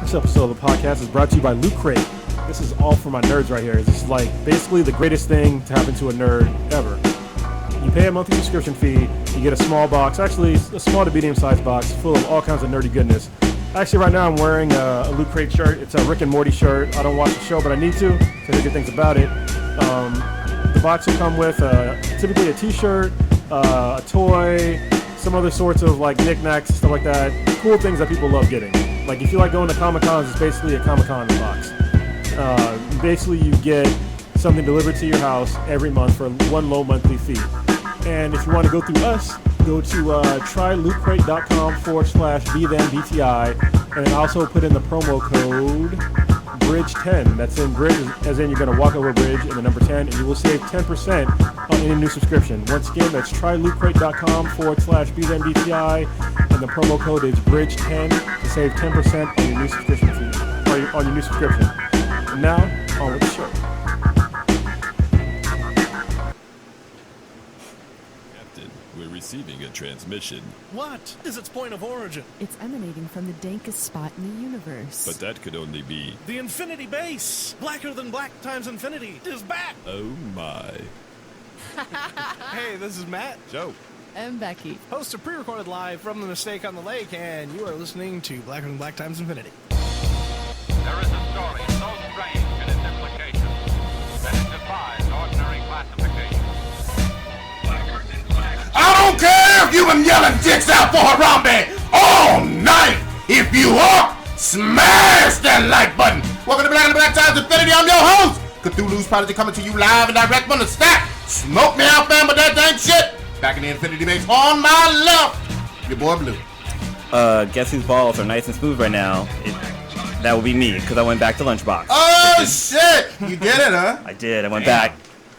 This episode of the podcast is brought to you by Loot Crate. This is all for my nerds right here. This is like basically the greatest thing to happen to a nerd ever. You pay a monthly subscription fee, you get a small box, actually a small to medium-sized box full of all kinds of nerdy goodness. Actually, right now I'm wearing a Loot Crate shirt. It's a Rick and Morty shirt. I don't watch the show, but I need to hear good things about it. The box will come with typically a t-shirt, a toy, some other sorts of like knickknacks, stuff like that. Cool things that people love getting. Like if you like going to Comic-Cons, it's basically a Comic-Con box. Basically, you get something delivered to your house every month for one low monthly fee. And if you want to go through us, go to trylootcrate.com/BTI and also put in the promo code BRIDGE10. That's in bridge, as in you're going to walk over a bridge and the number 10, and you will save 10% on any new subscription. Once again, that's trylootcrate.com/BTI, and the promo code is BRIDGE10 to save 10% on your new subscription fee, or on your new subscription. And now, on with the show. We're receiving a transmission. What is its point of origin? It's emanating from the dankest spot in the universe. But that could only be... The Infinity Base! Blacker than black times infinity is back! Oh my. Hey, this is Matt. Joe. And Becky. Hosts of pre-recorded live from the Mistake on the Lake, and you are listening to Blacker than Black times infinity. There is a story so strange in its implications that it defies ordinary classification. I don't care if you've been yelling dicks out for Harambe all night. If you are, smash that like button. Welcome to Black and the Black Times Infinity. I'm your host, Cthulhu's Prodigy, coming to you live and direct from the stack. Smoke me out, fam, with that dang shit. Back in the Infinity Base on my left, your boy Blue. Guess whose balls are nice and smooth right now? That will be me, because I went back to Lunchbox. Oh, shit. You did it, huh? I did. I went back.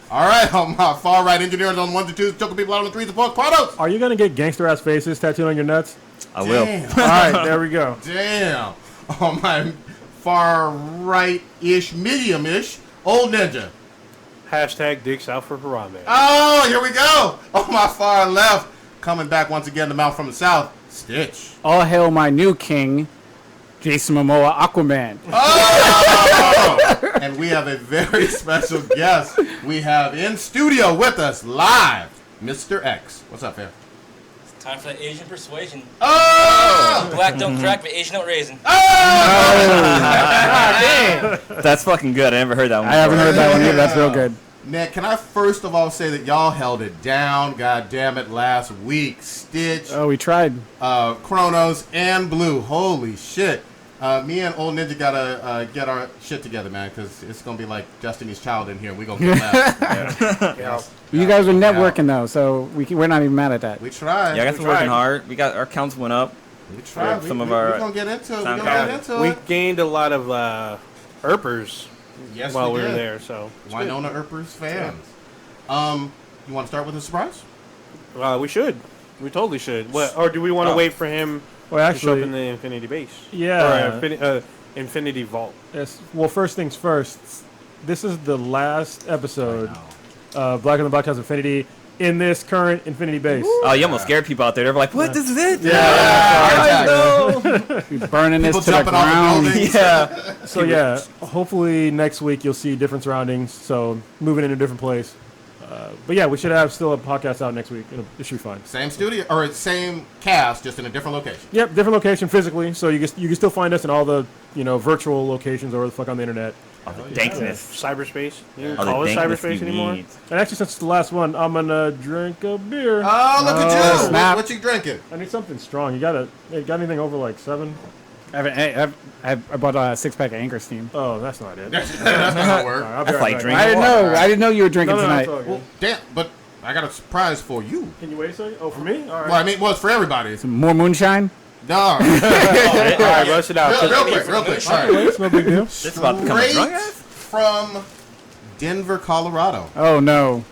All right, on my far right, engineers on the 1s and 2s, choking people out on the 3s and 4s, Pardos. Are you going to get gangster-ass faces tattooed on your nuts? I will. Damn. All right, there we go. Damn. On my far right-ish, medium-ish, old ninja. Hashtag dicks out for Harambe. Oh, here we go. On my far left, coming back once again, the mouth from the south, Stitch. All hail my new king, Jason Momoa, Aquaman. Oh! And we have a very special guest. We have in studio with us, live, Mr. X. What's up, fam? It's time for the Asian persuasion. Oh! Black don't crack, but Asian don't raisin. Oh! That's fucking good. I never heard that one before. I haven't heard that one either. That's real good. Nick, can I first of all say that y'all held it down, God damn it, last week. Stitch, Oh, we tried. Chronos, and Blue. Holy shit. Me and Old Ninja gotta get our shit together, man, because it's gonna be like Destiny's Child in here. We gonna get mad. Yeah. You guys were networking, though, so we're not even mad at that. We tried. Yeah, I guess we're working hard. We got our counts went up. We tried. Some of we our gonna get into it. We sound gonna get into We it. gained a lot of Earpers Yes, while we did. were there, so it's good. Winona Earpers fans. You want to start with a surprise? We should. We totally should. What? Or do we want to wait for him Well, to show up actually, in the Infinity Base? yeah. Or Infinity Vault. Yes. Well, first things first. This is the last episode of Black and the Black Times Infinity in this current Infinity Base. Oh, you almost scared people out there. They were like, what? This is it? We're burning People this to the jumping off the ground. buildings. Yeah. So yeah, hopefully next week you'll see different surroundings. So moving in a different place. But yeah, we should have still a podcast out next week. It should be fine. Same studio or same cast, just in a different location. Yep, different location physically. So you can still find us in all the virtual locations or the fuck on the internet. Oh, the dankness. Cyberspace. You Oh, don't call the it dankness cyberspace we anymore? need. And actually, since it's the last one, I'm gonna drink a beer. Oh, look at you! snap. What you drinking? I need something strong. You got anything over like 7? I bought a 6-pack of Anchor Steam. Oh, that's not it. That's not gonna work. I'll be That's right like back. drinking. I didn't know you were drinking No, tonight. it's all good. Well, damn, but I got a surprise for you. Can you wait a second? Oh, for me? All right. Well, I mean, it's for everybody. More moonshine? No. All right, bust it out. Real quick. All right. It's no big deal. It's about to become a drunk Straight ass? from Denver, Colorado. Oh, no.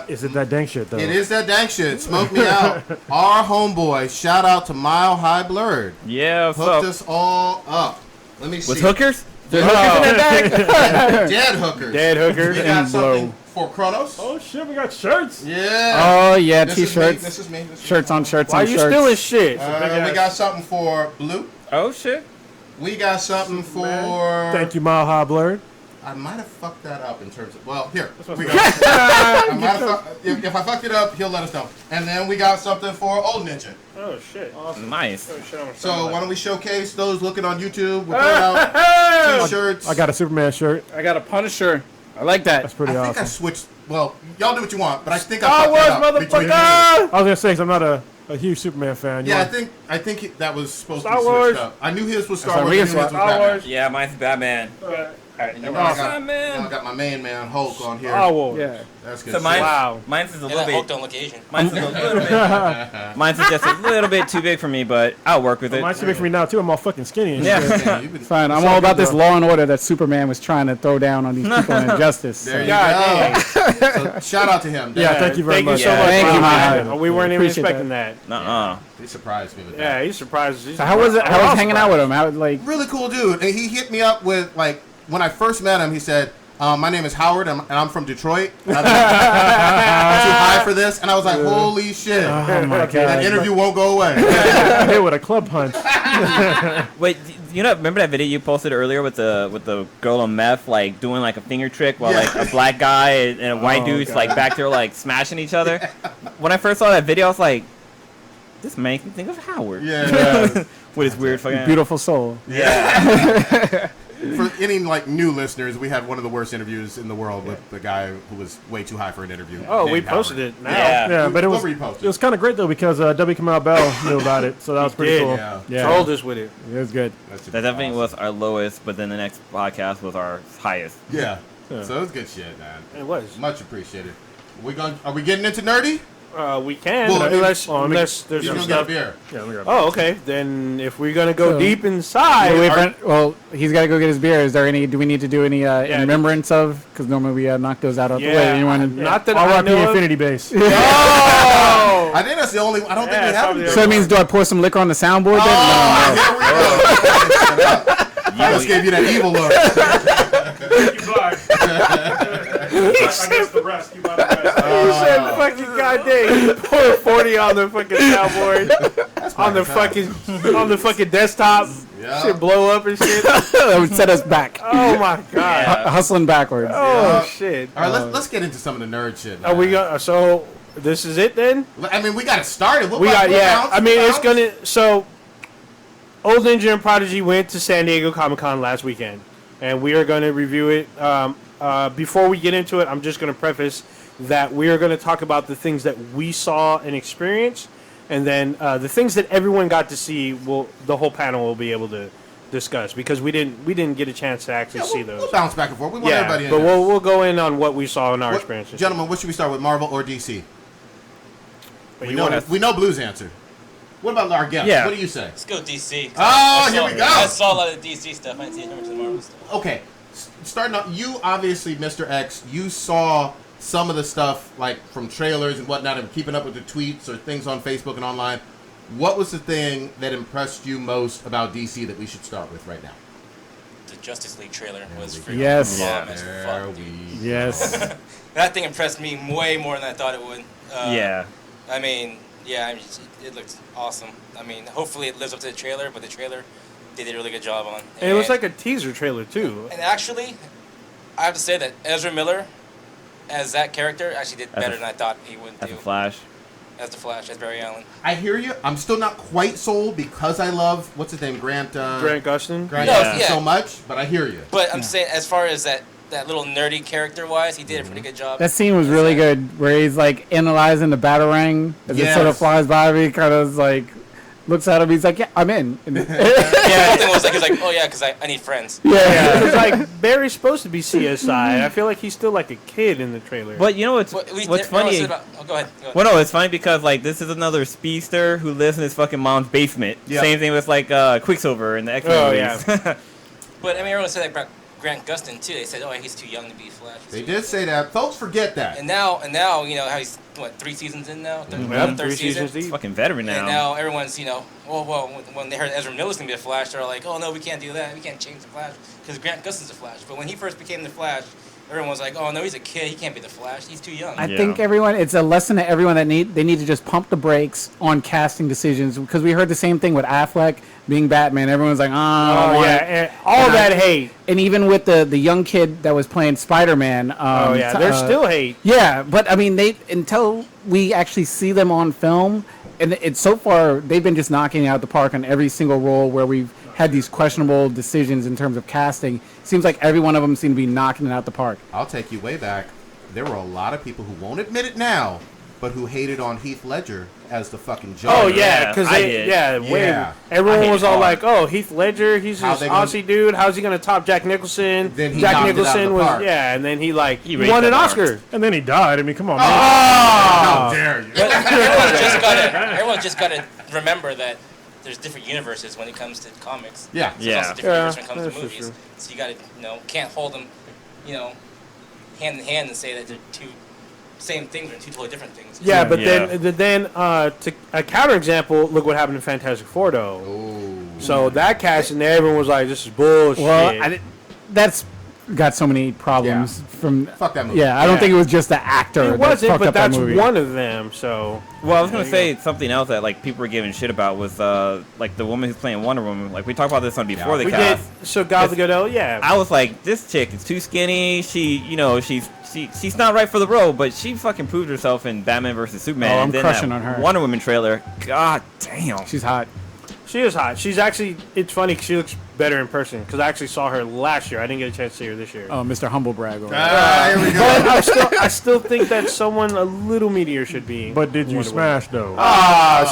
Is it that dank shit though? It is that dank shit. Smoke me out. Our homeboy, shout out to Mile High Blurred. Yeah, what's Hooked up? us all up. Let me see. With hookers? There's hookers in that bag? Dead hookers. Dead hookers We got and something blow. for Kronos. Oh shit, we got shirts. Yeah. Oh, yeah, This is me, T-shirts. This is me. Shirts on shirts Why on are you shirts. stealing shit? We got something for Blue. Oh, shit. We got something for. Thank you, Mile High Blerd. I might have fucked that up in terms of. Well, here. We go. I might have if I fucked it up, he'll let us know. And then we got something for Old Ninja. Oh shit! Awesome. Nice. So why don't we showcase those looking on YouTube? We'll put out t-shirts. I got a Superman shirt. I got a Punisher. I like that. That's pretty I awesome. think I switched. Well, y'all do what you want, but I think Star I fucked Wars, it up between you. I was gonna say, 'cause I'm not a huge Superman fan. You Yeah, want- I think that was supposed Star to be Wars. switched up. I knew his was Star That's Wars. I what knew we his was got. Batman. Yeah, mine's Batman. And then I got my main man Hulk on here. Star Wars. Yeah. That's good. So shit. mine, Wow. mine's is a Yeah, little that Hulk bit. don't look Asian. Mine's is a little bit. Mine's is just a little bit too big for me, but I'll work with it. Mine's too big for me now too. I'm all fucking skinny and Yeah. shit. Man, you've been- Fine. I'm It's all all about good, this though. law and order that Superman was trying to throw down on these people in Injustice. There you God go. So, shout out to him. Yeah, thank you very Thank you much. so much. Thank you, man. man. We weren't even Appreciate expecting that. Nuh-uh. He surprised me with that. Yeah, he's surprised. So how was it? How was hanging out with him? How like? Really cool dude. And he hit me up with, like, when I first met him, he said, my name is Howard, and I'm from Detroit. And I'm too high for this. And I was like, holy shit. Oh my That god! interview won't go away. Hit with a club punch. Wait, you know, remember that video you posted earlier with the girl on meth, like doing like a finger trick while like a black guy and a white dude's like back there like smashing each other? When I first saw that video, I was like, this makes me think of Howard. Yeah. With his weird fucking Beautiful soul. Yeah. For any, like, new listeners, we had one of the worst interviews in the world with the guy who was way too high for an interview. Oh, we named posted Howard. it now. Yeah. Yeah, but it What was reposted? it was kind of great though because W. Kamau Bell knew about it, so that was pretty did, cool. yeah. Trolled us with it. It was good. That definitely was our lowest, but then the next podcast was our highest. Yeah. Yeah. So it was good shit, man. It was. Much appreciated. Are we getting into nerdy? We can, Well, unless let me- there's He's some gonna get a stuff. beer. Yeah, let me grab it. Oh, okay. Then if we're gonna go So- deep inside, Well, he's got to go get his beer. Is there any? Do we need to do any in remembrance of? Because normally we knock those out of the way. yeah, Anyone? not that I'll I rock the know of. Infinity Base. Oh, I think that's the only. I don't think Yeah, we have probably him. So that means do I pour some liquor on the soundboard? Then? Oh, here we go. I just gave you that evil look. the rest. You buy the rest. he said, "Fucking goddamn, pour 40 on the fucking soundboard, on the fucking desktop, Yeah. shit blow up and shit." That would set us back. Oh my god. Hustling backwards. Oh shit. All right, let's get into some of the nerd shit. Are we going? So this is it then? I mean, we got it started. We got I mean, it's gonna. So, Old Ninja and Prodigy went to San Diego Comic-Con last weekend, and we are going to review it. Before we get into it, I'm just going to preface that we are going to talk about the things that we saw and experienced, and then the things that everyone got to see. The whole panel will be able to discuss because we didn't get a chance to actually see those. We'll bounce back and forth. We want everybody in but there. we'll go in on what we saw in our experiences. Gentlemen, what should we start with, Marvel or DC? But We you know, wanna- we know Blue's answer. What about our guest? Yeah. What do you say? Let's go DC. 'cause Oh, I here saw- we go. I saw a lot of DC stuff. I didn't see as much of the Marvel stuff. Okay, starting out, you obviously, Mr. X, you saw some of the stuff like from trailers and whatnot, and keeping up with the tweets or things on Facebook and online. What was the thing that impressed you most about DC that we should start with right now? The Justice League trailer was freaking Yes. bomb as There fuck, dude. we. Yes. That thing impressed me way more than I thought it would. Yeah. I mean, it looks awesome. I mean, hopefully it lives up to the trailer, but the trailer they did a really good job on. And it was like a teaser trailer too. And actually, I have to say that Ezra Miller, as that character, actually did better than I thought he would As do. a Flash. As the Flash, as Barry Allen. I hear you. I'm still not quite sold because I love what's his name, Grant. Grant Gustin. Grant No, Gustin yeah. so much, but I hear you. But I'm saying, as far as that little nerdy character-wise, he did a pretty good job. That scene was really good, where he's like analyzing the Batarang as it sort of Yes. flies by me. Kind of like looks at him. He's like, "Yeah, I'm in." Yeah, the whole thing was like, he's like, oh yeah, because I need friends. Yeah, it's like Barry's supposed to be CSI. I feel like he's still like a kid in the trailer. But you know what's What- we- what's everyone funny? said about- oh, go ahead. Well, no, it's funny because like this is another speedster who lives in his fucking mom's basement. Yep. Same thing with like Quicksilver in the X-Men Oh, movies. yeah. But I mean, everyone said that about Grant Gustin too. They said, oh, he's too young to be Flash. They did say that. Folks forget that. And now, you know how he's what 3 seasons in now, third, Yep, third 3 season. seasons deep. Fucking veteran now. And now everyone's, well, when they heard Ezra Miller's gonna be a Flash, they're like, oh no, we can't do that. We can't change the Flash because Grant Gustin's a Flash. But when he first became the Flash, everyone was like, "Oh no, he's a kid. He can't be the Flash. He's too young." I think it's a lesson to everyone that they need to just pump the brakes on casting decisions, because we heard the same thing with Affleck being Batman. Everyone was like, and all that hate. And even with the young kid that was playing Spider-Man. There's still hate. Yeah, but I mean, until we actually see them on film, and it's so far they've been just knocking it out the park on every single role where we've had these questionable decisions in terms of casting. Seems like every one of them seem to be knocking it out the park. I'll take you way back. There were a lot of people who won't admit it now, but who hated on Heath Ledger as the fucking Joker. Oh yeah, because everyone was all like, "Oh, Heath Ledger, he's this Aussie dude. How's he gonna top Jack Nicholson?" Then he Jack knocked it out Nicholson the was park. and then he won an Oscar, and then he died. I mean, come on, man. How dare you? But everyone just gotta remember that there's different universes when it comes to comics. Yeah. There's also different universes when it comes to That's movies. true. So you gotta, can't hold them, hand in hand and say that they're two same things or two totally different things. Yeah, but then to a counterexample, look what happened in Fantastic Four though. Oh. So that cast and everyone was like, "This is bullshit." Well, that's got so many problems from. Fuck that movie. Yeah, I don't think it was just the actor. It wasn't, but that's movie. one of them. So. Well, I was gonna say something else that people were giving shit about was like the woman who's playing Wonder Woman. Like we talked about this on before the cast. So Gal Gadot, I was like, this chick is too skinny. She's not right for the role, but she fucking proved herself in Batman vs Superman. Oh, I'm and then crushing that on her. Wonder Woman trailer. God damn, she's hot. She is hot. She's actually. It's funny. She looks better in person because I actually saw her last year. I didn't get a chance to see her this year. Oh, Mr. Humblebrag. Here we go. But I still think that someone a little meatier should be. But did you smash though?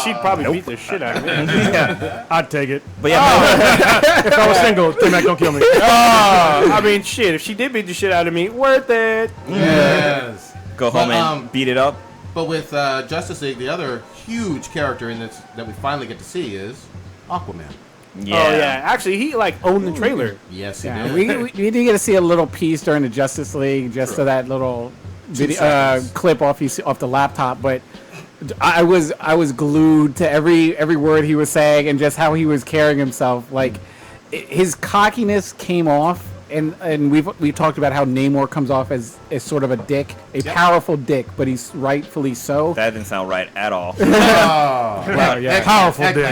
She'd probably beat the shit out of me. Yeah, I'd take it. But yeah, if I was single, T-Mac, don't kill me. I mean, shit. If she did beat the shit out of me, worth it. Yes. Go home and beat it up. But with Justice League, the other huge character in this that we finally get to see is Aquaman. Yeah. Oh yeah. Actually, he owned the trailer. Yes, he Yeah, did. we did get to see a little piece during the Justice League, just to that little video, clip off the laptop. But I was glued to every word he was saying and just how he was carrying himself. Like his cockiness came off, and we talked about how Namor comes off as sort of a dick, powerful dick, but he's rightfully so. That didn't sound right at all. Powerful dick.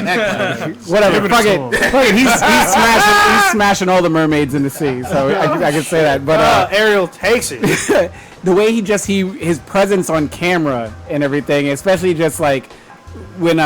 Whatever, fuck it. He's smashing all the mermaids in the sea, so I can say that. But Ariel takes it. the way his presence on camera and everything, especially just like when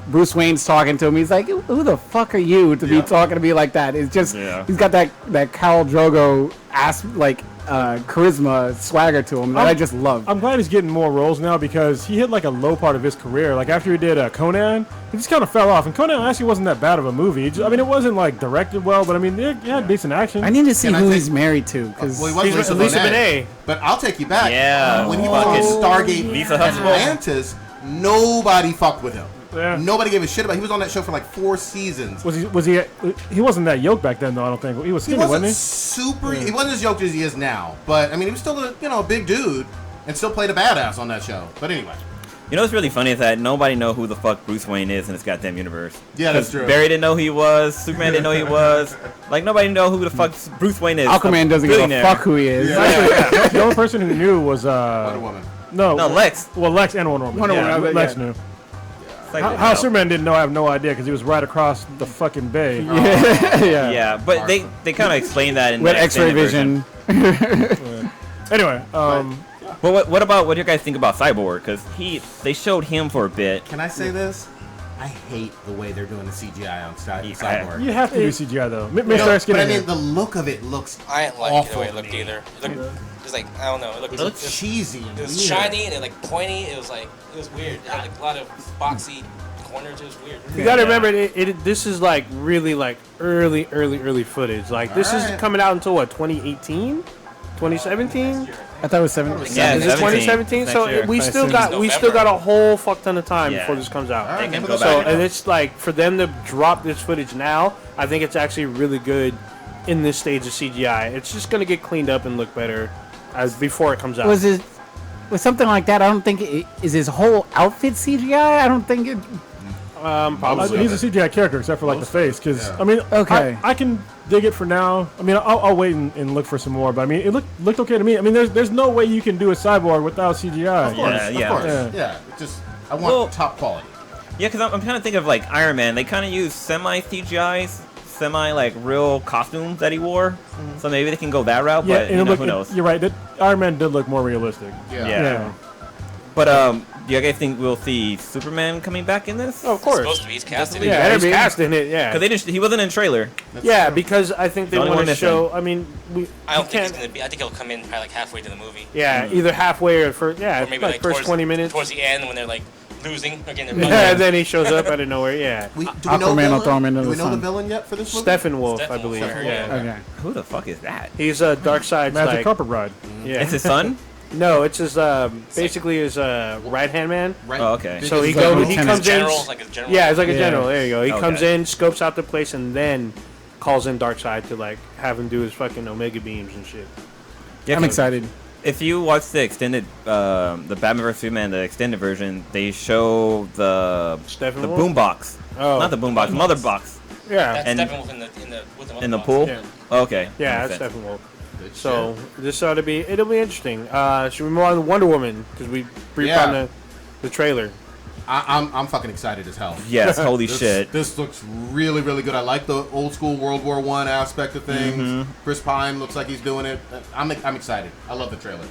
Bruce Wayne's talking to him, he's like, "Who the fuck are you to be talking to me like that?" It's just he's got that Khal Drogo ass charisma swagger to him that I just love. I'm glad he's getting more roles now because he hit like a low part of his career. Like after he did Conan, he just kind of fell off. And Conan actually wasn't that bad of a movie. It wasn't like directed well, but I mean, it had decent action. I need to see who he's married to because he was Lisa Bonet. But I'll take you back. Yeah. When he was on Stargate Lisa Huxtable. Atlantis, nobody fucked with him. Yeah. Nobody gave a shit about. He was on that show for like 4 seasons. Was he? He wasn't that yoked back then, though. I don't think he was skinny, wasn't he? Super. He wasn't as yoked as he is now, but I mean, he was still a big dude and still played a badass on that show. But anyway. You know what's really funny is that nobody know who the fuck Bruce Wayne is in this goddamn universe. Yeah, that's true. Barry didn't know who he was. Superman didn't know who he was. Like nobody know who the fuck Bruce Wayne is. Aquaman doesn't give a fuck who he is. Actually, the only person who knew was Wonder Woman. No, Lex. Well, Lex and Wonder Woman. Lex knew. Like how Superman didn't know, I have no idea because he was right across the fucking bay. Yeah, but they kind of explained that in with the X-ray vision. Anyway, but what do you guys think about Cyborg? Because they showed him for a bit. Can I say this? I hate the way they're doing the CGI on Cyborg. You have to do CGI though. But I mean, the look of it looks I didn't like awful the way it looked either. It was like, I don't know. It looked cheesy. It was shiny and like pointy. It was weird. It had a lot of boxy corners. It was weird. You gotta remember, this is like really like early footage. Like this is coming out until what, 2018, 2017? I thought it was 7. Yeah, is it 2017? So we still got a whole fuck ton of time before this comes out. And it's like for them to drop this footage now, I think it's actually really good in this stage of CGI. It's just gonna get cleaned up and look better as before it comes out. With something like that, I don't think is his whole outfit CGI. I don't think it. Probably. He's a CGI character except for like the face, because I mean, Okay. I can dig it for now. I mean, I'll wait and look for some more, but I mean, it looked okay to me. I mean, there's no way you can do a cyborg without CGI. Of course, Yeah. of course. Yeah. Yeah. It just I want Well- top quality. Yeah, because I'm trying to think of like Iron Man. They kind of use semi CGIs, semi like real costumes that he wore. So maybe they can go that route. Yeah, But and you know, look, who knows? You're right. Iron Man did look more realistic. Yeah. Yeah. But do you guys think we'll see Superman coming back in this? Oh, of It's coast. supposed to be. He's casted. Yeah, Better he's be. cast in it. Yeah. Because he wasn't in the trailer. Yeah, because I think they The only want one to missing. show. I mean, I don't think can't. he's gonna be. I think he'll come in probably like halfway to the movie, Yeah, either halfway or first. Yeah, or maybe like like first towards, 20 minutes. towards the end when they're like losing or getting Yeah, their and then he shows up out of nowhere. Yeah, Do we know Aquaman will throw him into Do we the know the sun. villain yet for this movie? Steppenwolf, I Steppenwolf, believe. yeah. Yeah, Okay. Who the fuck is that? he's a Darkseid's Magic like. Carpet Ride. Yeah, It's his son? no, it's his basically his right hand man. Right. Oh, okay. So he Because, go, like, he Lieutenant comes in. general, like a general. Yeah, it's like a Yeah. general. There you go. He Okay. comes in, scopes out the place, and then calls in Darkseid to like have him do his fucking Omega beams and shit. Yeah, I'm 'cause excited. If you watch the extended, the Batman vs Superman, the extended version, they show the Steppenwolf? boombox. Oh. Not the boombox, the mother box Yeah, That's And- Steppenwolf with the in the box. pool. Yeah. Okay. yeah, Makes that's sense. Steppenwolf. Good So shit. this ought to be. It'll be interesting. Should we move on to Wonder Woman because we briefed Yeah. on the trailer. I'm fucking excited as hell. Yes, holy This, shit. This looks really, really good. I like the old school World War I aspect of things. Mm-hmm. Chris Pine looks like he's doing it. I'm excited. I love the trailer.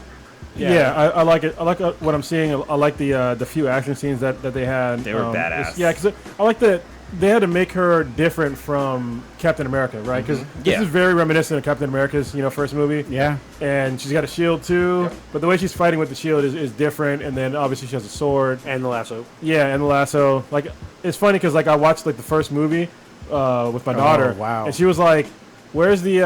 Yeah, I like it. I like what I'm seeing. I like the few action scenes that they had. They were badass. Yeah, because I like that they had to make her different from Captain America, right? Because this Yeah. is very reminiscent of Captain America's first movie. Yeah. And she's got a shield too, Yep. but the way she's fighting with the shield is different. And then obviously she has a sword. And the lasso. Yeah, and the lasso. Like, it's funny because like I watched like the first movie with my daughter. wow. And she was like, "Where's the?"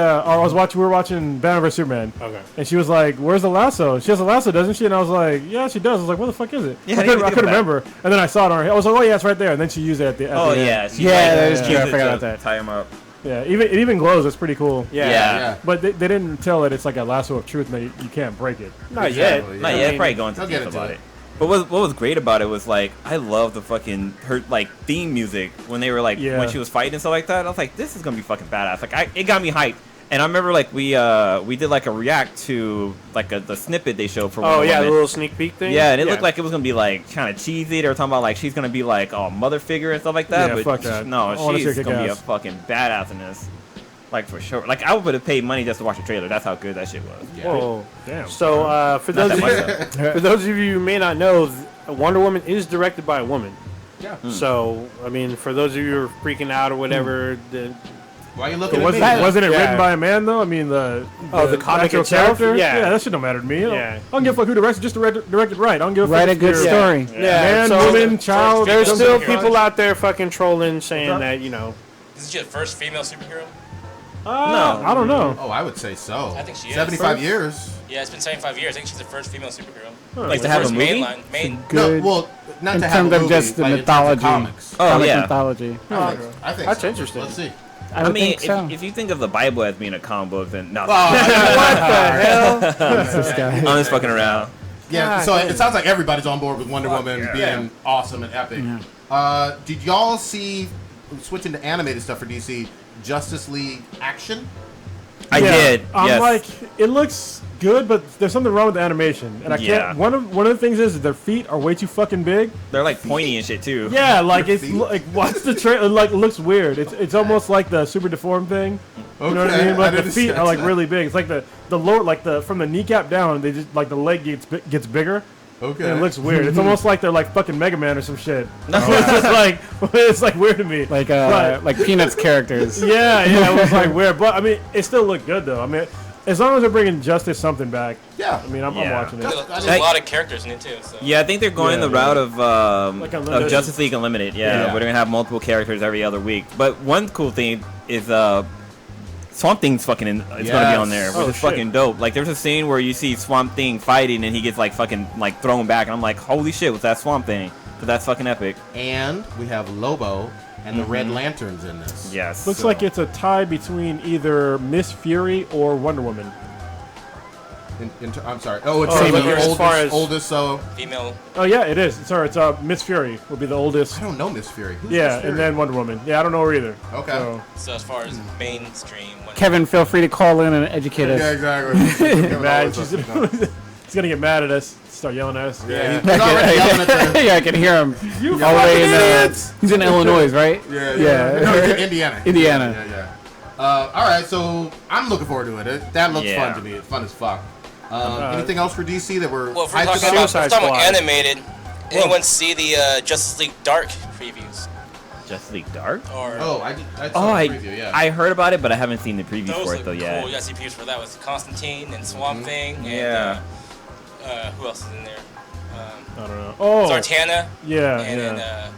We were watching Batman vs Superman. Okay. And she was like, "Where's the lasso?" She has a lasso, doesn't she? And I was like, "Yeah, she does." I was like, "What the fuck is it?" Yeah, I I couldn't, didn't I think couldn't about remember. And then I saw it on her. I was like, "Oh yeah, it's right there." And then she used it at the. Oh the end. yeah. she, Yeah, like, that is used true. I it forgot to about that. Tie him up. Yeah. It even glows. It's pretty cool. Yeah. Yeah. But they didn't tell that it's like a lasso of truth and that you can't break it. Not Exactly, yet. Not Yeah. yet. I mean, Probably going they'll to get deep into about it. it. But what was great about it was like I love the fucking her like theme music when they were like Yeah. when she was fighting and stuff like that. I was like, this is gonna be fucking badass. Like it got me hyped. And I remember like we did like a react to like the snippet they showed for Oh Wonder yeah, the Woman. little sneak peek thing. Yeah, and it looked like it was gonna be like kind of cheesy. They were talking about like she's gonna be like a mother figure and stuff like that. Yeah, but fuck that. no, I wanna see her she's kick gonna be a ass. fucking badass in this. Like for sure. Like I would have paid money just to watch the trailer. That's how good that shit was. Whoa. Damn. So for Not those that of much you, though. for those of you who may not know, Wonder Woman is directed by a woman. Yeah. So I mean, for those of you who are freaking out or whatever, Why are you looking at Wasn't, me? wasn't it Yeah. written by a man though? I mean the comic actual itself? character. Yeah. that shit don't matter to me. Yeah. I don't give a fuck who directs it. Just direct it right. I don't give a fuck. Write a if good you're- story. yeah, Man, so woman, child. there's doesn't still matter. people out there fucking trolling, saying Okay. that you know. Isn't she the first female superhero? No, I don't know. Oh, I would say so. I think she is. 75 First? years. Yeah, it's been 75 years. I think she's the first female superhero. Like to have a First movie? main. Good. No, well, not in to have terms a of movie, just the like, in terms of mythology. comics. Oh Comic yeah. mythology. I think That's so. interesting. Let's see. I, I would mean, think so. if you think of the Bible as being a comic book, then no. Oh, I This guy. I'm just fucking around. yeah, so it sounds like everybody's on board with Wonder Woman yeah. being awesome and epic. Did y'all see, switching to animated stuff for DC, Justice League Action? I Yeah, did. I'm yes. like, it looks good, but there's something wrong with the animation, and I Yeah. can't. One of the things is their feet are way too fucking big. They're like pointy and shit too. Yeah, like Their it's feet? like watch the trailer. Like it looks weird. It's almost like the super deformed thing. You know what I Okay, mean? But I like the didn't feet are catch like that. really big. It's like the lower, like the from the kneecap down, they just like the leg gets bigger. Okay. And it looks weird. It's almost like they're like fucking Mega Man or some shit. It's just like it's like weird to me. Like Peanuts characters. Yeah, it was like weird, but I mean, it still looked good though. I mean, as long as they're bringing Justice something back. Yeah. I mean, I'm Yeah. watching it. There's Like- a lot of characters in it too. So. Yeah, I think they're going Yeah, the route of Like Unlimited. Justice League Unlimited. Yeah, Yeah. we're gonna have multiple characters every other week. But one cool thing is Swamp Thing's fucking it's gonna be on there, which Oh, is shit. fucking dope. Like there's a scene where you see Swamp Thing fighting and he gets like fucking like thrown back, and I'm like, holy shit, was that Swamp Thing? So that's fucking epic. And we have Lobo and the Red Lanterns in this. Yes. Looks like it's a tie between either Miss Fury or Wonder Woman. I'm sorry. Oh, it's Oh, the like as oldest, far as- oldest. So Female. Oh yeah, it is. Sorry, it's Miss Fury will be the oldest. I don't know Miss Fury. Who's Yeah, Miss Fury? and then Wonder Woman. Yeah, I don't know her either. Okay. So, So as far as mainstream. Kevin, feel free to call in and educate us. Yeah, exactly. mad. He's gonna get mad at us. Start yelling at us. Yeah, he's already yelling at the. Yeah, I can hear him. You All the way in, idiots! he's in Illinois, right? Yeah. No, he's in Indiana. Indiana. Yeah. All right, so I'm looking forward to it. That looks Yeah. fun to me. It's fun as fuck. Anything else for DC that we're Well, if we're hyped talking about? about, animated, anyone see the Justice League Dark previews? Justice League Dark? Or I saw the preview, yeah. I heard about it, but I haven't seen the preview those for look it though cool. yet. You got to see previews for that with Constantine and Swamp Thing. And, Yeah. who else is in there? I don't know. Oh, Zartana. Yeah, And yeah. then a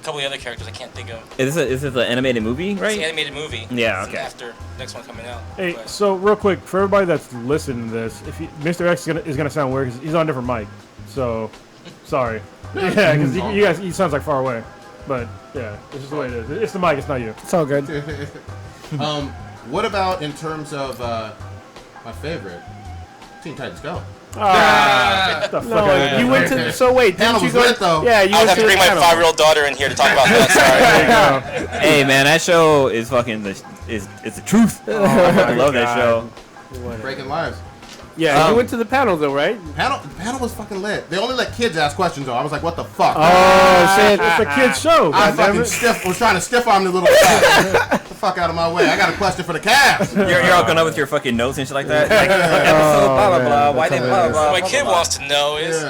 couple of the other characters I can't think of. Is this an animated movie, It's right? an animated movie. Yeah, It's okay. After next one coming out. Hey, But- so real quick, for everybody that's listening to this, if Mr. X is gonna sound weird because he's on a different mic, so sorry. Yeah, because you guys, he sounds like far away, but yeah, it's just the way it is. It's the mic, it's not you. It's all good. What about in terms of my favorite, Teen Titans Go? Get the fuck out of here. You went to. So wait, Panel didn't you was go? lit, though. Yeah, you I'll went have to the bring my panel. 5-year-old daughter in here to talk about that. Sorry. Hey man, that show is fucking it's the truth. I love that show. Breaking lives. Yeah, you went to the panel though, right? The panel was fucking lit. They only let kids ask questions though. I was like, what the fuck? Oh shit! It's a kid's show. I goddammit. fucking was trying to stiff arm the little cat. Get the fuck out of my way. I got a question for the cast. You're all going up with your fucking notes and shit like that. Like, episode blah blah blah. Why did blah blah? What my blah, kid blah, wants to know is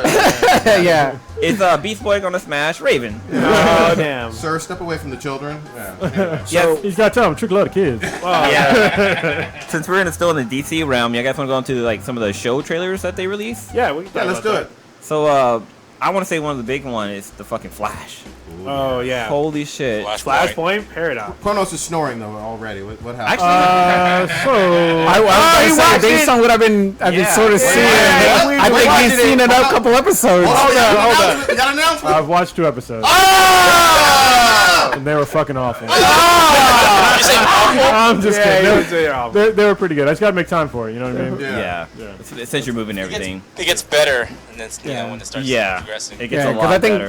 Yeah. Is Beast Boy gonna smash Raven? Oh damn. Sir, step away from the children. Yeah. Anyway. Yes. He's got to tell him, trick a lot of kids. Yeah. Since we're still in the DC realm, you guys want to go into like some of the show trailers that they released? Yeah, we can Yeah, talk let's do about it. So I want to say one of the big one is the fucking Flash. that. Oh yeah. Holy shit! Flashpoint Paradox. Kronos is snoring though already. What happened? Actually, I was gonna say, based on what I've been sort of seeing, I think he's seen it a couple episodes. Hold on. You got an announcement? I've watched 2 episodes, and they were fucking awful. I'm just kidding. They were pretty good. I just gotta make time for it. You know what I mean? yeah. Since you're moving everything, it gets better, and then when it starts progressing. it gets Yeah, a because lot I think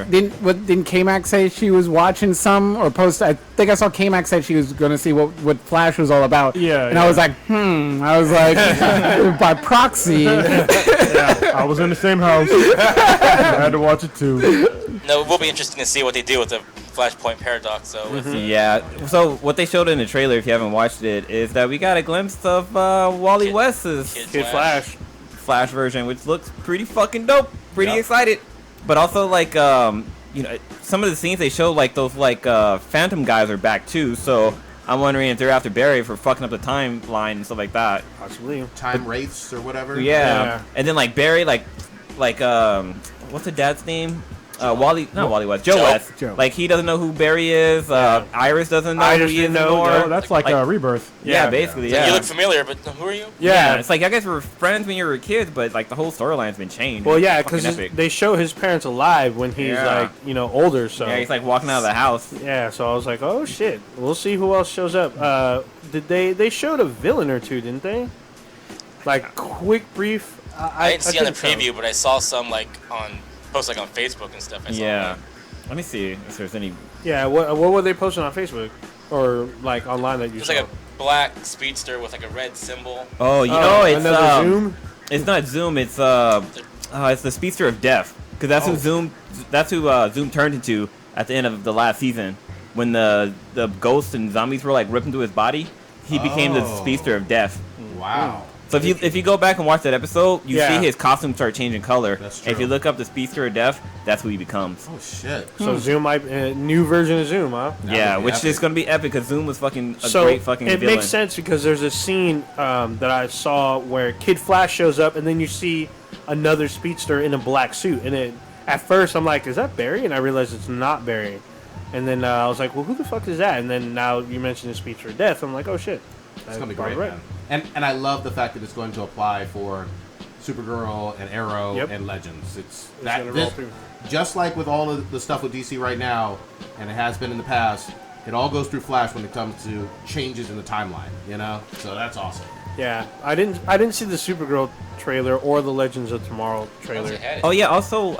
better. didn't K-Max say she was watching some or post? I think I saw K-Max said she was going to see what Flash was all about. Yeah, and I was like, I was like, by proxy. I was in the same house. I had to watch it too. No, it will be interesting to see what they do with the Flashpoint Paradox. So Yeah. So what they showed in the trailer, if you haven't watched it, is that we got a glimpse of Wally West's Kid Flash. Flash version, which looks pretty fucking dope. Pretty excited, but also like some of the scenes they showed, like those Phantom guys are back too. So I'm wondering if they're after Barry for fucking up the timeline and stuff like that. Possibly. Time wraiths or whatever. Yeah. And then like Barry, like what's the dad's name? Wally, not Wally West, Joe West. Joe. Like he doesn't know who Barry is. Iris doesn't know Iris who he is didn't know, anymore. yeah. Oh, that's like Rebirth. Yeah, basically, So yeah. you look familiar, but who are you? Yeah, it's like you guys were friends when you were kids, but like the whole storyline's been changed. Well, yeah, It's fucking because epic. they show his parents alive when he's Yeah. older. So Yeah, he's like walking out of the house. yeah, so I was like, oh shit, we'll see who else shows up. Did they showed a villain or two, didn't they? Like quick brief. I didn't see on the couldn't tell. preview, but I saw some posts on Facebook and stuff. I saw Yeah. that. Let me see if there's any. Yeah, what were they posting on Facebook or like online that you There's saw? like a black speedster with like a red symbol. Oh, you know, it's another Zoom. It's not Zoom. It's the Speedster of Death, because that's who Zoom. That's who Zoom turned into at the end of the last season, when the ghosts and zombies were like ripped into his body. He became the Speedster of Death. Wow. So if you go back and watch that episode, you Yeah. see his costume start changing color. That's If you true. look up the Speedster of Death, that's who he becomes. Oh shit. So Zoom might new version of Zoom, huh? Yeah, would be which epic. is gonna be epic because Zoom was fucking a So great fucking it villain. makes sense because there's a scene that I saw where Kid Flash shows up and then you see another speedster in a black suit, and at first I'm like, is that Barry? And I realized it's not Barry. And then I was like, well, who the fuck is that? And then now you mentioned the Speedster of Death. I'm like, oh shit. It's gonna be Probably great, right. man. And I love the fact that it's going to apply for Supergirl and Arrow Yep. and Legends. It's gonna roll this, through. just like with all of the stuff with DC right now, and it has been in the past. It all goes through Flash when it comes to changes in the timeline. You know, so that's awesome. Yeah, I didn't see the Supergirl trailer or the Legends of Tomorrow trailer. Oh yeah, also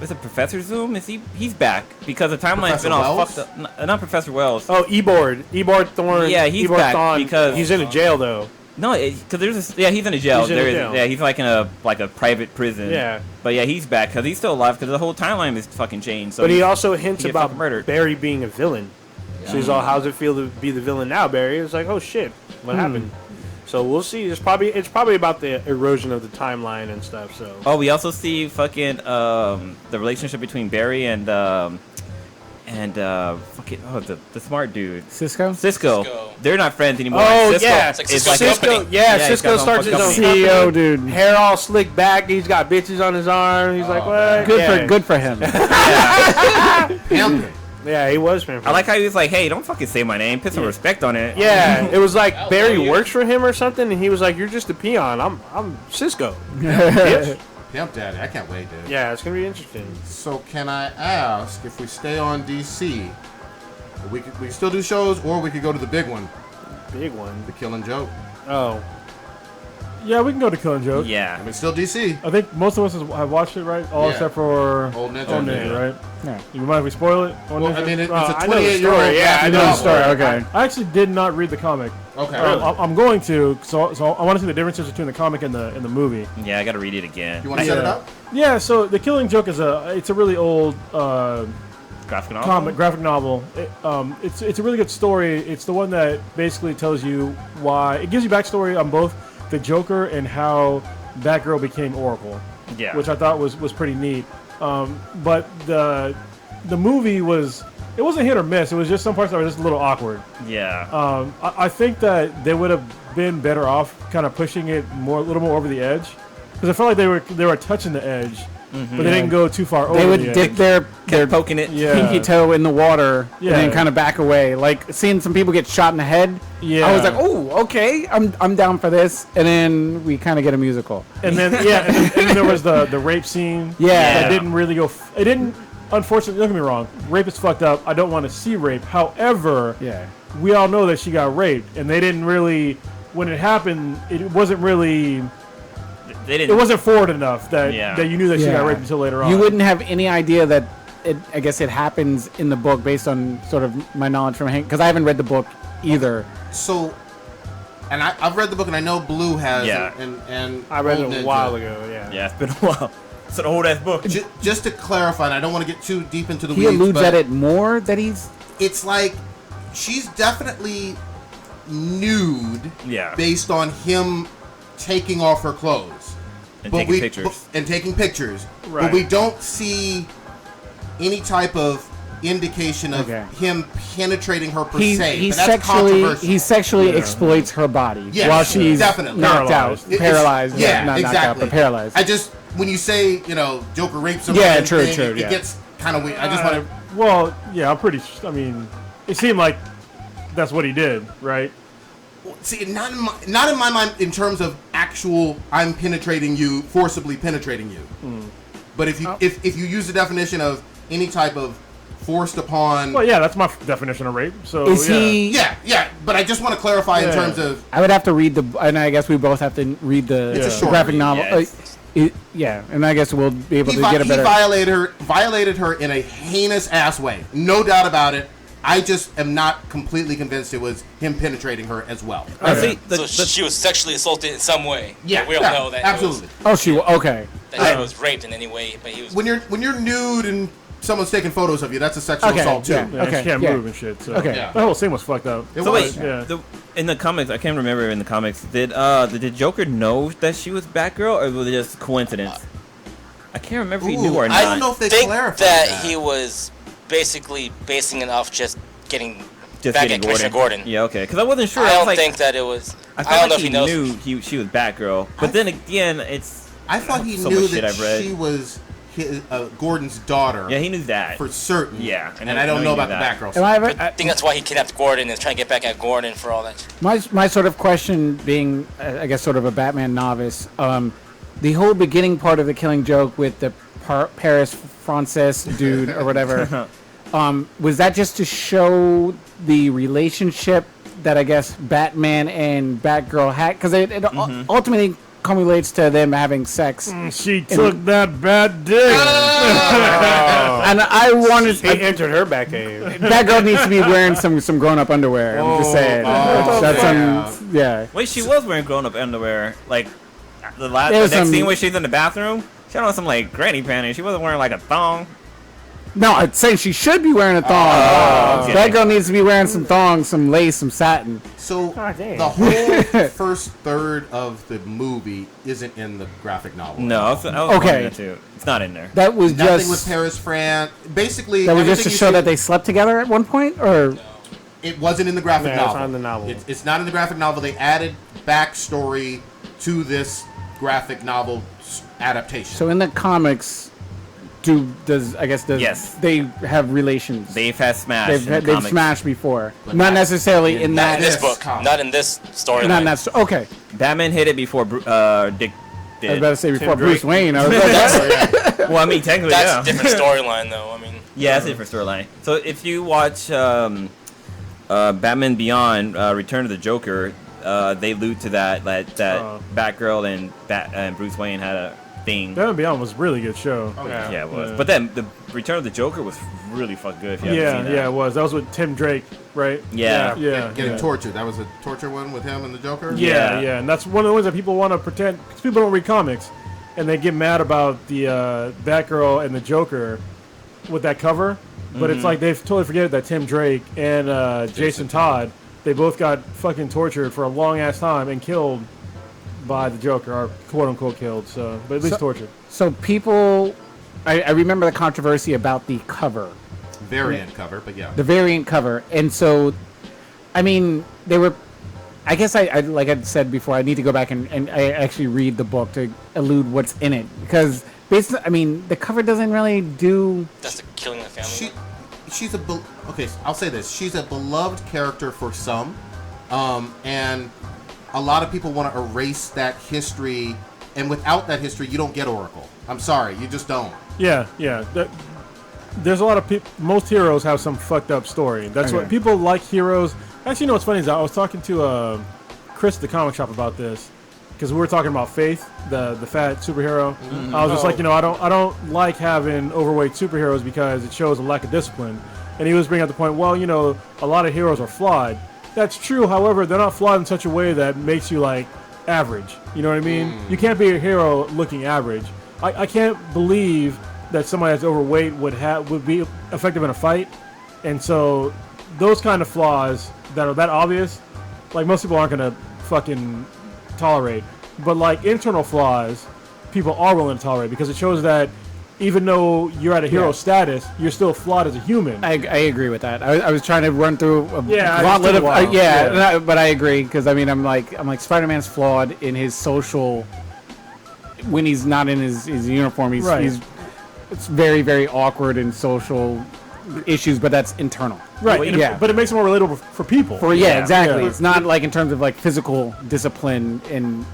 is it Professor Zoom? He's back because the timeline's been all fucked up. Not Professor Wells. Oh, Eborn Thorne. Yeah, he's Eborn back Thawne, because he's in a jail though. No, because he's in a jail. He's in a jail. Yeah, he's like in a private prison. Yeah. But yeah, he's back because he's still alive because the whole timeline is fucking changed. So But he also hints gets about fucking murdered. Barry being a villain. So he's all, how's it feel to be the villain now, Barry? It's like, oh shit, what happened? So we'll see. It's probably about the erosion of the timeline and stuff. So. Oh, we also see fucking the relationship between Barry and fucking the smart dude Cisco. Cisco. They're not friends anymore. Oh Cisco yeah, It's like is Cisco's like company. Cisco starts his own CEO, company. dude. Hair all slicked back. He's got bitches on his arm. He's like, what? Good for him. Pimping. Yeah, he was pimping. I like how he was like, "Hey, don't fucking say my name. Put some respect on it." Yeah, it was like Barry works for him or something, and he was like, "You're just a peon. I'm Cisco." Pimp Daddy. I can't wait, dude. Yeah, it's gonna be interesting. So can I ask if we stay on DC, we still do shows, or we could go to the big one, Big one. the Killing Joke. Oh, Yeah, we can go to Killing Joke. I Yeah. mean, still DC. I think most of us have watched it, right? All Yeah. except for Old Ninja. Old Ninja, right? Yeah. You mind if we spoil it? Old Well, Ninja? I mean, it's I a know the 28-year-old. story, yeah, I know the story, okay. I actually did not read the comic. Okay. I'm going to, so I want to see the differences between the comic and the movie. Yeah, I gotta read it again. You want to set it up? Yeah, so the Killing Joke is it's a really old Graphic novel. graphic novel. It's a really good story. It's the one that basically tells you why it gives you backstory on both the Joker and how Batgirl became Oracle. Yeah. Which I thought was pretty neat. But the movie it wasn't hit or miss. It was just some parts that were just a little awkward. Yeah. I think that they would have been better off kind of pushing it a little more over the edge, because I felt like they were touching the edge, but they didn't go too far over. They would the dip edge. their poking it. Yeah. pinky toe in the water Yeah. and then kind of back away. Like seeing some people get shot in the head. Yeah. I was like, oh, okay, I'm down for this. And then we kind of get a musical. And then and then there was the rape scene. Yeah. That didn't really go. It didn't. Unfortunately, don't get me wrong. Rape is fucked up. I don't want to see rape. However, Yeah. we all know that she got raped, and they didn't really. When it happened, it wasn't really. They didn't. It wasn't forward enough that you knew that she got Yeah. raped until later on. You wouldn't have any idea that I guess it happens in the book based on sort of my knowledge from Hank, because I haven't read the book either. So, and I've read the book, and I know Blue has. Yeah. And I read Old it a Ninja. while ago. Yeah. Yeah, it's been a while. It's an old ass book. Just to clarify, and I don't want to get too deep into the He weeds, alludes but at it more that he's. it's like she's definitely nude Yeah. based on him taking off her clothes. And But taking we- pictures. and taking pictures. But Right. we don't see any type of indication of Okay. him penetrating her per He se. But that's controversial. sexually exploits her body Yes, while she's definitely. knocked Paralyzed. out, paralyzed. Yeah, not exactly. knocked out, but paralyzed. I just, when you say, Joker rapes somebody, Yeah, true, it yeah. gets kind of weird. I just want to. Well, yeah, I'm pretty. I mean, it seemed like that's what he did, right? See, not in my mind in terms of actual I'm penetrating you, forcibly penetrating you. But if you if you use the definition of any type of forced upon, Well, yeah, that's my definition of rape. So Is yeah. he? yeah. But I just want to clarify in Yeah. terms of I would have to read the, and I guess we both have to read the, It's a the short graphic read, novel. yes. Yeah, and I guess we'll be able he, to get a he better. violated her in a heinous ass way, no doubt about it. I just am not completely convinced it was him penetrating her as well. See, So she was sexually assaulted in some way. Yeah, But we don't yeah, know that. absolutely. Oh, okay. That she was raped in any way, but he was. When you're nude and someone's taking photos of you, that's a sexual Okay, assault too. yeah. Yeah, Okay, she can't yeah. move and shit. So Okay. Yeah. the whole scene was fucked up. It So was. wait, Yeah. in the comics, I can't remember in the comics. Did Joker know that she was Batgirl, or was it just coincidence? I can't remember if he knew or not. I don't know if they think clarified that he was basically basing it off just getting Just back getting at Commissioner Gordon. Yeah, okay. Because I wasn't sure. I was don't like, think that it was. I I, felt don't know like if he knows. knew she was Batgirl, but then again, it's. I thought he so knew much shit that I've read. she was Gordon's daughter. Yeah, he knew that. for certain. Yeah, and I don't know about the Batgirl. Am I, I think that's why he kidnapped Gordon and is trying to get back at Gordon for all that. my sort of question, being I guess sort of a Batman novice, the whole beginning part of the Killing Joke with the Paris Frances dude or whatever, was that just to show the relationship that I guess Batman and Batgirl had, because it ultimately culminates to them having sex. She took that bad dick. And I wanted He entered her back cave. Batgirl needs to be wearing some grown up underwear. I'm just saying. That's yeah. Wait, she was wearing grown-up underwear. Like, the There's next some- scene where she's in the bathroom, she had on some, like, granny panties. She wasn't wearing, like, a thong. No, I'm saying she should be wearing a thong. okay. That girl needs to be wearing some thongs, some lace, some satin. So damn. the whole first third of the movie isn't in the graphic novel. No, I was Okay. wondering that too. It's not in there. That was Nothing just with Paris France. Basically, that was just to everything you show see- that they slept together at one point, or It wasn't in the graphic No, novel. it's not in the novel. It's not in the graphic novel. They added backstory to this graphic novel adaptation. so in the comics. Yes. they have relations? They've had smash. They've smashed before, But not not necessarily in Not that. in this Yes. book. Comic. Not in this storyline. Not in that. Okay, Batman hit it before Dick I was did. about to say before Drake. Bruce Wayne. I was like, Well, I mean, technically, That's yeah. a different storyline, though. I mean, Yeah, that's a different storyline. So if you watch Batman Beyond, Return of the Joker, they allude to that Batgirl and Bruce Wayne had a thing. Batman Beyond was a really good show. Oh, yeah. Yeah, it was. Yeah. But then the Return of the Joker was really fucking good. If you haven't Yeah, seen that. yeah, it was. That was with Tim Drake, right? Yeah. Yeah, Getting yeah. tortured. That was a torture one with him and the Joker? Yeah, Yeah. yeah, and that's one of the ones that people want to pretend, because people don't read comics, and they get mad about the Batgirl and the Joker with that cover, but it's like they totally forget that Tim Drake and Jason Todd, they both got fucking tortured for a long ass time and killed by the Joker, or quote unquote killed. So, but at least tortured. so people, I remember the controversy about the cover, Variant cover, but yeah. the variant cover, and so, I mean, they were. I guess I like I said before, I need to go back and I actually read the book to elude what's in it, because basically, I mean, the cover doesn't really do. that's the killing the family. She's a okay. I'll say this: she's a beloved character for some, and a lot of people want to erase that history. And without that history, you don't get Oracle. I'm sorry, you just don't. Yeah, yeah. There's a lot of people. Most heroes have some fucked up story. That's what Okay. people like. Heroes. Actually, you know what's funny is I was talking to Chris at the comic shop about this, because we were talking about Faith, the fat superhero. I was just like, I don't like having overweight superheroes because it shows a lack of discipline. And he was bringing up the point. Well, a lot of heroes are flawed. That's true. However, they're not flawed in such a way that makes you like average. You know what I mean? You can't be a hero looking average. I can't believe that somebody that's overweight would be effective in a fight. And so those kind of flaws that are that obvious, like most people aren't gonna fucking tolerate. But like internal flaws, people are willing to tolerate, because it shows that even though you're at a hero status, you're still flawed as a human. I agree with that. I was trying to run through a Yeah, gauntlet it of took a while. but I agree, because I mean I'm like Spider-Man's flawed in his social. When he's not in his uniform, Right. it's very, very awkward in social issues, but that's internal. Right. Yeah. But it makes it more relatable for people. Exactly. Yeah. It's not like in terms of like physical discipline and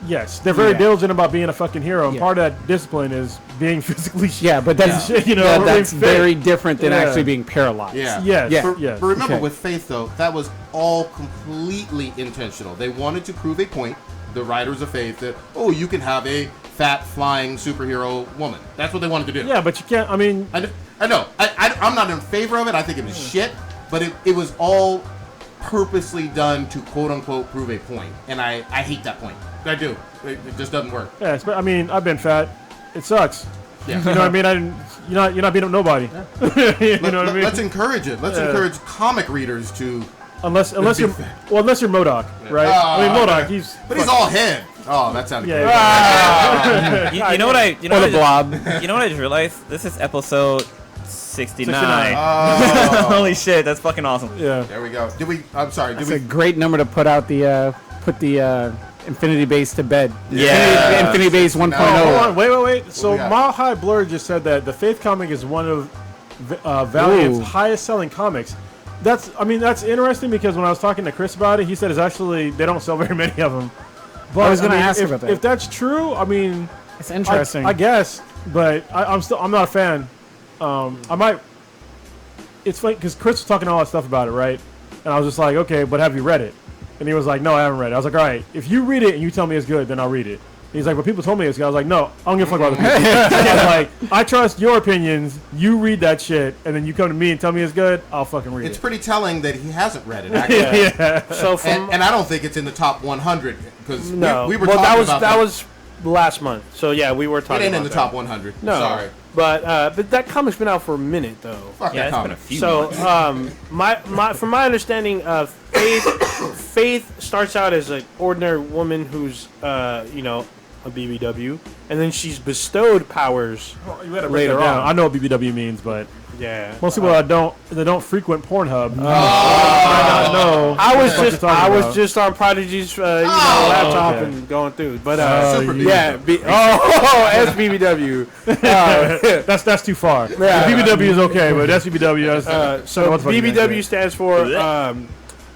Yes, they're very Yeah. diligent about being a fucking hero, and Yeah. part of that discipline is being physically. but that's that's that's fit. very different than Yeah. actually being paralyzed. Yeah. Yes. Yeah. Yes. But remember, Okay. with Faith, though, that was all completely intentional. They wanted to prove a point, the writers of Faith, that, you can have a fat, flying superhero woman. That's what they wanted to do. Yeah, but you can't. I mean, I know. I'm not in favor of it. I think it was shit. But it was all purposely done to, quote-unquote, prove a point. And I hate that point. I do. It just doesn't work. yeah. I mean, I've been fat. It sucks. Yeah. You know what I mean? You're not beating up nobody. You know what I mean? Let's encourage it. Let's encourage comic readers to... Unless you're MODOK, right? Oh, I mean, MODOK, okay. he's. But he's all head. Oh, that sounded good. You know what I? You know Or what the I blob. You know what I just realized? This is episode 69. 69. Holy shit, that's fucking awesome. Yeah. There we go. I'm sorry. It's a great number to put out the Infinity Base to bed. Yeah. Infinity Base 1.0. Hold on, wait. So we got? Mile High Blurred just said that the Faith comic is one of Valiant's Ooh. highest selling comics. That's interesting, because when I was talking to Chris about it, he said they don't sell very many of them. But I was gonna ask if, about that. If that's true, I mean, It's interesting. I guess, but I'm not a fan. I might. It's funny because Chris was talking all that stuff about it, right? And I was just like, okay, but have you read it? And he was like, no, I haven't read it. I was like, all right, if you read it and you tell me it's good, then I'll read it. He's like, but people told me it's good. I was like, no, I don't give a fuck about the people. I was like, I trust your opinions. You read that shit, and then you come to me and tell me it's good. I'll fucking read it. It's pretty telling that he hasn't read it. Actually. Yeah. So and I don't think it's in the top 100 because no, we were well, talking that about was last month. So yeah, we were talking. It ain't about in the that. top 100. No, sorry. But that comic's been out for a minute though. Fuck Yeah, that it's been a comic. few So months. from my understanding, Faith starts out as an ordinary woman who's a BBW, and then she's bestowed powers You better break later that down. on. I know what BBW means, but Yeah, most people that don't frequent Pornhub. I know. I was what you're just talking about. just on Prodigy's laptop okay. and going through, but Super yeah, SBBW. That's too far. Yeah. BBW is okay, but SBBW. So what the fuck you guys BBW say? stands for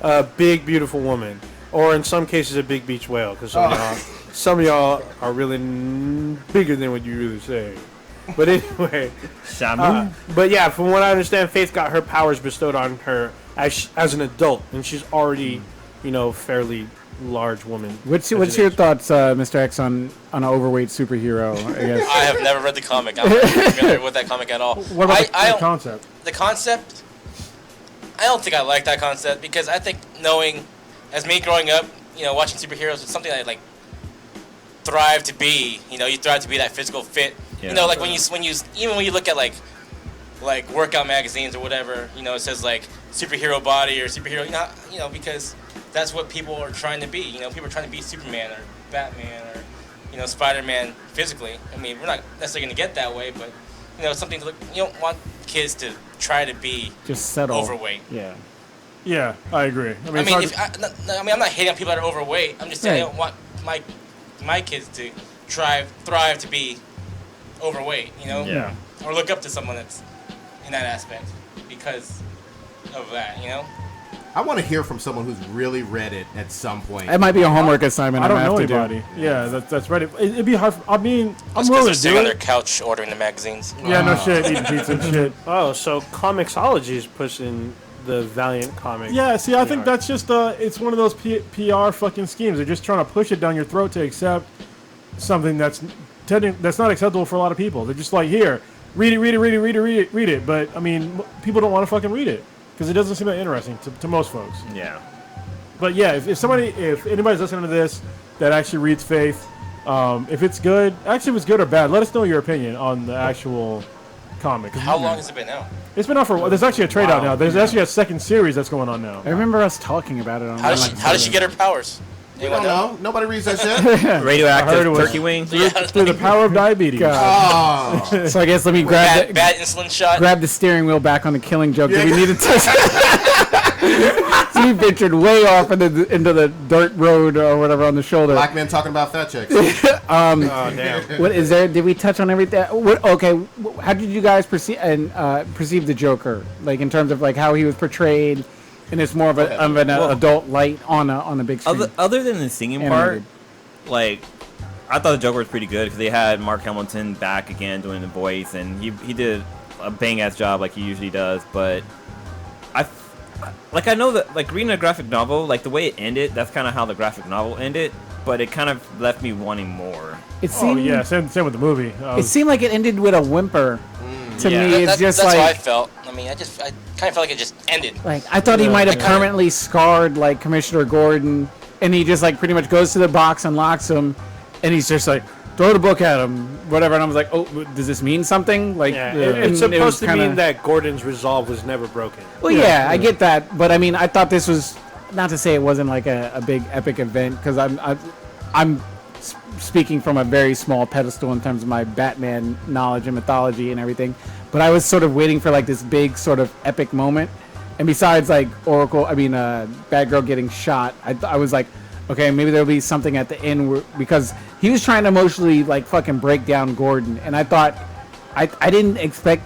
a big beautiful woman, or in some cases a big beach whale, because some of y'all are really bigger than what you really say. But anyway, but yeah, from what I understand, Faith got her powers bestowed on her as an adult, and she's already, fairly large woman. What's your thoughts, Mr. X, on an overweight superhero? I guess. I have never read the comic. I'm not familiar with that comic at all. What about the concept? The concept? I don't think I like that concept because I think knowing, as me growing up, watching superheroes is something I thrive to be. You thrive to be that physical fit. Yeah. When you look at like workout magazines or whatever, it says like superhero body or superhero, because that's what people are trying to be. People are trying to be Superman or Batman or Spider-Man physically. I mean, we're not necessarily going to get that way, but something to look. You don't want kids to try to be Just settle. overweight. Yeah. Yeah, I agree. I'm not hating on people that are overweight. I'm just saying I don't want my kids to thrive to be overweight, Yeah. or look up to someone that's in that aspect because of that, I want to hear from someone who's really read it at some point. It might be a homework assignment. I don't I'm know gonna have to anybody. Yeah, that's right. It'd be hard. I'm That's because willing they're to sitting do on their it. couch ordering the magazines. Yeah, no shit, eating pizza and shit. Oh, so Comixology is pushing the Valiant comic. Yeah, see, I think that's just it's one of those PR fucking schemes. They're just trying to push it down your throat to accept something that's not acceptable for a lot of people. They're just like, here, read it. But I mean, people don't want to fucking read it because it doesn't seem that interesting to most folks. Yeah. But yeah, if anybody's listening to this that actually reads Faith, if it's good, actually if it's good or bad, let us know your opinion on the actual comic. How long has it been out? It's been out for a while. There's actually a trade out now. There's actually a second series that's going on now. I remember us talking about it on. How does she get her powers? We don't know. Nobody reads that shit. I heard Radioactive it was- turkey wing. Through the power of diabetes. Oh. So I guess let me grab Bad insulin shot. grab the steering wheel back on the Killing Joke. Do we need to touch? So we ventured way off into the dirt road or whatever on the shoulder. Black men talking about fat chicks. Oh damn. What is there? Did we touch on everything? How did you guys perceive the Joker? Like in terms of like how he was portrayed, and it's more of an adult light on a big screen. Other than the singing Animated. part, I thought the Joker was pretty good because they had Mark Hamilton back again doing the voice, and he did a bang ass job like he usually does. But I know that reading a graphic novel, the way it ended, that's kind of how the graphic novel ended. But it kind of left me wanting more. It seemed, same with the movie. It seemed like it ended with a whimper. To Yeah. me, it's just that's like how I felt. I mean, I kind of felt like it just ended. like I thought he might have permanently scarred like Commissioner Gordon, and he just pretty much goes to the box, unlocks him, and he's just like throw the book at him, whatever. And I was like, oh, does this mean something? It's supposed to mean that Gordon's resolve was never broken. Well, yeah, I get that, but I mean, I thought this was not to say it wasn't like a big epic event because I'm speaking from a very small pedestal in terms of my Batman knowledge and mythology and everything, but I was sort of waiting for this big sort of epic moment. And besides Batgirl getting shot, I was like, okay, maybe there'll be something at the end because he was trying to emotionally fucking break down Gordon, and I thought I didn't expect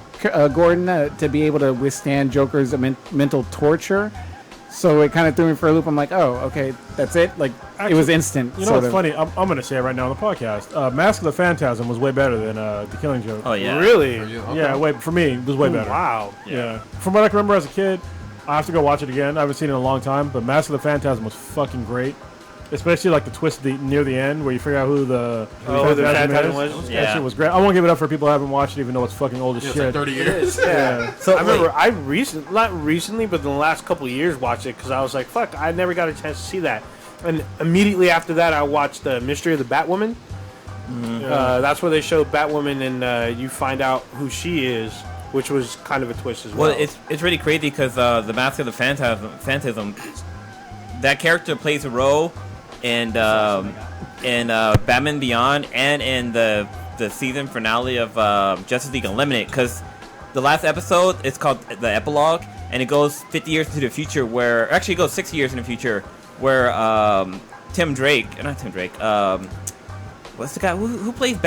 Gordon to be able to withstand Joker's mental torture. So it kind of threw me for a loop. I'm like, oh, okay, that's it. It was instant. You know what's funny? I'm going to say it right now on the podcast. Mask of the Phantasm was way better than The Killing Joke. Oh yeah. Really? Yeah, for me, it was way better. Wow. Yeah. From what I can remember as a kid, I have to go watch it again. I haven't seen it in a long time, but Mask of the Phantasm was fucking great. Especially like the twist near the end where you figure out who the Phantasm was. Yeah. That shit was great. I won't give it up for people who haven't watched it, even though it's fucking old as shit. It's like 30 years. Yeah. So I remember not recently, but in the last couple of years watched it because I was like, fuck, I never got a chance to see that. And immediately after that, I watched The Mystery of the Batwoman. That's where they showed Batwoman and you find out who she is, which was kind of a twist as well. Well, it's really crazy because the Mask of the Phantasm, that character plays a role in Batman Beyond and in the season finale of Justice League Unlimited. Because the last episode is called the Epilogue, and it goes 50 years into the future. Where actually it goes 60 years in the future, where Terry plays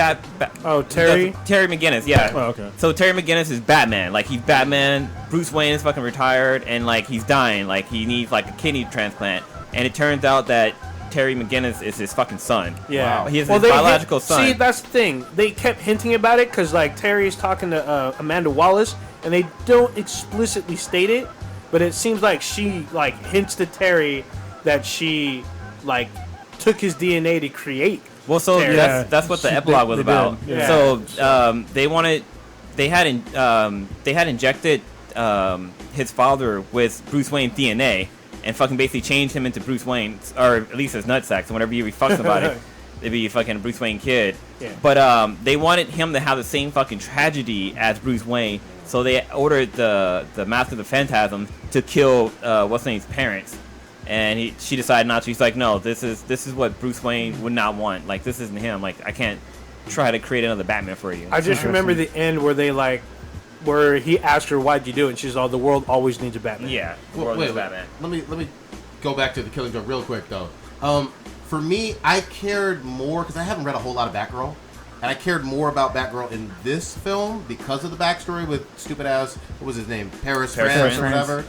Terry McGinnis, yeah. Oh, okay. So Terry McGinnis is Batman. Like, he's Batman. Bruce Wayne is fucking retired, and like he's dying. Like, he needs like a kidney transplant. And it turns out that Terry McGinnis is his fucking son. Yeah. Wow. He is his biological son. See, that's the thing. They kept hinting about it because like Terry's talking to Amanda Wallace, and they don't explicitly state it, but it seems like she like hints to Terry that she like took his DNA to create. Well, so Terry. that's what the epilogue was about. Yeah. So they had injected his father with Bruce Wayne's DNA and fucking basically changed him into Bruce Wayne, or at least his nutsack. So whenever he fucks somebody, it'd be a fucking Bruce Wayne kid. Yeah. But they wanted him to have the same fucking tragedy as Bruce Wayne, so they ordered the Mask of the Phantasm to kill what's his name's parents. And she decided not to. She's like, no, this is what Bruce Wayne would not want. Like, this isn't him. Like, I can't try to create another Batman for you. I just remember the end where he asked her, "Why'd you do it?" And she's all, "The world always needs a Batman." Yeah, the Well, world wait, is Batman. Let me go back to the Killing Joke real quick though. For me, I cared more because I haven't read a whole lot of Batgirl, and I cared more about Batgirl in this film because of the backstory with stupid ass, what was his name, Paris France or whatever.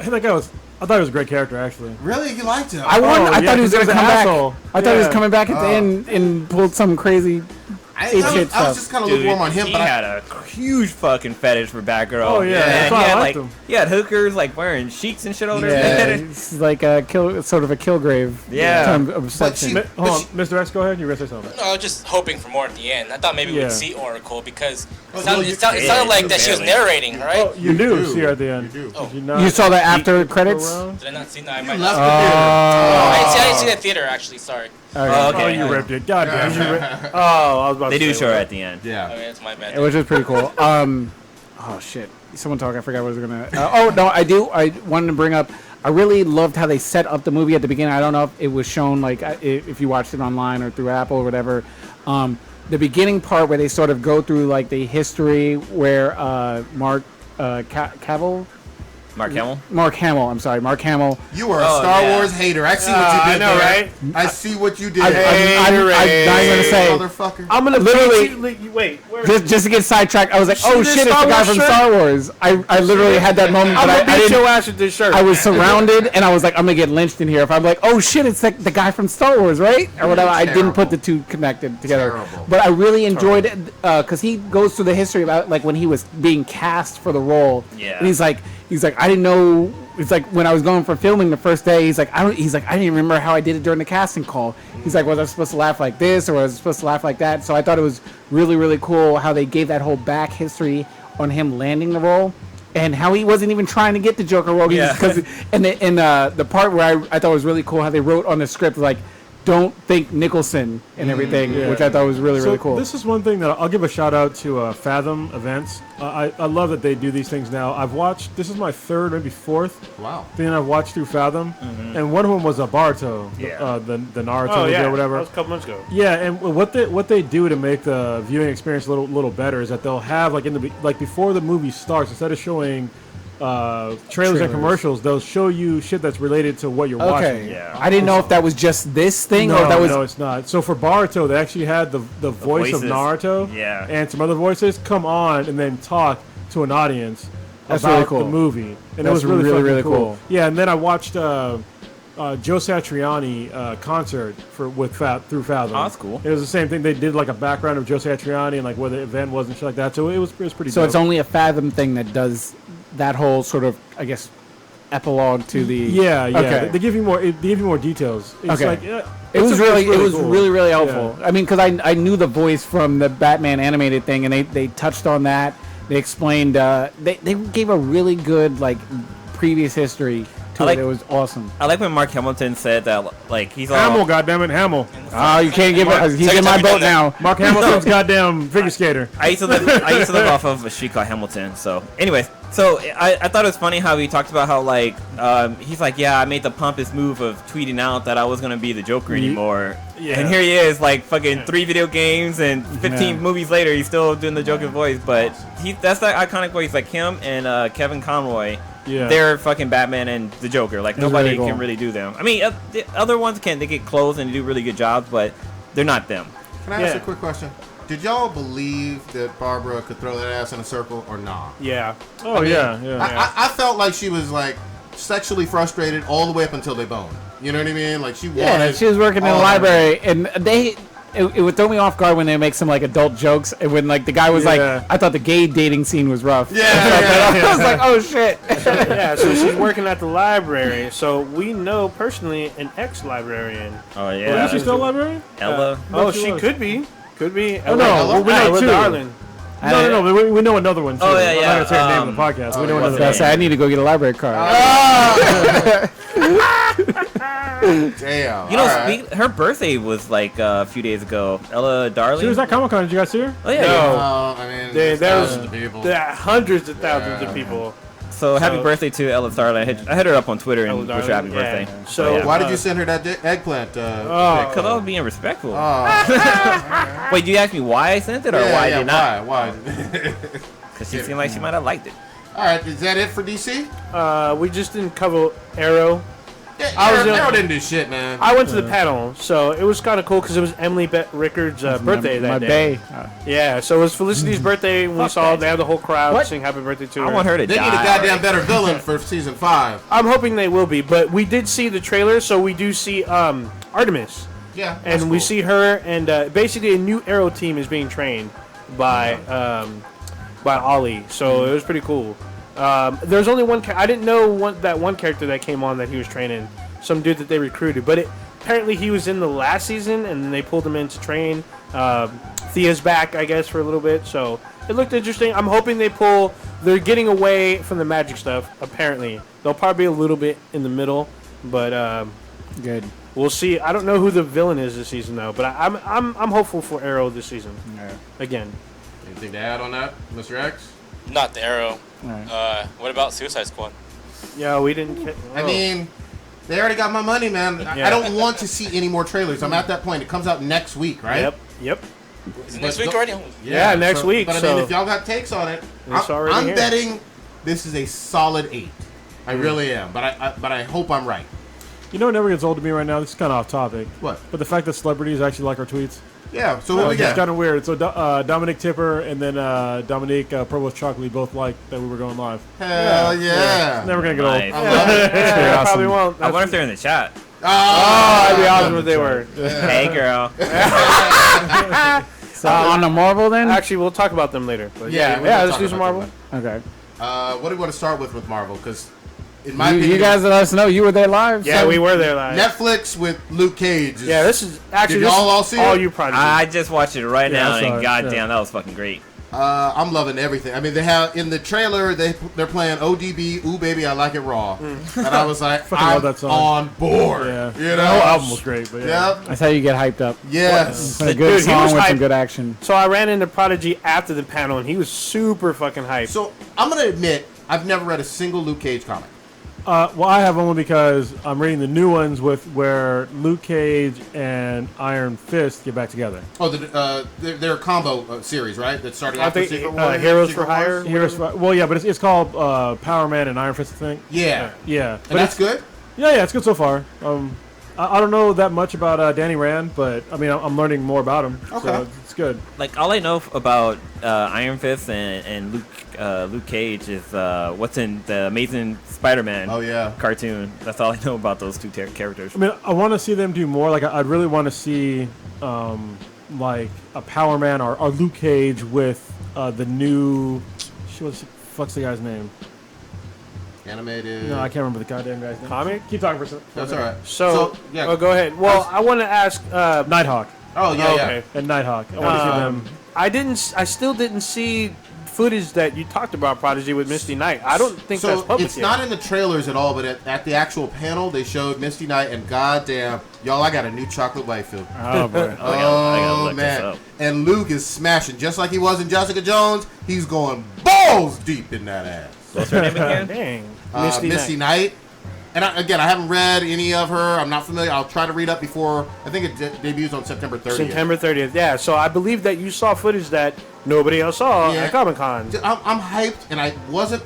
I thought he was a great character, actually. Really, you liked him? I thought he was going to come back. I thought he was Yeah. coming back at the end and pulled some crazy I shit was just kind of lukewarm on him, he but had a huge fucking fetish for Batgirl. Oh, yeah. And That's why he I had liked like him. he had hookers like wearing sheets and shit over Yeah, there. it's like a sort of a Killgrave. Yeah. Kind of obsession. Hold on, Mr. X, go ahead. You were going to say something. No, I was just hoping for more at the end. I thought maybe we Yeah. would see Oracle because Oh, it sounded, no, it sounded, it sounded like that she was barely. narrating, right? Oh, you do see her at the You end. do. Oh. Did you not? You saw that after Peek credits? around? Did I not see? No, I You might left not. the theater. I didn't see that theater actually. Sorry. Oh, okay. Oh, you ripped it. God damn. You ripped Oh, I was about They to do say show her what- at the end. Yeah. Okay, that's my bad. Which is pretty cool. Oh shit! Someone talk. I forgot what I was gonna. Oh no, I do. I wanted to bring up. I really loved how they set up the movie at the beginning. I don't know if it was shown like if you watched it online or through Apple or whatever. The beginning part where they sort of go through like the history where Mark Cavill. Mark Hamill. Mark Hamill. I'm sorry, Mark Hamill. You are a Oh, Star yeah. Wars hater. I see what you I did know, there. right? I see what you did. I'm not even gonna say. Motherfucker. I'm gonna Literally- wait. Where is Just to get sidetracked, I was like, See "Oh this shit, it's the Star guy Wars from shirt? Star Wars." I literally had that moment, I'm but gonna I beat didn't. your ass with this shirt. I was surrounded, and I was like, "I'm gonna get lynched in here." If I'm like, "Oh shit, it's like the guy from Star Wars, right?" Or whatever. I didn't put the two connected together. Terrible. But I really enjoyed it because he goes through the history about like when he was being cast for the role. Yeah. And he's like, I didn't know. It's like when I was going for filming the first day. He's like, I didn't even remember how I did it during the casting call. He's like, was I supposed to laugh like this or was I supposed to laugh like that? So I thought it was really, really cool how they gave that whole back history on him landing the role. And how he wasn't even trying to get the Joker role. Yeah. And the part where I thought was really cool how they wrote on the script like, don't think Nicholson and everything, Yeah. which I thought was really, So really cool. this is one thing that I'll give a shout out to Fathom Events. I love that they do these things now. I've watched, this is my third, maybe fourth Wow. thing I've watched through Fathom. And one of them was Baruto, Yeah. the Naruto Oh movie yeah, or whatever. that was a couple months ago. Yeah, and what they do to make the viewing experience a little better is that they'll have like before the movie starts, instead of showing trailers and commercials, they'll show you shit that's related to what you're watching. Okay. Yeah. I didn't know if that was just this thing or No, if that was. no, it's not. So for Baruto, they actually had the voice of voices. Naruto, Yeah. and some other voices come on and then talk to an audience That's about really cool. the movie, and it That's was really really, fucking really cool. cool. Yeah, and then I watched Joe Satriani concert through Fathom. Oh, that's cool. It was the same thing. They did like a background of Joe Satriani and like where the event was and shit like that. So it was pretty. So dope. it's only a Fathom thing that does that whole sort of, I guess, epilogue to the. Yeah. Okay. They give you more. They give you more details. It's Okay. like, It was really cool. really helpful. I mean, because I knew the voice from the Batman animated thing, and they touched on that. They explained. They gave a really good like previous history to it. It was awesome. I like when Mark Hamilton said that, like, he's all... Hamill, goddammit, Hamill. Oh, you can't give it. He's in my boat now. Mark Hamilton's goddamn figure skater. I used to live off of a street called Hamilton. So, anyways, I thought it was funny how he talked about how, like, he's like, yeah, I made the pompous move of tweeting out that I was gonna be the Joker anymore. Yeah. And here he is, like, fucking 3 video games and 15 movies later, he's still doing the Joker voice. But that's the iconic voice, like him and Kevin Conroy. Yeah. They're fucking Batman and the Joker. Like, nobody can really do them. I mean, the other ones they get close and do really good jobs, but they're not them. Can I ask a quick question? Did y'all believe that Barbara could throw that ass in a circle or not? Yeah. Oh, I mean, I felt like she was, like, sexually frustrated all the way up until they boned. You know what I mean? Like, she wanted... Yeah, she was working in the library, and it would throw me off guard when they make some like adult jokes, and when like the guy was like, I thought the gay dating scene was rough. I was like, oh shit. Yeah, so she's working at the library. So we know personally an ex-librarian. Oh yeah. Is she still a librarian? Ella. She could be. Could be. Oh no, we know two. Darling. No, we know another one too. Oh yeah, yeah. I'm not gonna say the name of the podcast. We know another one. I need to go get a library card. Damn. You know, her birthday was like a few days ago. Ella Darling. She was at Comic-Con. Did you guys see her? Oh yeah. No. I mean, there's thousands of people. There are hundreds of thousands of people. So happy birthday to Ella Darling. I hit her up on Twitter and wished her happy birthday. So why did you send her that eggplant? Because I was being respectful. Wait, do you ask me why I sent it or why I did not? Why? Because she seemed like she might have liked it. All right, is that it for DC? We just didn't cover Arrow. Arrow didn't do shit, man. I went to the panel, so it was kind of cool because it was Emily Rickard's birthday that day. Yeah, so it was Felicity's birthday. We saw they had the whole crowd sing happy birthday to her. I want her to die. They need a goddamn better villain for season 5. I'm hoping they will be, but we did see the trailer, so we do see Artemis. Yeah, and we see her, and basically a new Arrow team is being trained by Ollie. So it was pretty cool. There's only one. I didn't know that one character that came on that he was training, some dude that they recruited. But apparently he was in the last season, and then they pulled him in to train. Thea's back, I guess, for a little bit. So it looked interesting. I'm hoping they're getting away from the magic stuff. Apparently, they'll probably be a little bit in the middle, but good. We'll see. I don't know who the villain is this season though, but I'm hopeful for Arrow this season. Yeah. Again. Anything to add on that, Mr. X? Not the Arrow. Right. What about Suicide Squad? Yeah, we didn't. I mean, they already got my money, man. Yeah. I don't want to see any more trailers. I'm at that point. It comes out next week, right? Yep. Is it next week already? Yeah, next week. But I mean, if y'all got takes on it, I'm betting this is a solid 8. I really am. But I hope I'm right. You know, it never gets old to me right now. This is kind of off topic. What? But the fact that celebrities actually like our tweets. Yeah. So what we It's got? kind of weird. So Dominic Tipper and then Dominique Provost Chocolate both liked that we were going live. Hell yeah. It's never gonna get old. Nice. I love it. Yeah, probably won't. I wonder if they're in the chat. Oh, that'd be awesome if they were. Hey, girl. So on the Marvel then? Actually, we'll talk about them later. But Yeah, let's do some Marvel. Okay. What do we want to start with Marvel? Because in my opinion, You guys let us know you were there live. Yeah, we were there live. Netflix with Luke Cage. This is actually Did y'all all see it? all you projects. I just watched it right now, I saw and it, goddamn, that was fucking great. I'm loving everything. I mean, they have in the trailer they're playing ODB, Ooh Baby, I Like It Raw, and I was like, Fucking I'm love that song. on board. Yeah. You know, The whole album was great, but yeah. Yep. That's how you get hyped up. Yes. It's a good Dude, he song was with some hyped. good action. So I ran into Prodigy after the panel, and he was super fucking hyped. So I'm gonna admit I've never read a single Luke Cage comic. Well, I have only because I'm reading the new ones with where Luke Cage and Iron Fist get back together. Oh, they're a combo series, right? That started I after think Secret Wars. Heroes Secret for Hire. Wars? Heroes, well, yeah, but it's called Power Man and Iron Fist, I think. Yeah. Yeah, And that's good. Yeah, it's good so far. I don't know that much about Danny Rand, but I mean, I'm learning more about him. Okay. So it's good. Like, all I know about Iron Fist and Luke Cage is what's in the Amazing Spider-Man cartoon. That's all I know about those two characters. I mean, I want to see them do more. Like, I'd really want to see like a Power Man or Luke Cage with the new. What's the guy's name? Animated. No, I can't remember the goddamn guy's name. Comic? Keep talking for a second. That's all right. So, yeah. oh, go ahead. Well, I want to ask. Nighthawk Oh yeah, okay. and Nighthawk. I want to see them. I still didn't see footage that you talked about Prodigy with Misty Knight. I don't think that's So public it's yet. not in the trailers at all, but at the actual panel, they showed Misty Knight, and goddamn, y'all, I got a new chocolate waifu. Oh, boy. I gotta look this man. up. And Luke is smashing just like he was in Jessica Jones. He's going balls deep in that ass. What's her name again? Dang. Misty Knight. And I haven't read any of her. I'm not familiar. I'll try to read up before. I think it debuts on September 30th. September 30th. Yeah. So I believe that you saw footage that nobody else saw Yeah. at Comic Con. I'm hyped, and I wasn't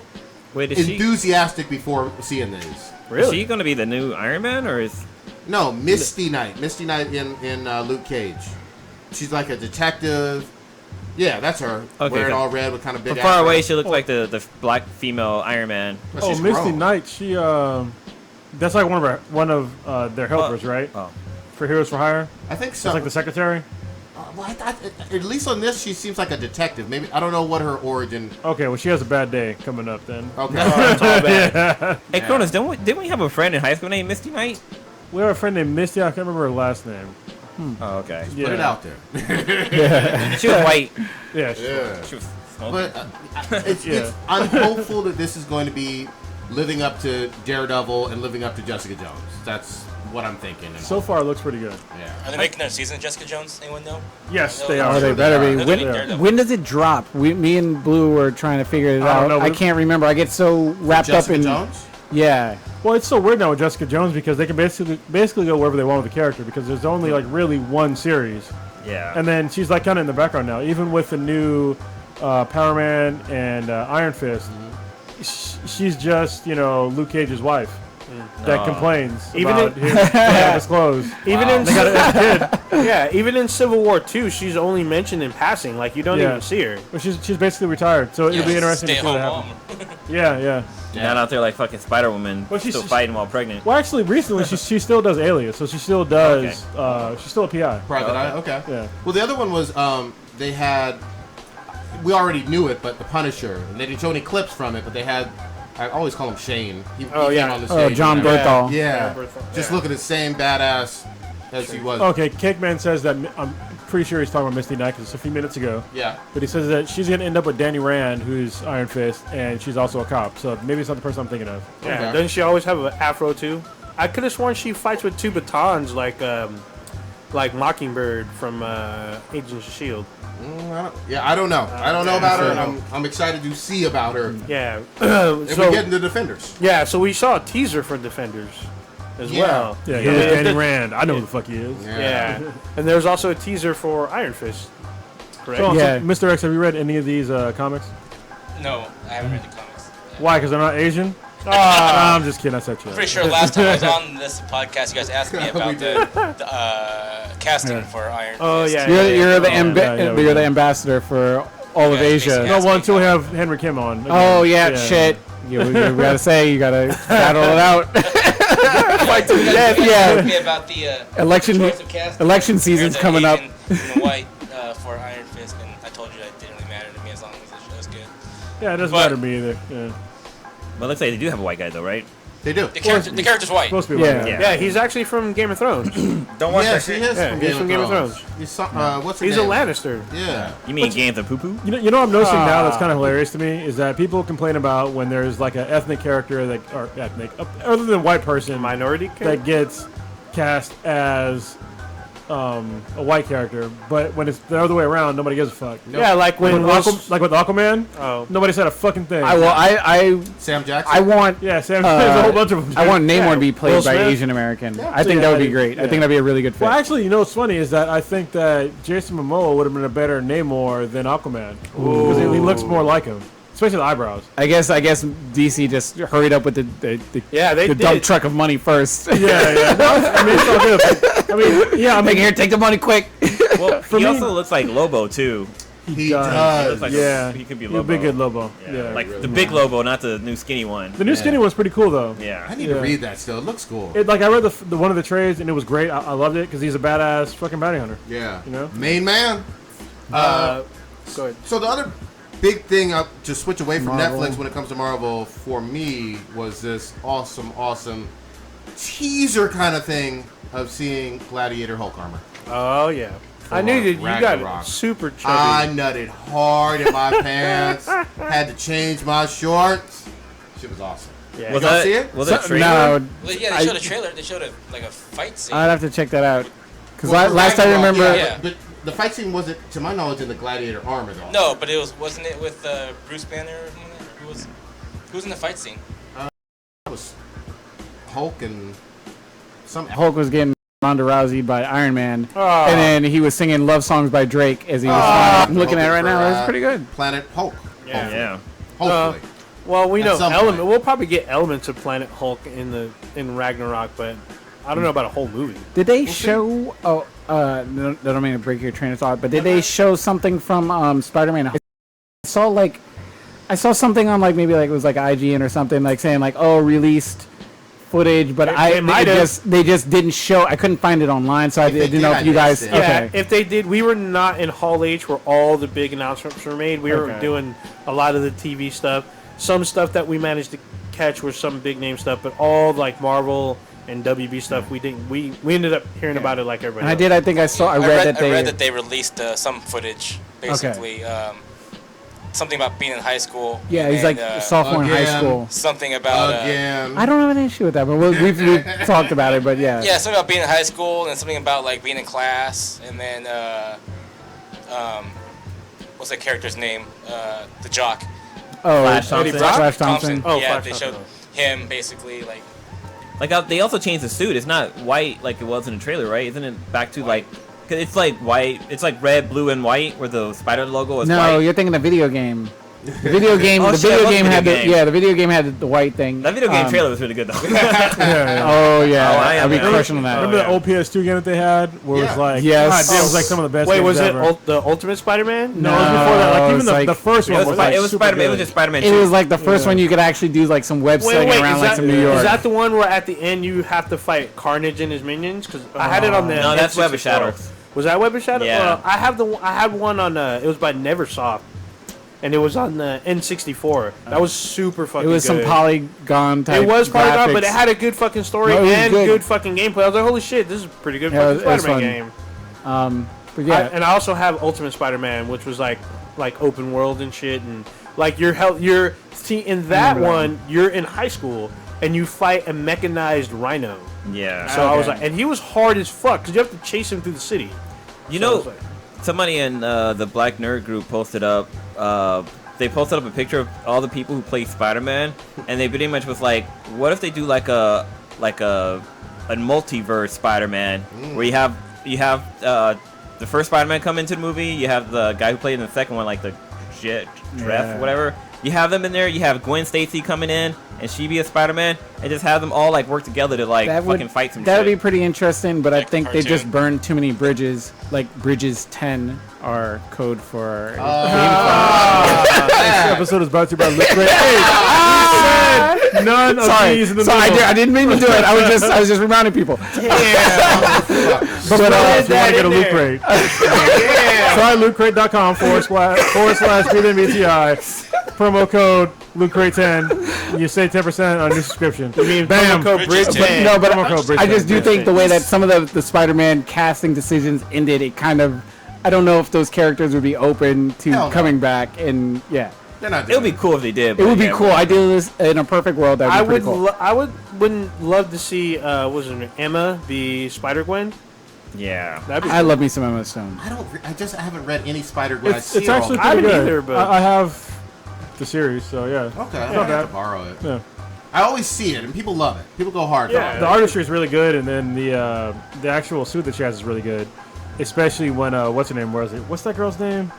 Wait, is she enthusiastic before seeing these. is she gonna be the new Iron Man or is? No, Misty Knight. Misty Knight in Luke Cage. She's like a detective. Yeah, that's her. Okay, Wearing okay. all red with kind of big. From far afro. away, she looked like the black female Iron Man. But Oh, she's Misty grown. Knight. She that's like one of their helpers, right? Oh, For Heroes for Hire. I think so. It's like the secretary. Well, I thought, at least on this, she seems like a detective. Maybe I don't know what her origin. Okay, well she has a bad day coming up then. Okay. It's all bad. hey, Cronus, didn't we have a friend in high school named Misty Knight? We have a friend named Misty. I can't remember her last name. Oh, okay. Yeah. Put it out there. She was white. Yeah. Yeah. She was smoking. But I'm hopeful that this is going to be living up to Daredevil and living up to Jessica Jones. That's what I'm thinking. So far, it looks pretty good. Yeah. Are they making another season of Jessica Jones? Anyone know? Yes, they Oh, are. Oh, they better be. They're When, doing Daredevil. when does it drop? Me and Blue were trying to figure it I don't out. know, I but- can't remember. I get so wrapped Jessica up in. Jones? Yeah. Well, it's so weird now with Jessica Jones because they can basically go wherever they want with the character because there's only like really one series, Yeah. and then she's like kind of in the background now. Even with the new Power Man and Iron Fist, she's just Luke Cage's wife that complains Even about in- him having his clothes. Even in They got it as a kid. yeah, even in Civil War 2, she's only mentioned in passing. Like you don't Yeah. even see her. Well, she's basically retired, so it'll be interesting to see what Stay-at-home happens. mom. Yeah. Not out there like fucking Spider Woman, Well, she's- still fighting while pregnant. Well, actually, recently she still does Alias, so she still does. She's still a PI. Private Eye? Okay. Yeah. Well, the other one was they had. We already knew it, but the Punisher. And they didn't show any clips from it, but they had. I always call him Shane. He Oh, came yeah. on the Oh, stage. John Berthal. Yeah. Berthal. Just Yeah. looking the same badass as he was. Okay, Cakeman says that I'm pretty sure he's talking about Misty Knight because it's a few minutes ago. Yeah. But he says that she's gonna end up with Danny Rand, who's Iron Fist, and she's also a cop. So maybe it's not the person I'm thinking of. Yeah, Okay. doesn't she always have an afro too? I could have sworn she fights with two batons like Mockingbird from Agents of Shield. I don't know. I don't know about her. so- I'm excited to see about her. Yeah. If we get into Defenders. yeah, so we saw a teaser for Defenders as Yeah. well. Yeah, Yeah. he's Danny Rand. I know who the fuck he is. Yeah. And there's also a teaser for Iron Fist. Correct? So, Yeah. Mr. X, have you read any of these comics? No, I haven't read the comics. Why? Because they're not Asian? Ah. I'm just kidding. I set you up. Pretty sure last time I was on this podcast, you guys asked me We about did. the casting Yeah. for Iron Oh, Fist. yeah. You're the yeah, we you're the did. ambassador for all of Yeah, Asia. basically. No, well, until we have Henry Kim on. again. Oh yeah, shit. You gotta say, you gotta battle it out. Fight to the death. Asked me Yeah. about the Election choice of casting. election season's There's a coming up. Asian and a white for Iron Fist, and I told you that it didn't really matter to me as long as the show's good. Yeah, it doesn't But- matter to me either. Yeah. But it looks like they do have a white guy though, right? They do. The character's white. Supposed to be Yeah. like that. Yeah. Yeah, he's actually from Game of Thrones. Don't watch Yes, that he shit. is Yeah, from he's Game from of Game of Thrones. Thrones. He's what's her He's a name? Lannister. Yeah. You mean Games of Poo Poo? You know what I'm noticing now that's kind of hilarious to me is that people complain about when there's like an ethnic character that, or ethnic, other than white person, Minority character. that gets cast as a white character, but when it's the other way around, nobody gives a fuck. Yeah, like when With like with Aquaman, Oh. nobody said a fucking thing. Sam Jackson. I want Yeah, Sam. There's a whole bunch of them. I want Namor Yeah, to be Will played by Smith. Asian American. Yeah. I think Yeah, that would be I- great. I yeah. think that'd be a really good fit. Well, actually, you know what's funny is that I think that Jason Momoa would have been a better Namor than Aquaman because he looks more like him, especially the eyebrows. I guess DC just hurried up with the Yeah, they the did. dump truck of money first. Yeah. No, I mean, it's all good. I mean, yeah. I I'm mean, like, here, take the money quick. Well, For he me- also looks like Lobo too. He He does. looks like yeah, he could be He'll Lobo. be good Lobo. Yeah. Like the big Lobo, not the new skinny one. The new skinny one's pretty cool though. Yeah. I need Yeah. to read that still. It looks cool. I read the one of the trades and it was great. I loved it because he's a badass fucking bounty hunter. Yeah. You know? Main man. Go ahead. So the other big thing to switch away from Marvel. Netflix when it comes to Marvel for me was this awesome teaser kind of thing of seeing Gladiator Hulk armor. Oh yeah. I knew that you got Ragnarok. super chubby. I nutted hard in my pants. Had to change my shorts. Shit was awesome. Yeah. You guys see it? Was it a trailer? No, Well, yeah, they showed a trailer. They showed a fight scene. I'd have to check that out. Because Well, last I Ragnarok, remember, Yeah. But the fight scene wasn't, to my knowledge, in the Gladiator armor though. No, but wasn't it with Bruce Banner or something? Who was in the fight scene? It was Hulk and some. Hulk was getting Ronda Rousey by Iron Man, Oh. and then he was singing love songs by Drake as he was I'm looking at it right now. It's pretty good. Planet Hulk. Yeah. Yeah. Hopefully. Well, we At know some element. point. We'll probably get elements of Planet Hulk in Ragnarok, but I don't know about a whole movie. Did they show? Oh, no, I don't mean to break your train of thought, but did they show something from Spider-Man? I saw something on maybe it was IGN or something saying released footage, but they just didn't show. I couldn't find it online, so I didn't know if you guys. missed it. Yeah, Okay. if they did, we were not in Hall H where all the big announcements were made. We were Okay. doing a lot of the TV stuff. Some stuff that we managed to catch was some big name stuff, but all Marvel and WB stuff we didn't. We ended up hearing about it like everybody. And I else. did. I think I saw. I read that they released some footage, basically. Something about being in high school. Yeah, he's and, sophomore in high again. school. Something about Again. I don't have an issue with that, but we've talked about it. But yeah. yeah, something about being in high school, and something about being in class, and then what's that character's name? The jock. Oh, Flash Thompson. Flash Thompson. Oh, yeah, Flash they Thompson. showed him basically They also changed the suit. It's not white like it was in the trailer, right? Isn't it back to cause it's white. It's red, blue, and white, where the spider logo is No, white. you're thinking the video game. The video game. Oh, the shit, it video was game had video the game. the video game had the white thing. That video game trailer was really good though. Oh yeah, Oh, I am I'd be there. crushing on that. Remember the old PS2 game that they had, where it was Yes. God damn, it was some of the best. Wait, games was it ever. the Ultimate Spider-Man? No, it was before that. Even it's the first one was it was super Spider-Man. It good. was just Spider-Man. It 2. was the first one you could actually do some web Wait, slinging around is that, some New York. is that the one where at the end you have to fight Carnage and his minions? Because I had it on the No, that's N64. Web of Shadows. Was that Web of Shadows? Yeah. Well, I had one on it was by Neversoft, and it was on the N64. That was super fucking. It was good. some polygon type. It was polygon, graphics. but it had a good fucking story No, it was and good. good fucking gameplay. I was like, holy shit, this is a pretty good Yeah, fucking it was Spider-Man fun. game. But yeah, And I also have Ultimate Spider-Man, which was like open world and shit, and in that one you're in high school and you fight a mechanized rhino. Yeah. So I was like, and he was hard as fuck because you have to chase him through the city. You So I know, was like, somebody in the Black Nerd group posted up. They posted up a picture of all the people who play Spider-Man, and they pretty much was like, "What if they do a multiverse Spider-Man, where you have the first Spider-Man come into the movie, you have the guy who played in the second one, the Treff, whatever. You have them in there. You have Gwen Stacy coming in, and she be a Spider-Man, and just have them all work together to fucking fight some that shit. would be pretty interesting, but I Like think they cartoon. just burned too many bridges. Bridges 10 are code for This episode is brought to you by Look Great. None of these in the Sorry, middle. I didn't mean to do it. I was just reminding people. But we're going to go to Loot Crate. Try lootcrate.com /BTI. Promo code LootCrate10. You save 10% on your subscription. you mean Bam. promo code Bridges Bridge 10. No, but Promo code I just do Bridge think the way that some of the Spider-Man casting decisions ended, it kind of, I don't know if those characters would be open Hell to no. coming back, and yeah, They're not It doing would be cool if they did. it would but be yeah, cool. I do this in a perfect world. That'd be I pretty would cool. wouldn't love to see was it Emma be Spider-Gwen? Yeah. That'd be I love me some Emma Stone. I haven't read any Spider-Gwen. It's I see her all actually the I pretty haven't good. either, but- I have the series, so yeah. time. Okay, I Not have bad. to borrow it. Yeah. I always see it, and people love it. People go hard. Yeah. on The it. artistry is really good, and then the actual suit that she has is really good. Especially when what's her name? What's that girl's name?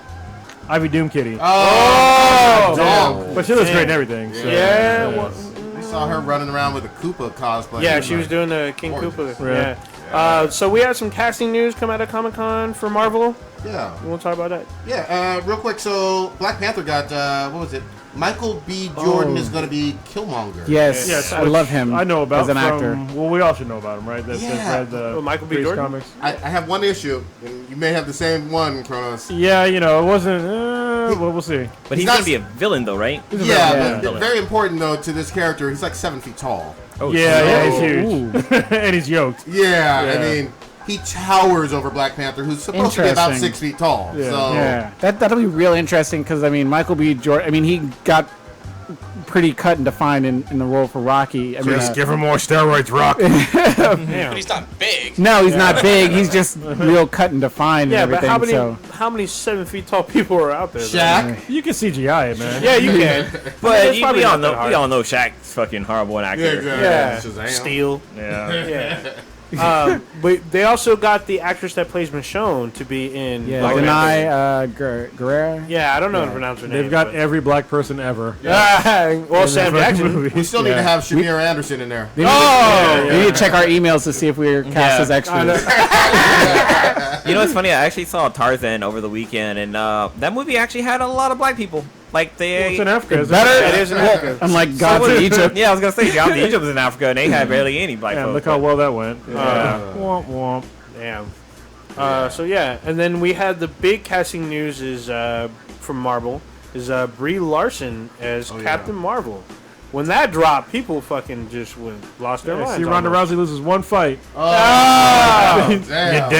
Ivy Doom Kitty. Oh, Damn. But she looks great and everything. So, Yeah, well, we saw her running around with a Koopa cosplay. yeah, It she was like- doing the King gorgeous. Koopa. Right. Yeah. So we had some casting news come out of Comic-Con for Marvel. Yeah, You want to talk about that? yeah. Real quick, so Black Panther got what was it? Michael B. Jordan is going to be Killmonger. Yes, I love him. I know about as an actor. Well, we all should know about him, right? That read the Michael B. Grace Jordan? comics. I have one issue, and you may have the same one, Kronos. Yeah, you know, it wasn't. Well, we'll see. But he's not- gonna be a villain though, right? Yeah, but very important though to this character. He's like 7 feet tall. Oh, Yeah, he's huge, and he's yoked. Yeah, Yeah. I mean, he towers over Black Panther, who's supposed to be about Interesting. 6 feet tall. Yeah. So Yeah, that'll be real interesting because I mean Michael B. Jordan. I mean he got pretty cut and defined in the role for Rocky. I mean, Just give him more steroids, Rock. But he's not big. no, he's not big. He's just real cut and defined Yeah, and but everything. how many 7 feet tall people are out there? though? Shaq. You can CGI it, man. Yeah, you can. But it's probably we all not that know hard. we all know Shaq's fucking horrible an actor. Yeah, Shazam. Steel. Yeah. Yeah. But they also got the actress that plays Michonne to be in. Yeah, Black Panther. Denai Guerrera. Yeah, I don't know how to pronounce her name. They've got but- every black person ever. well, Sam in that fucking Jackson. movie. We still need to have Shamir Anderson in there. We need to check our emails to see if we're cast Yeah. as extras. You know what's funny? I actually saw Tarzan over the weekend, and that movie actually had a lot of black people. Like they. It's in Africa. Isn't Better. it? It is in Africa. Unlike Gods of Egypt. Yeah, I was gonna say Gods of Egypt was in Africa, and they had barely any black Yeah, folks. look how well that went. Yeah. Womp womp. Damn. So yeah, and then we had the big casting news is from Marvel is Brie Larson as Captain Marvel. When that dropped, people fucking just lost their Yeah, minds. see, Ronda almost. Rousey loses one fight. Oh, damn.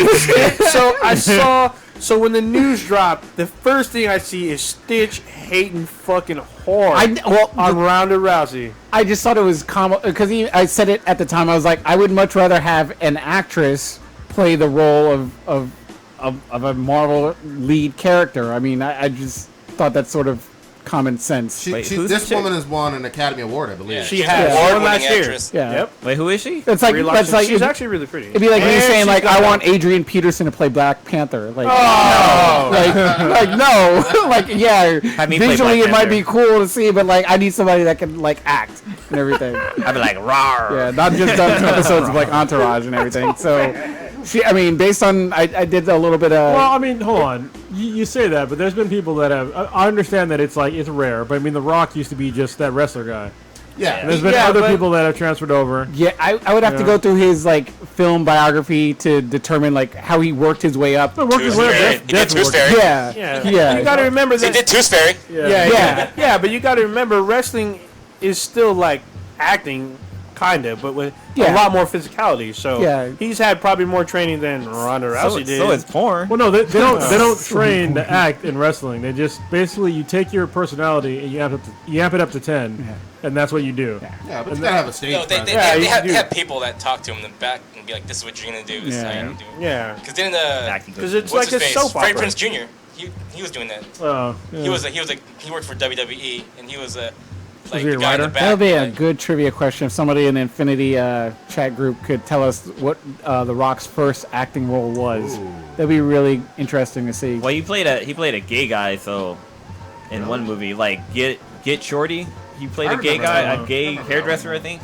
So I saw. So when the news dropped, the first thing I see is Stitch hating fucking hard on Ronda Rousey. I just thought it was because I said it at the time. I was like, I would much rather have an actress play the role of a Marvel lead character. I mean, I just thought that's sort of common sense. This woman has won an Academy Award, I believe. Yeah, She she's has. an One award-winning last year. actress. Yeah. Yep. Wait, who is she? That's like Brie that's Larson. like She's actually really pretty. it'd be like me And saying she's like got I that- want Adrian Peterson to play Black Panther. Like no, like no, like yeah. Have me play Visually Black it might Panther. be cool to see, but like I need somebody that can like act and everything. I'd be like, rawr. Yeah, not just done episodes of like Entourage and everything. So, I mean, based on I did a little bit of. Well, I mean, hold on. You say that, but there's been people that have. I understand that it's rare, but I mean, The Rock used to be just that wrestler guy. Yeah. And there's been other people that have transferred over. Yeah, I would have to go through his like film biography to determine like how he worked his way up. But worked his way up. He did Tooth Fairy. Yeah. You got to remember He that. did Tooth Fairy. Yeah, but you got to remember wrestling is still like acting, kind of, but with a lot more physicality. So he's had probably more training than Ronda Rousey did. So it's porn. Well, no, they don't train to act in wrestling. They just basically you take your personality and you amp it up to 10, and that's what you do. Yeah, but you gotta have a stage. No, they presence. have people that talk to him in the back and be like, "This is what you're gonna do. This is how you're gonna do it." Yeah. Because then Because it's what's like a his soap face? Freddie opera. Prinze Jr. He was doing that. Oh, yeah. He worked for WWE and he was like he a the guy in the writer? back. That would be a like- good trivia question. If somebody in the Infinity chat group could tell us what The Rock's first acting role was, that'd be really interesting to see. Well, he played a gay guy, so in one movie, like Get Shorty, he played a gay guy, a gay hairdresser, I think.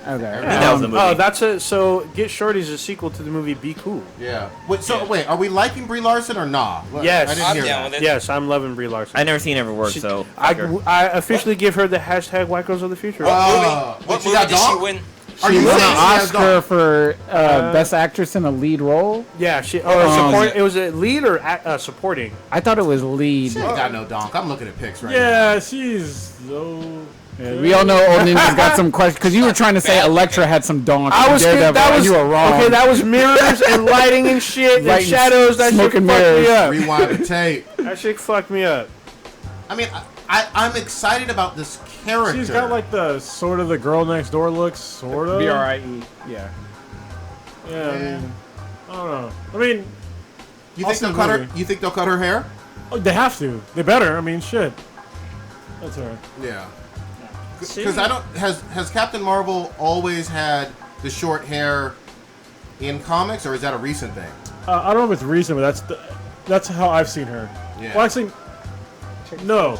Okay. I think that was the movie. Oh, that's a so Get Shorty's a sequel to the movie Be Cool. Yeah. Wait, are we liking Brie Larson or nah? Yes. I didn't hear down that. with it. Yes, I'm loving Brie Larson. I never seen her work, so I officially give her the hashtag White Girls of the Future. What Wait, she movie got did she dog? win? Are you Won saying an she has Oscar dog? for Best Actress in a Lead Role. Yeah, support. It was a lead or supporting. I thought it was lead. She ain't got no donk. I'm looking at pics right now. Yeah, she's so. Yeah, we all know Old Ninja's got some questions because you were trying to say Elektra had some donk. I was Daredevil, that and was you were wrong. Okay, that was mirrors and lighting and shit and Lighting, shadows. That shit smoke fucked and me mirrors. up. Rewind the tape. That shit fucked me up. I mean, I'm excited about this character. She's got like the sort of the girl next door looks, sort of. B-R-I-E. Yeah. Yeah, I mean, I don't know. I mean, You think they'll cut her? You think they'll cut her hair? oh, they have to. They better. I mean, shit. That's all right. Yeah. Because I don't. Has Captain Marvel always had the short hair in comics, or is that a recent thing? I don't know if it's recent, but that's how I've seen her. Yeah. Well, actually, no.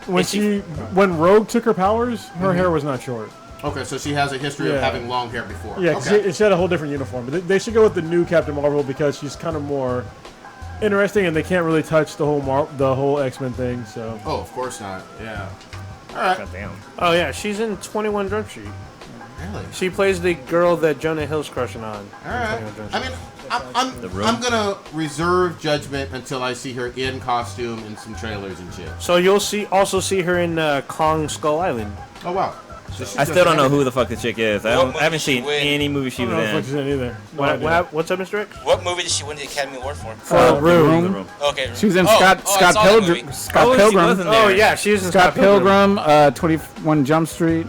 When Rogue took her powers, her hair was not short. Okay, so she has a history of Yeah. having long hair before. Yeah, 'cause Okay. she had a whole different uniform. But they should go with the new Captain Marvel because she's kind of more interesting, and they can't really touch the whole X-Men thing. So. Oh, of course not. Yeah. All right. Goddamn. Oh yeah, she's in 21 Jump Street. Really? She plays the girl that Jonah Hill's crushing on. All right. I mean, I'm gonna reserve judgment until I see her in costume in some trailers and shit. So you'll also see her in Kong Skull Island. Oh wow. So I still don't know who the fuck the chick is. I haven't seen any movie she I was don't know what in. she's in either. What's up, Mr. X? What movie did she win the Academy Award for? For Room. Okay. She was in Oh, Scott I saw that Pilgrim. movie. Scott She Pilgrim. wasn't Oh there. yeah, she is in Scott Pilgrim. 21 Jump Street.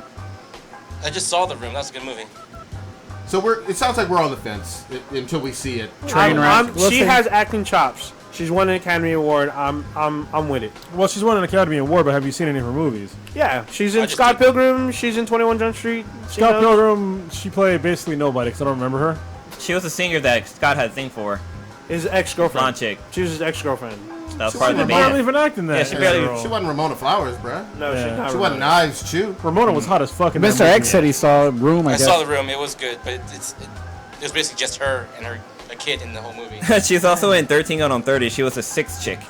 I just saw The Room. That's a good movie. So it sounds like we're on the fence until we see it. Trainwreck. We'll She see. has acting chops. She's won an Academy Award. I'm with it. Well, she's won an Academy Award, but have you seen any of her movies? Yeah, she's I in just Scott did. Pilgrim. She's in 21 Jump Street. Scott Pilgrim, she played basically nobody because I don't remember her. She was a singer that Scott had a thing for. His ex-girlfriend. Blonde chick. She was his ex-girlfriend. That was She part of the was Barely band. even acting that. Yeah, she barely- role. She wasn't Ramona Flowers, bruh. No, Yeah. she's not. She wasn't Knives Chew. Ramona was hot as fuck in that Mr. movie. X said he saw Room. I I guess. saw The Room. It was good, but it was basically just her and a kid in the whole movie. She's also in 13 Going on 30. She was a sixth chick.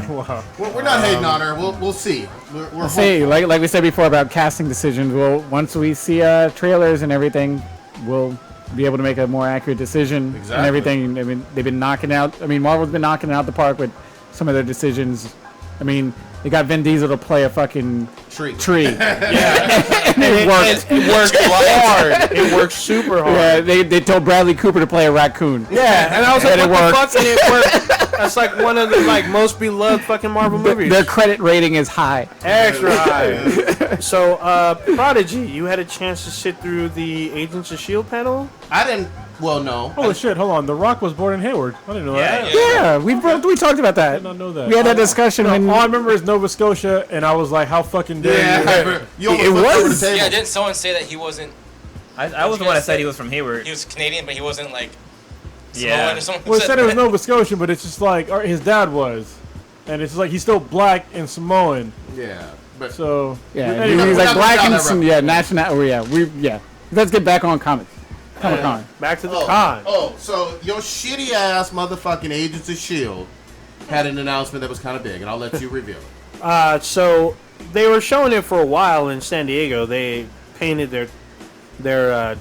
Wow. We're not hating on her. We'll see. We're See, hopeful. like we said before about casting decisions, once we see trailers and everything, we'll be able to make a more accurate decision and Exactly. everything. I mean, they've been knocking out. I mean, Marvel's been knocking it out the park with some of their decisions. I mean, they got Vin Diesel to play a fucking Tree. and it worked. It worked hard. It worked super hard. Yeah, they told Bradley Cooper to play a raccoon. Yeah, and I was like, And it what the worked. fuck? And it worked. That's like one of the most beloved fucking Marvel movies. Their credit rating is high. Extra high. So, Prodigy, you had a chance to sit through the Agents of S.H.I.E.L.D. panel? I didn't. Well, no. Holy shit, hold on. The Rock was born in Hayward. I didn't know that. Yeah, we talked about that. I did not know that. We had that discussion when All I remember is Nova Scotia, and I was like, how fucking dare you. You almost It looked over was. the table. Yeah, didn't someone say that he wasn't? I was the one that said he was from Hayward. He was Canadian, but he wasn't like Yeah. Samoan or something. Well, it said it was Nova Scotian, but it's just like or his dad was. And it's like he's still black and Samoan. Yeah. But So, yeah, anyway, he's we're like not black going and down some that national. Let's get back on Comic Con. Back to the con. So your shitty ass motherfucking Agents of S.H.I.E.L.D. had an announcement that was kind of big, and I'll let you reveal it. So they were showing it for a while in San Diego. They painted their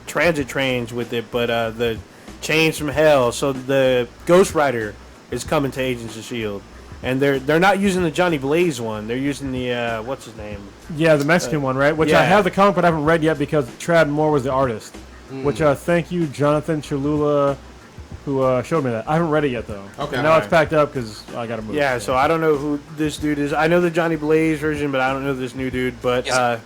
transit trains with it, but the chains from hell. So the Ghost Rider is coming to Agents of S.H.I.E.L.D. And they're not using the Johnny Blaze one. They're using the what's his name? yeah, the Mexican one, right? Which I yeah. have the comic, but I haven't read yet because Trad Moore was the artist. Which, thank you, Jonathan Cholula, who showed me that. I haven't read it yet, though. Okay. And now it's packed up because I got to move. Yeah. So I don't know who this dude is. I know the Johnny Blaze version, but I don't know this new dude. But Yes.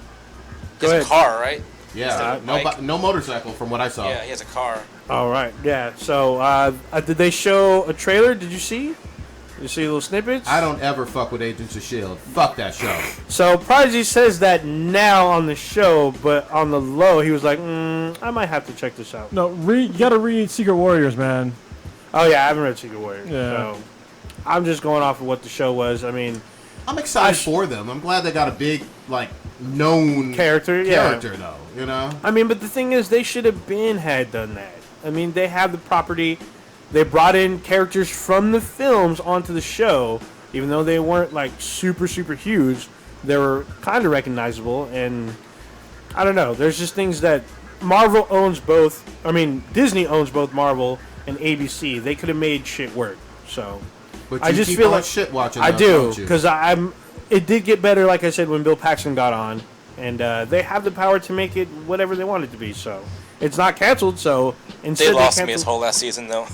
go He has ahead. a car, right? Yeah. No motorcycle from what I saw. Yeah, he has a car. All right. Yeah. So did they show a trailer? Did you see? You see little snippets? I don't ever fuck with Agents of S.H.I.E.L.D. Fuck that show. So Prodigy says that now on the show, but on the low, he was like, I might have to check this out. No, you got to read Secret Warriors, man. Oh, yeah, I haven't read Secret Warriors. Yeah. So I'm just going off of what the show was. I mean, I'm excited for them. I'm glad they got a big, like, known character, though, you know? I mean, but the thing is, they should have had done that. I mean, they have the property. They brought in characters from the films onto the show, even though they weren't, like, super, super huge. They were kind of recognizable, and I don't know. There's just things that Marvel owns both. I mean, Disney owns both Marvel and ABC. They could have made shit work. So But I you just keep feel on like shit watching. I though, do, don't you? because it did get better, like I said, when Bill Paxton got on, and they have the power to make it whatever they want it to be. So it's not canceled. So instead They lost me canceled- his whole last season, though.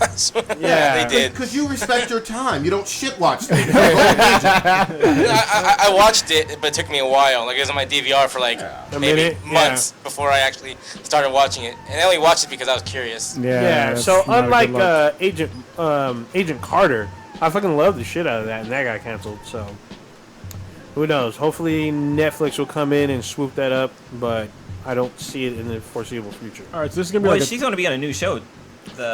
Yeah. they did. Because you respect your time. You don't shit watch things. I watched it, but it took me a while. Like, it was on my DVR for like maybe minute, months before I actually started watching it. And I only watched it because I was curious. Yeah. that's So not a unlike good look. Agent Carter, I fucking love the shit out of that, and that got canceled. So who knows? Hopefully Netflix will come in and swoop that up, but I don't see it in the foreseeable future. All right, so this is going to be Well, like she's going to be on a new show.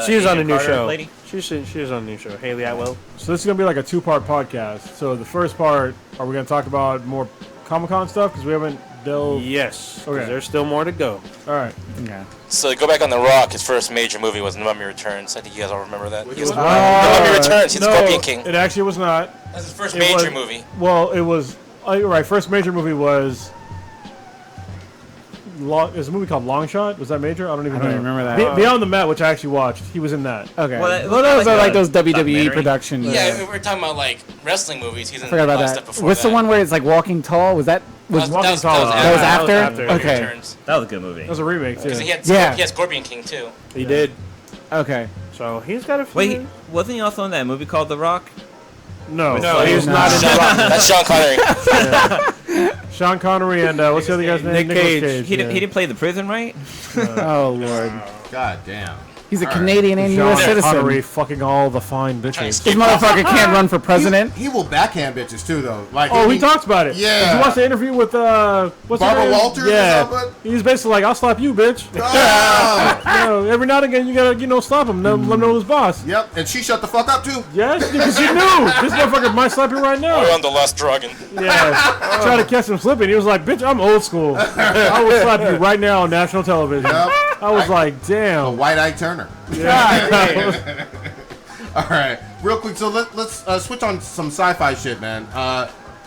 She is on a Agent new Carter show. Lady. She is on a new show. Haley Atwell. So this is going to be like a two-part podcast. So the first part, are we going to talk about more Comic-Con stuff? Because we haven't They'll. Yes. Okay. Okay. There's still more to go. All right. Okay. So go back on The Rock. His first major movie was The Mummy Returns. I think you guys all remember that. Which He was was- The Mummy Returns. He's no, Scorpion King. It actually was not. That's his first It major was- movie. Well, it was. Oh, you're right. First major movie was. There's a movie called Long Shot. Was that major? I don't even I know. don't remember that. Beyond the Mat, which I actually watched. He was in that. Okay. Well, Well, those are like those WWE documentary. productions. Yeah, if we're talking about like wrestling movies. He's in I forgot a about lot of that. stuff before What's that. the one where it's like Walking Tall? Was that was That was Tall. that was after? after. Mummy Okay. Returns. That was a good movie. That was a remake too. Because he had Yeah. he had Scorpion King too. He did. Okay. So he's got a few. Wait, wasn't he also in that movie called The Rock? No. No, he was No. not in The Rock. That's Sean Connery. Sean Connery and what's the other guy's name? Nick Nicolas Cage. He, yeah. he didn't play the prison, right? Oh Lord. God damn. He's a Canadian and Sean U.S. citizen. Connery fucking all the fine bitches. This motherfucker can't run for president. He will backhand bitches too, though. Like Oh, he talks about it. Yeah. Did you watch the interview with what's her Barbara name? Walters or Yeah. something? He's basically like, I'll slap you, bitch. Oh. Every now and again, you gotta, slap him. Let him know his boss. Yep, and she shut the fuck up too. Yes, because she knew this motherfucker might slap you right now. We're on the Last Dragon. Yeah, try to catch him slipping. He was like, "Bitch, I'm old school. I will slap you right now on national television." Yep. I was like, A "Damn." white-eyed Turner. Yeah. All right, real quick. So let's switch on some sci-fi shit, man.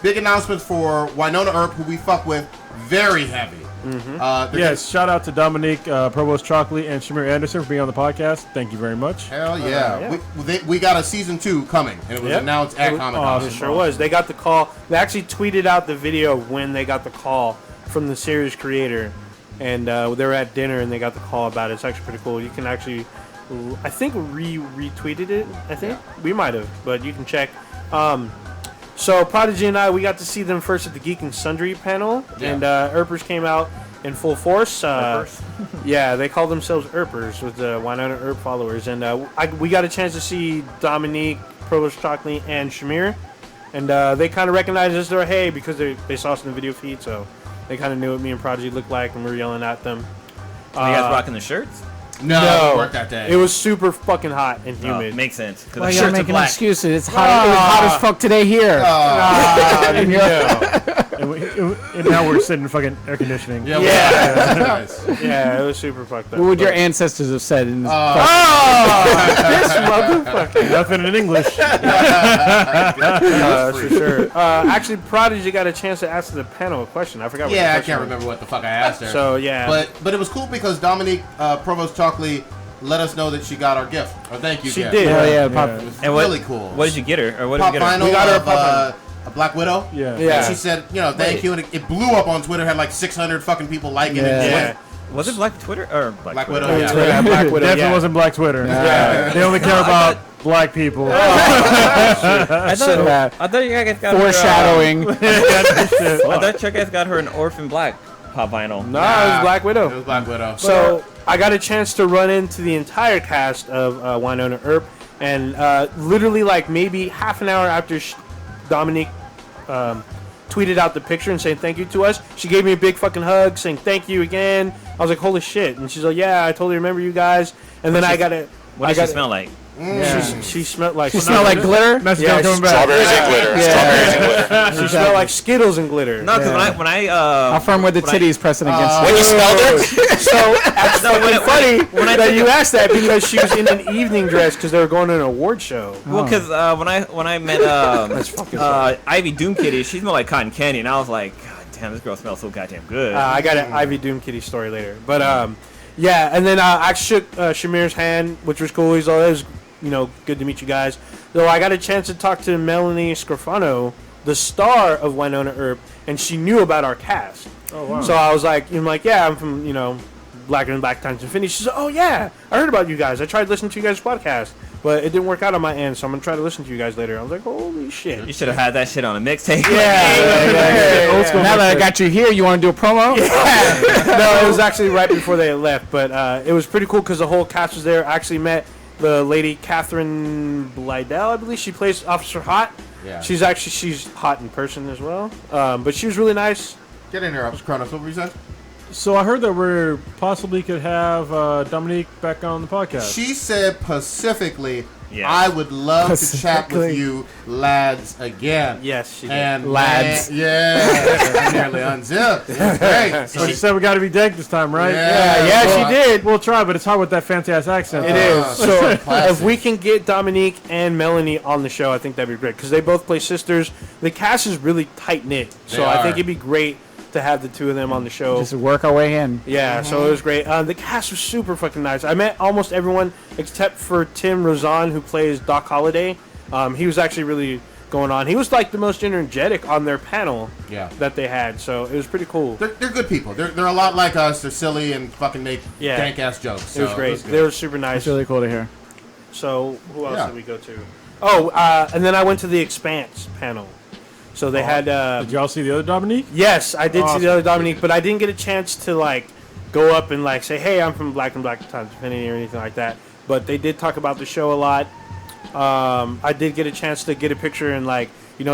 Big announcements for Winona Earp, who we fuck with very heavy. They're Yes, shout out to Dominique Provost Chalkley and Shamir Anderson for being on the podcast. Thank you very much. Hell yeah. We got a season 2 coming, and it was Yep. announced at Comic Con. It sure was. They got the call. They actually tweeted out the video when they got the call from the series creator, and they were at dinner and they got the call about it. It's actually pretty cool. You can actually, I think, retweeted it. I think we might have, but you can check. So Prodigy and I, we got to see them first at the Geek and Sundry panel, and Earpers came out in full force. Yeah, they call themselves Earpers with the Winona Earp followers, and we got a chance to see Dominique, Provost Chalkley, and Shamir, and they kind of recognized us. They're hey because they saw us in the video feed, so they kind of knew what me and Prodigy looked like, and we were yelling at them. Are you guys rocking the shirts? No, it didn't work that day. It was super fucking hot and Oh, humid. makes sense. Because Why the you gotta shirts are make black. excuses? It's hot. It was hot as fuck today here. And now we're sitting in fucking air conditioning. Yeah. Nice. Yeah, it was super fucked up. What would your but- ancestors have said in this? this motherfucker? Nothing in English. For sure. Actually, Prodigy got a chance to ask the panel a question. I forgot. What the Yeah, I question can't was. remember what the fuck I asked her. So yeah, But it was cool because Dominique Provost Chalkley let us know that she got our gift. Or thank you she gift. did. Hell yeah, It was And what, really cool. What did you get her? Or what did Pop you get her? vinyl We got her a of pop a Black Widow. Yeah. Yeah. And she said, thank you, and it blew up on Twitter. Had like 600 fucking people liking Yeah. it. Yeah. Was it Black Twitter or Black Twitter? Widow. Yeah. Yeah, Black Widow. Definitely Yeah. wasn't Black Twitter. Yeah. They only care about black people. I thought you guys got Foreshadowing. Her, I thought you guys got her an Orphan Black pop vinyl. No, it was Black It Widow. was Black Widow. So I got a chance to run into the entire cast of Winona Earp, and literally like maybe half an hour after Dominique tweeted out the picture and saying thank you to us, she gave me a big fucking hug, saying thank you again. I was like, holy shit! And she's like, yeah, I totally remember you guys. And then I got it. What does she smell like? She smelled like She smelled like glitter. Message Yeah, coming back. Strawberries and glitter. Strawberries and glitter. She smelled like Skittles and glitter. No, because when I How firm were the titties pressing against When it? you smelled her, So that's funny when I that think you asked that because she was in an evening dress because they were going to an award show. well, because when I met fucking Ivy Doom Kitty, she smelled like cotton candy, and I was like, God damn, this girl smells so goddamn good. I got an Ivy Doom Kitty story later, but yeah. And then I shook Shamir's hand, which was cool. He's all, it was good to meet you guys. Though I got a chance to talk to Melanie Scrofano, the star of Winona Earp, and she knew about our cast. Oh wow. So I was like, yeah, I'm from Black and Black Times Infinity. She said, oh yeah, I heard about you guys. I tried listening to you guys' podcast, but it didn't work out on my end. So I'm gonna try to listen to you guys later. I was like, holy shit. You should have had that shit on a mixtape. Yeah. Old school Now that I got you here, you want to do a promo? No, it was actually right before they left, but it was pretty cool because the whole cast was there. I actually met the lady Catherine Blydell, I believe. She plays Officer Hot. Yeah. She's hot in person as well. But she was really nice. Get in there, Kronos. What were you saying? So I heard that we possibly could have Dominique back on the podcast. She said specifically, Yeah. I would love to chat with Specifically. you, lads, again. Yes, she did. And Lads. I nearly unzipped. It was great. So she said we got to be dank this time, right? Yeah, so she did. We'll try, but it's hard with that fancy ass accent. It is. So classic. if we can get Dominique and Melanie on the show, I think that'd be great because they both play sisters. The cast is really tight knit, so They I think are. it'd be great to have the two of them on the show. Just work our way in. Yeah, so it was great. The cast was super fucking nice. I met almost everyone except for Tim Rozon, who plays Doc Holliday. He was actually really going on. He was like the most energetic on their panel that they had, so it was pretty cool. They're good people. They're a lot like us. They're silly and fucking make Yeah. dank ass jokes. It was So great. good. They were super nice. It's really cool to hear. So who else Yeah. did we go to? Oh, and then I went to the Expanse panel. So they had. Did y'all see the other Dominique? Yes, I did see Awesome. the other Dominique, but I didn't get a chance to like go up and like say, "Hey, I'm from Black and Black Times Infinity" or anything like that. But they did talk about the show a lot. I did get a chance to get a picture and like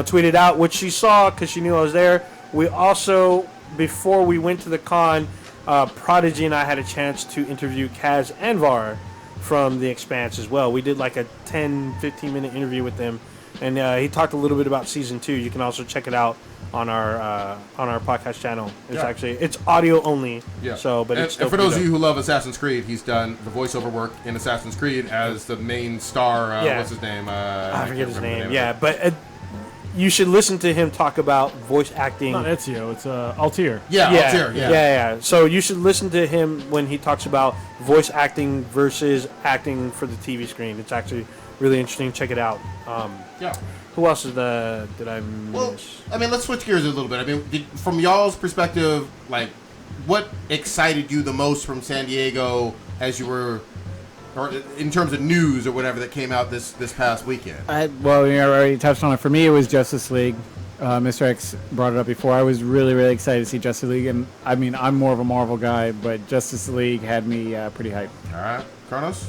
tweet it out, which she saw because she knew I was there. We also, before we went to the con, Prodigy and I had a chance to interview Kaz Anvar from The Expanse as well. We did like a 10-15 minute interview with them. And he talked a little bit about season 2. You can also check it out on our podcast channel. It's audio only. Yeah. So, but it's and for those of you who love Assassin's Creed, he's done the voiceover work in Assassin's Creed as the main star. What's his name? I forget his name. of Yeah, it. but you should listen to him talk about voice acting. Not Ezio. It's Altair. Yeah. So you should listen to him when he talks about voice acting versus acting for the TV screen. It's actually really interesting. Check it out. Yeah. Who else did I miss? Well, I mean, let's switch gears a little bit. I mean, from y'all's perspective, like, what excited you the most from San Diego as you were, or in terms of news or whatever that came out this past weekend? Well, you already touched on it. For me, it was Justice League. Mr. X brought it up before. I was really, really excited to see Justice League. And, I mean, I'm more of a Marvel guy, but Justice League had me pretty hyped. All right. Kronos?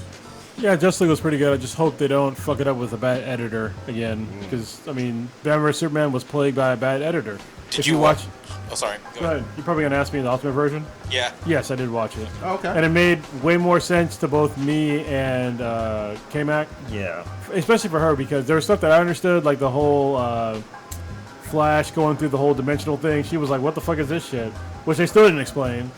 Yeah, Justice League was pretty good. I just hope they don't fuck it up with a bad editor again. Because, I mean, Batman vs. Superman was plagued by a bad editor. Did you watch? Oh, sorry. Go ahead. You're probably going to ask me the Ultimate version? Yeah. Yes, I did watch it. Oh, okay. And it made way more sense to both me and K-Mac. Yeah. Especially for her, because there was stuff that I understood, like the whole Flash going through the whole dimensional thing. She was like, what the fuck is this shit? Which they still didn't explain.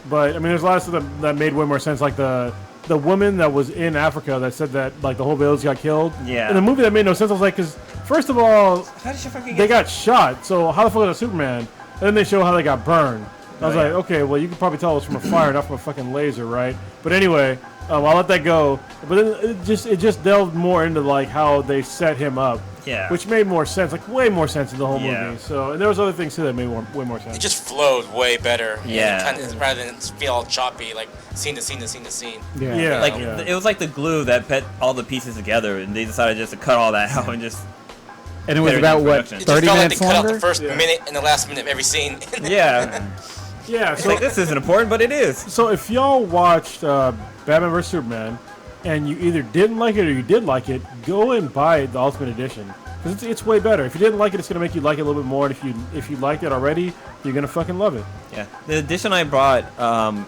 But, I mean, there's a lot of stuff that made way more sense, like the woman that was in Africa that said that like the whole village got killed. Yeah. In the movie, that made no sense. I was like, because first of all, How did she fucking they got shot. So how the fuck was that Superman? And then they show how they got burned. I was Oh, like, yeah. okay, well you can probably tell it was from a fire, not from a fucking laser, right? But anyway, I'll let that go. But then it just delved more into like how they set him up. Yeah. Which made more sense, like way more sense in the whole Yeah. movie. So and there was other things too that made way more sense. It just flowed way better. Yeah. And rather than feel all choppy, like scene to scene to scene to scene. Yeah. Like yeah. it was like the glue that put all the pieces together, and they decided just to cut all that out and just. And it was Better about, than what, production. It just 30 felt like they minutes cut out longer? the first minute and the last minute of every scene. Yeah. Yeah, It's so like this isn't important, but it is. So if y'all watched Batman vs Superman, and you either didn't like it or you did like it, go and buy the Ultimate Edition because it's way better. If you didn't like it, it's gonna make you like it a little bit more. And if you liked it already, you're gonna fucking love it. Yeah. The edition I brought,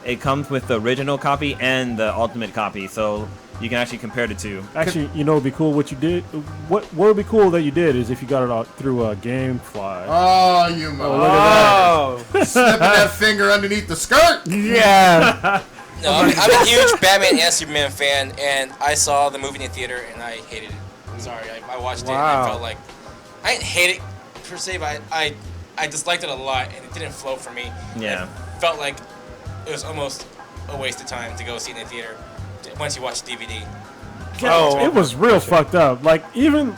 it comes with the original copy and the ultimate copy, so you can actually compare the two. Actually, you know, it'd be cool what you did. What would be cool that you did is if you got it out through a GameFly. Oh, you mother. Look at that. Slipping that finger underneath the skirt. Yeah. No, I'm a huge Batman and Superman fan, and I saw the movie in the theater and I hated it. I'm sorry, I watched it and I felt like I didn't hate it per se, but I disliked it a lot and it didn't flow for me. Yeah. It felt like it was almost a waste of time to go see it in the theater once you watch DVD. Oh, It was real fucked up. Like even,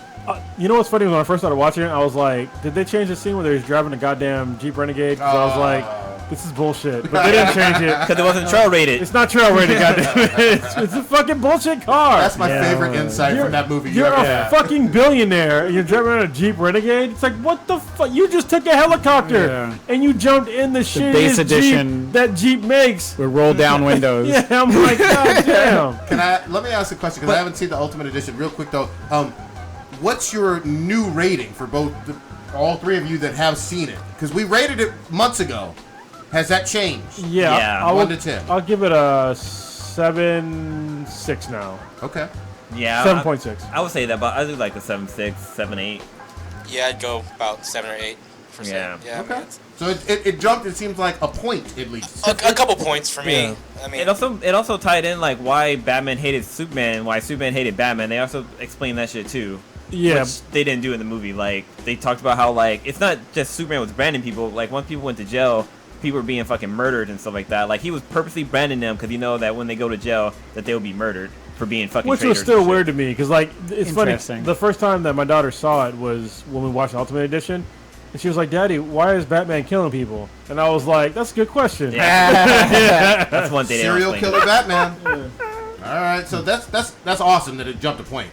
you know what's funny? When I first started watching it, I was like, did they change the scene where they was driving a goddamn Jeep Renegade? 'Cause I was like, this is bullshit. But they didn't change it. Because it wasn't trail rated. It's not trail rated, goddamn it. It's a fucking bullshit car. That's my favorite insight from that movie. You're ever a had. fucking billionaire. And you're driving around a Jeep Renegade. It's like, what the fuck? You just took a helicopter Yeah. and you jumped in the shittiest base Jeep edition. that Jeep makes. With roll down windows. Yeah, I'm like, god damn. Let me ask a question because I haven't seen the Ultimate Edition. Real quick though, what's your new rating for all three of you that have seen it? Because we rated it months ago, Has that changed? Yeah, Yeah. I 1 will, to 10. I'll give it a 7.6 now. Okay. Yeah. 7.6. I would say that, but I do like a 7.6, 7.8. Yeah, I'd go about 7 or 8%. Yeah. Yeah. I mean, Okay. So it jumped. It seems like a point at least. a couple points for me. Yeah. I mean, It also tied in like why Batman hated Superman, why Superman hated Batman. They also explained that shit too. Yeah. Which they didn't do in the movie. Like they talked about how like it's not just Superman was branding people. Like once people went to jail, people were being fucking murdered and stuff like that. Like he was purposely branding them because he know that when they go to jail that they will be murdered for being fucking. Which was traitors still and shit. weird to me because, like, it's funny. Interesting. The first time that my daughter saw it was when we watched Ultimate Edition, and she was like, "Daddy, why is Batman killing people?" And I was like, "That's a good question." Yeah. That's one thing. they don't Serial explain. killer Batman. All right, so that's awesome that it jumped a point.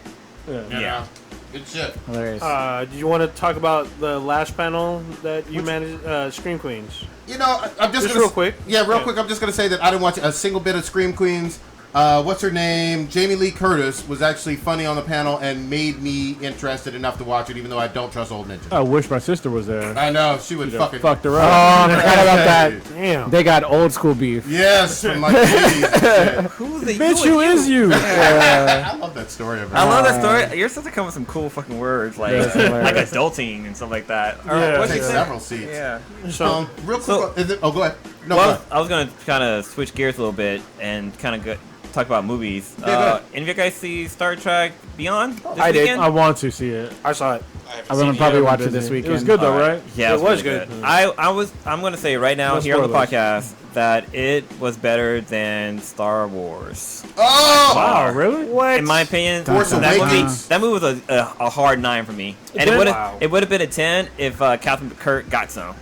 Yeah. You know? Good shit. Hilarious. Do you want to talk about the last panel that you managed, Scream Queens? You know, I'm just Real quick. Yeah, real quick. I'm just gonna say that I didn't watch a single bit of Scream Queens. What's her name? Jamie Lee Curtis was actually funny on the panel and made me interested enough to watch it, even though I don't trust Old Ninja. I wish my sister was there. I know she would fucking Fucked her Oh, up. I forgot about that. Damn. They got old school beef. Yes, from like 80s. Who's the Bitch, who is you? I love that story of her. I love that story. You're supposed to come with some cool fucking words like That's hilarious. adulting and stuff like that. Yeah. What'd Take you say? several seats. Yeah. So, Real quick. So- Go ahead. No, Well, go ahead. I was gonna kind of switch gears a little bit and kind of talk about movies. go ahead. Any of you guys see Star Trek Beyond this I did. weekend? I want to see it. I saw it. I haven't I'm seen gonna it probably yet. watch it this weekend. It was good though, right? Yeah, It was really good. I'm gonna say right now No here on the spoilers. podcast that it was better than Star Wars. Oh, Wow, really? What? In my opinion, Force that Awakens. movie was a hard 9 for me, and did? Wow. it would have been a 10 if Captain Kirk got some.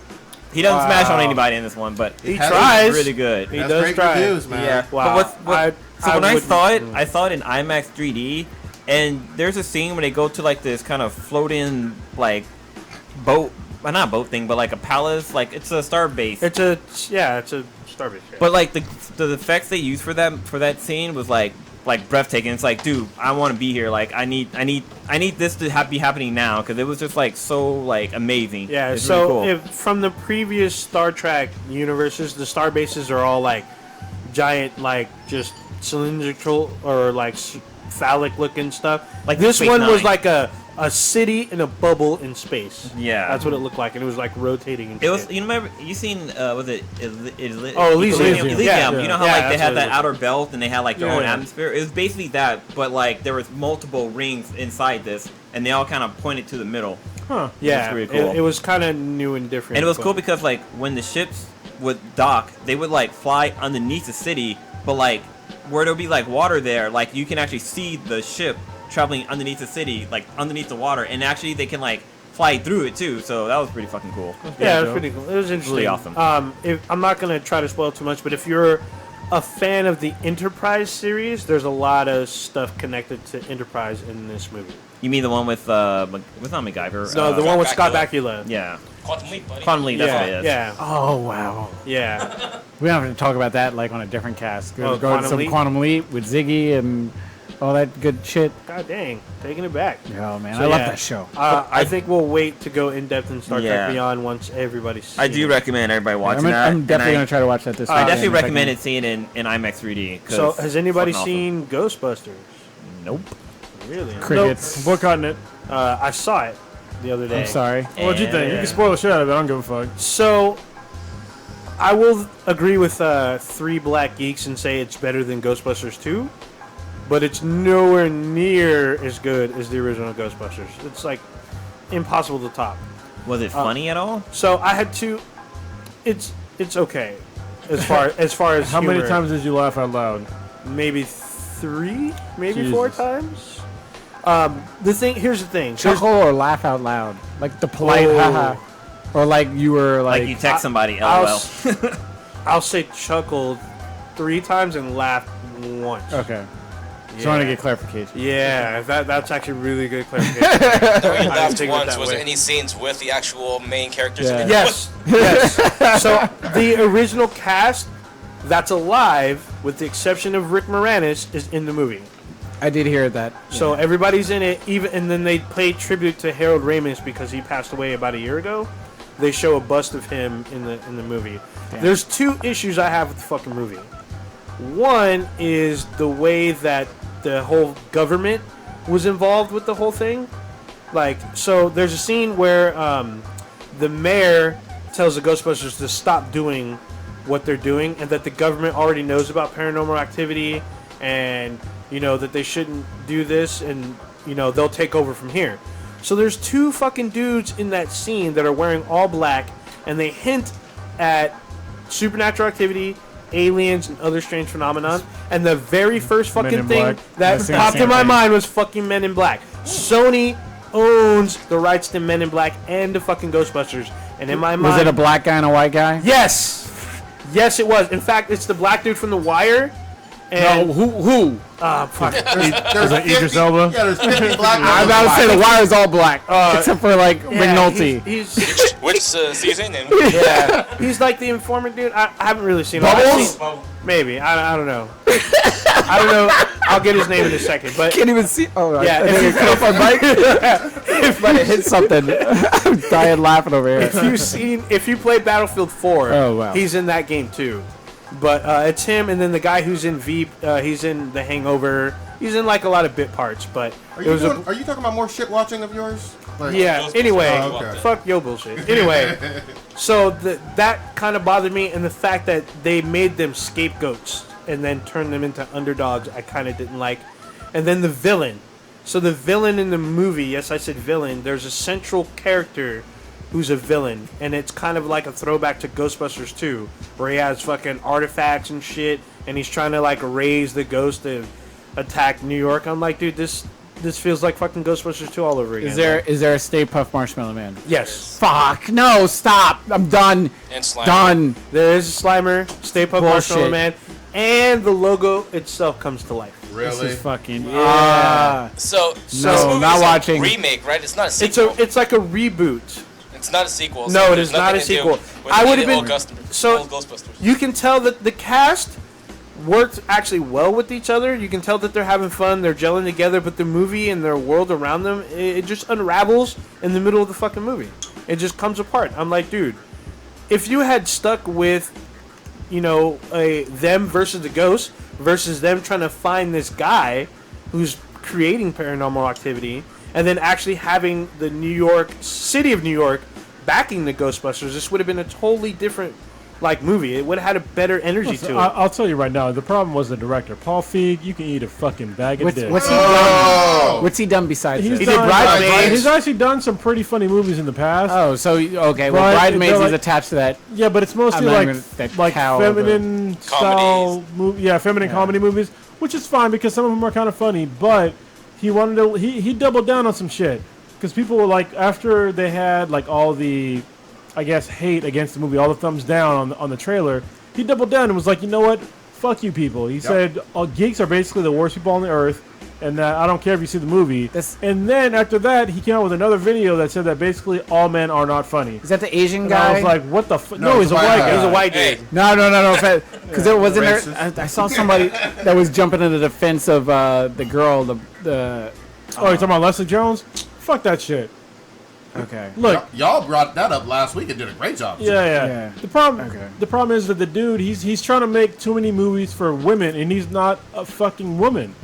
He doesn't smash on anybody in this one, but He has- tries. really good. He That's does great try. reviews, man. Yeah. Wow. So when I wouldn't- saw it, I saw it in IMAX 3D, and there's a scene where they go to like this kind of floating like boat, well, not a boat thing, but like a palace, like it's a star base. It's a Starbase. Yeah. But like the effects they used for that scene was like breathtaking. It's like, dude, I want to be here. Like I need this to be happening now because it was just like so like amazing. Yeah, It's so really cool. if from the previous Star Trek universes, the star bases are all like giant, like just cylindrical or like phallic looking stuff. Like this Space one was Nine. like a city in a bubble in space. Yeah. That's what it looked like, and it was like rotating. And It was, shit. you remember, you seen, was it Elysium. Elysium. Yeah. You know how Yeah, like they that's had what it that looked outer belt and they had like their own Yeah. atmosphere? It was basically that, but like there was multiple rings inside this and they all kind of pointed to the middle. Huh. Yeah, That's pretty cool. it was kind of new and different. And it was but- cool because like when the ships would dock, they would like fly underneath the city, but like where there'll be like water there, like you can actually see the ship traveling underneath the city, like underneath the water, and actually they can like fly through it too. So that was pretty fucking cool. Yeah, it was Joe. pretty cool. It was interesting. Really awesome. I'm not gonna try to spoil too much, but if you're a fan of the Enterprise series, there's a lot of stuff connected to Enterprise in this movie. You mean the one with not MacGyver? No, the one with Scott Bakula. Bakula. Yeah, Quantum Leap, buddy. Quantum Leap. That's what it Yeah, is. yeah, Oh wow. yeah. We don't have to talk about that like on a different cast. Go Oh, to Quantum some Leap? Quantum Leap with Ziggy and all that good shit. God dang, taking it back. Oh man, So, I love yeah. that show. I think we'll wait to go in depth in Star Yeah. Trek Beyond once everybody's seen I do it. recommend everybody watching I'm that. I'm definitely and gonna try to watch that this I weekend. definitely if I recommend can. it seeing it in IMAX 3D. 'cause So, has anybody fucking seen Ghostbusters? Nope. Really? Crickets. Boycotting it. I saw it the other day. I'm sorry. What'd you think? You can spoil the shit out of it. I don't give a fuck. So, I will agree with 3 black geeks and say it's better than Ghostbusters 2, but it's nowhere near as good as the original Ghostbusters. It's like impossible to top. Was it funny at all? So I had to. It's okay, as far as How many humor. times did you laugh out loud? Maybe 3, maybe 4 Jesus. times. Here's the thing. There's- Chuckle or laugh out loud, like the polite Oh. haha, or like you were Like you text somebody, LOL. I'll say chuckled 3 times and laughed once. Okay. Just want to get clarification. Yeah, that's actually really good clarification. The reason I you didn't laughed think of it once that was way. any scenes with the actual main characters Yeah. in it. Yes, yes. So the original cast that's alive, with the exception of Rick Moranis, is in the movie. I did hear that. So everybody's in it, and then they played tribute to Harold Ramis because he passed away about a year ago. they show a bust of him in the movie. Damn. There's 2 issues I have with the fucking movie. One is the way that the whole government was involved with the whole thing. Like, so there's a scene where the mayor tells the Ghostbusters to stop doing what they're doing, and that the government already knows about paranormal activity, and that they shouldn't do this, and they'll take over from here. So there's 2 fucking dudes in that scene that are wearing all black, and they hint at supernatural activity, aliens, and other strange phenomenon. And the very first fucking thing Black. that popped in my mind was fucking Men in Black. Sony owns the rights to Men in Black and the fucking Ghostbusters. And in my mind, Was it a black guy and a white guy? yes, yes, it was. In fact, it's the black dude from The Wire. And No, who? fuck. Is that Idris Elba? Yeah, there's 50 black guys. I'm about to say the Wire's all black, except for like McNulty. He's Which season? And yeah, he's like the informant dude. I haven't really seen him. I've seen- Maybe I don't know. I don't know. I'll get his name in a second. But Can't even see. Oh, yeah, I think it cut off my mic. If I hit something, I'm dying laughing over here. if you play Battlefield 4, Oh, wow. he's in that game too. But it's him, and then the guy who's in Veep, he's in The Hangover. He's in like a lot of bit parts. But Are it you, was are you talking about more shit watching of yours? Like, yeah. Anyway, Oh, okay. fuck yo bullshit. Anyway, so that kind of bothered me, and the fact that they made them scapegoats and then turned them into underdogs, I kind of didn't like. And then the villain. So the villain in the movie, yes, I said villain. There's a central character who's a villain, and it's kind of like a throwback to Ghostbusters 2, where he has fucking artifacts and shit, and he's trying to like raise the ghost to attack New York. I'm like, dude, this feels like fucking Ghostbusters 2 all over again. Is there a Stay Puft Marshmallow Man? Yes. Fuck no! Stop! I'm done. and Slimer. Done. There is a Slimer, Stay Puft Bullshit. Marshmallow Man, and the logo itself comes to life. Really? This is fucking. So No, this movie not is watching. a remake, right? It's not a sequel. It's like a reboot. It's not a sequel. No, it there's is not nothing a to do sequel. with I any would of have the been old Ghostbusters. You can tell that the cast worked actually well with each other. You can tell that they're having fun, they're gelling together, but the movie and their world around them, it just unravels in the middle of the fucking movie. It just comes apart. I'm like, dude, if you had stuck with, them versus the ghost versus them trying to find this guy who's creating paranormal activity, and then actually having the city of New York backing the Ghostbusters, this would have been a totally different movie. It would have had a better energy Listen, to it. I'll tell you right now, the problem was the director. Paul Feig, you can eat a fucking bag of dicks. What's he done? What's he done besides He's this? did done- Bridesmaids. He's actually done some pretty funny movies in the past. Oh, so okay. Well, But Bridesmaids they're is like- attached to that. Yeah, but it's mostly I'm not like even that cow of a- feminine style movie. Yeah, feminine comedy movies, which is fine because some of them are kind of funny. But he wanted to. He doubled down on some shit because people were like, after they had like all the, I guess, hate against the movie, all the thumbs down on the trailer, he doubled down and was like, you know what? Fuck you people. He said all geeks are basically the worst people on the earth, and I don't care if you see the movie. And then after that, he came out with another video that said that basically all men are not funny. Is that the Asian And guy? I was like, what the fuck? No, No, he's a white guy. He's a white dude. Hey, No. Because there wasn't Racist. I saw somebody that was jumping into the defense of the girl. The Oh, you're talking about Leslie Jones? Fuck that shit. okay. Look, Y'all brought that up last week and did a great job. yeah. The problem is that the dude, he's trying to make too many movies for women, and he's not a fucking woman.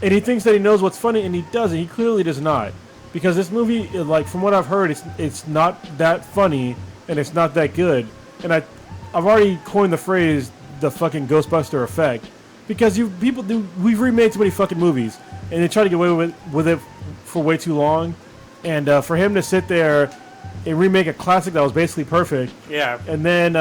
And he thinks that he knows what's funny, and he doesn't. He clearly does not. Because this movie, like from what I've heard, it's not that funny, and it's not that good. And I've already coined the phrase the fucking Ghostbuster effect. Because we've remade too many fucking movies, and they try to get away with it for way too long. And for him to sit there and remake a classic that was basically perfect, Yeah. and then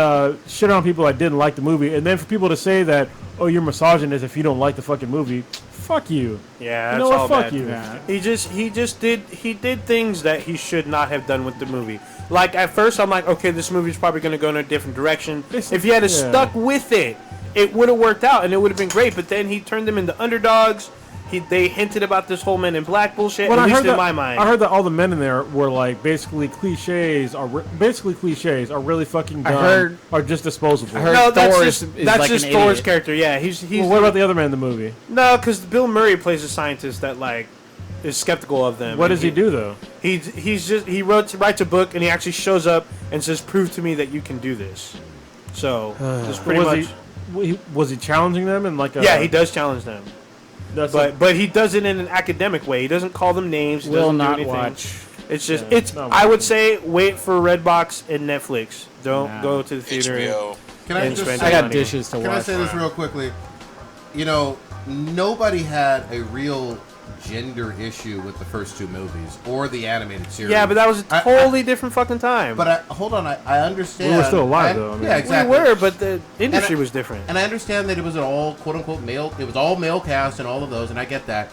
shit on people that didn't like the movie, and then for people to say that, oh, you're misogynist if you don't like the fucking movie, fuck you. Yeah, You that's know what? all Fuck bad. you. Yeah. He did things that he should not have done with the movie. Like at first, I'm like, okay, this movie's probably going to go in a different direction. If he had stuck with it, it would have worked out and it would have been great. But then he turned them into underdogs. They hinted about this whole Men in Black bullshit. Well, at I least heard in that, my mind. I heard that all the men in there were like basically cliches, are really fucking dumb, heard- are just disposable. I heard no, that's Thor just is that's like just an Thor's idiot. character. Yeah, he's Well, what about the other men in the movie? no, because Bill Murray plays a scientist that like is skeptical of them. What does he do though? He writes a book and he actually shows up and says, "Prove to me that you can do this." So that's pretty much. Was he challenging them in like a? Yeah, he does challenge them. But he does it in an academic way. He doesn't call them names. He Will doesn't do not anything. watch. It's just No, I would say wait for Redbox and Netflix. Don't go to the theater. HBO. Can I and just spend say, I got money. dishes to Can I watch. say this real quickly? You know, nobody had a real gender issue with the first two movies or the animated series. Yeah, but that was a totally different fucking time. But hold on, I understand. We were still alive, though. I mean. Yeah, exactly. We were, but the industry was different. And I understand that it was an all quote unquote male. It was all male cast and all of those, and I get that.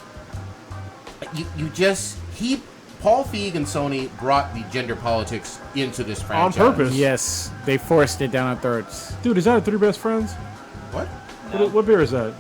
Paul Feig and Sony brought the gender politics into this franchise On purpose. Yes, they forced it down our throats. Dude, is that Three Best Friends? What? What beer is that?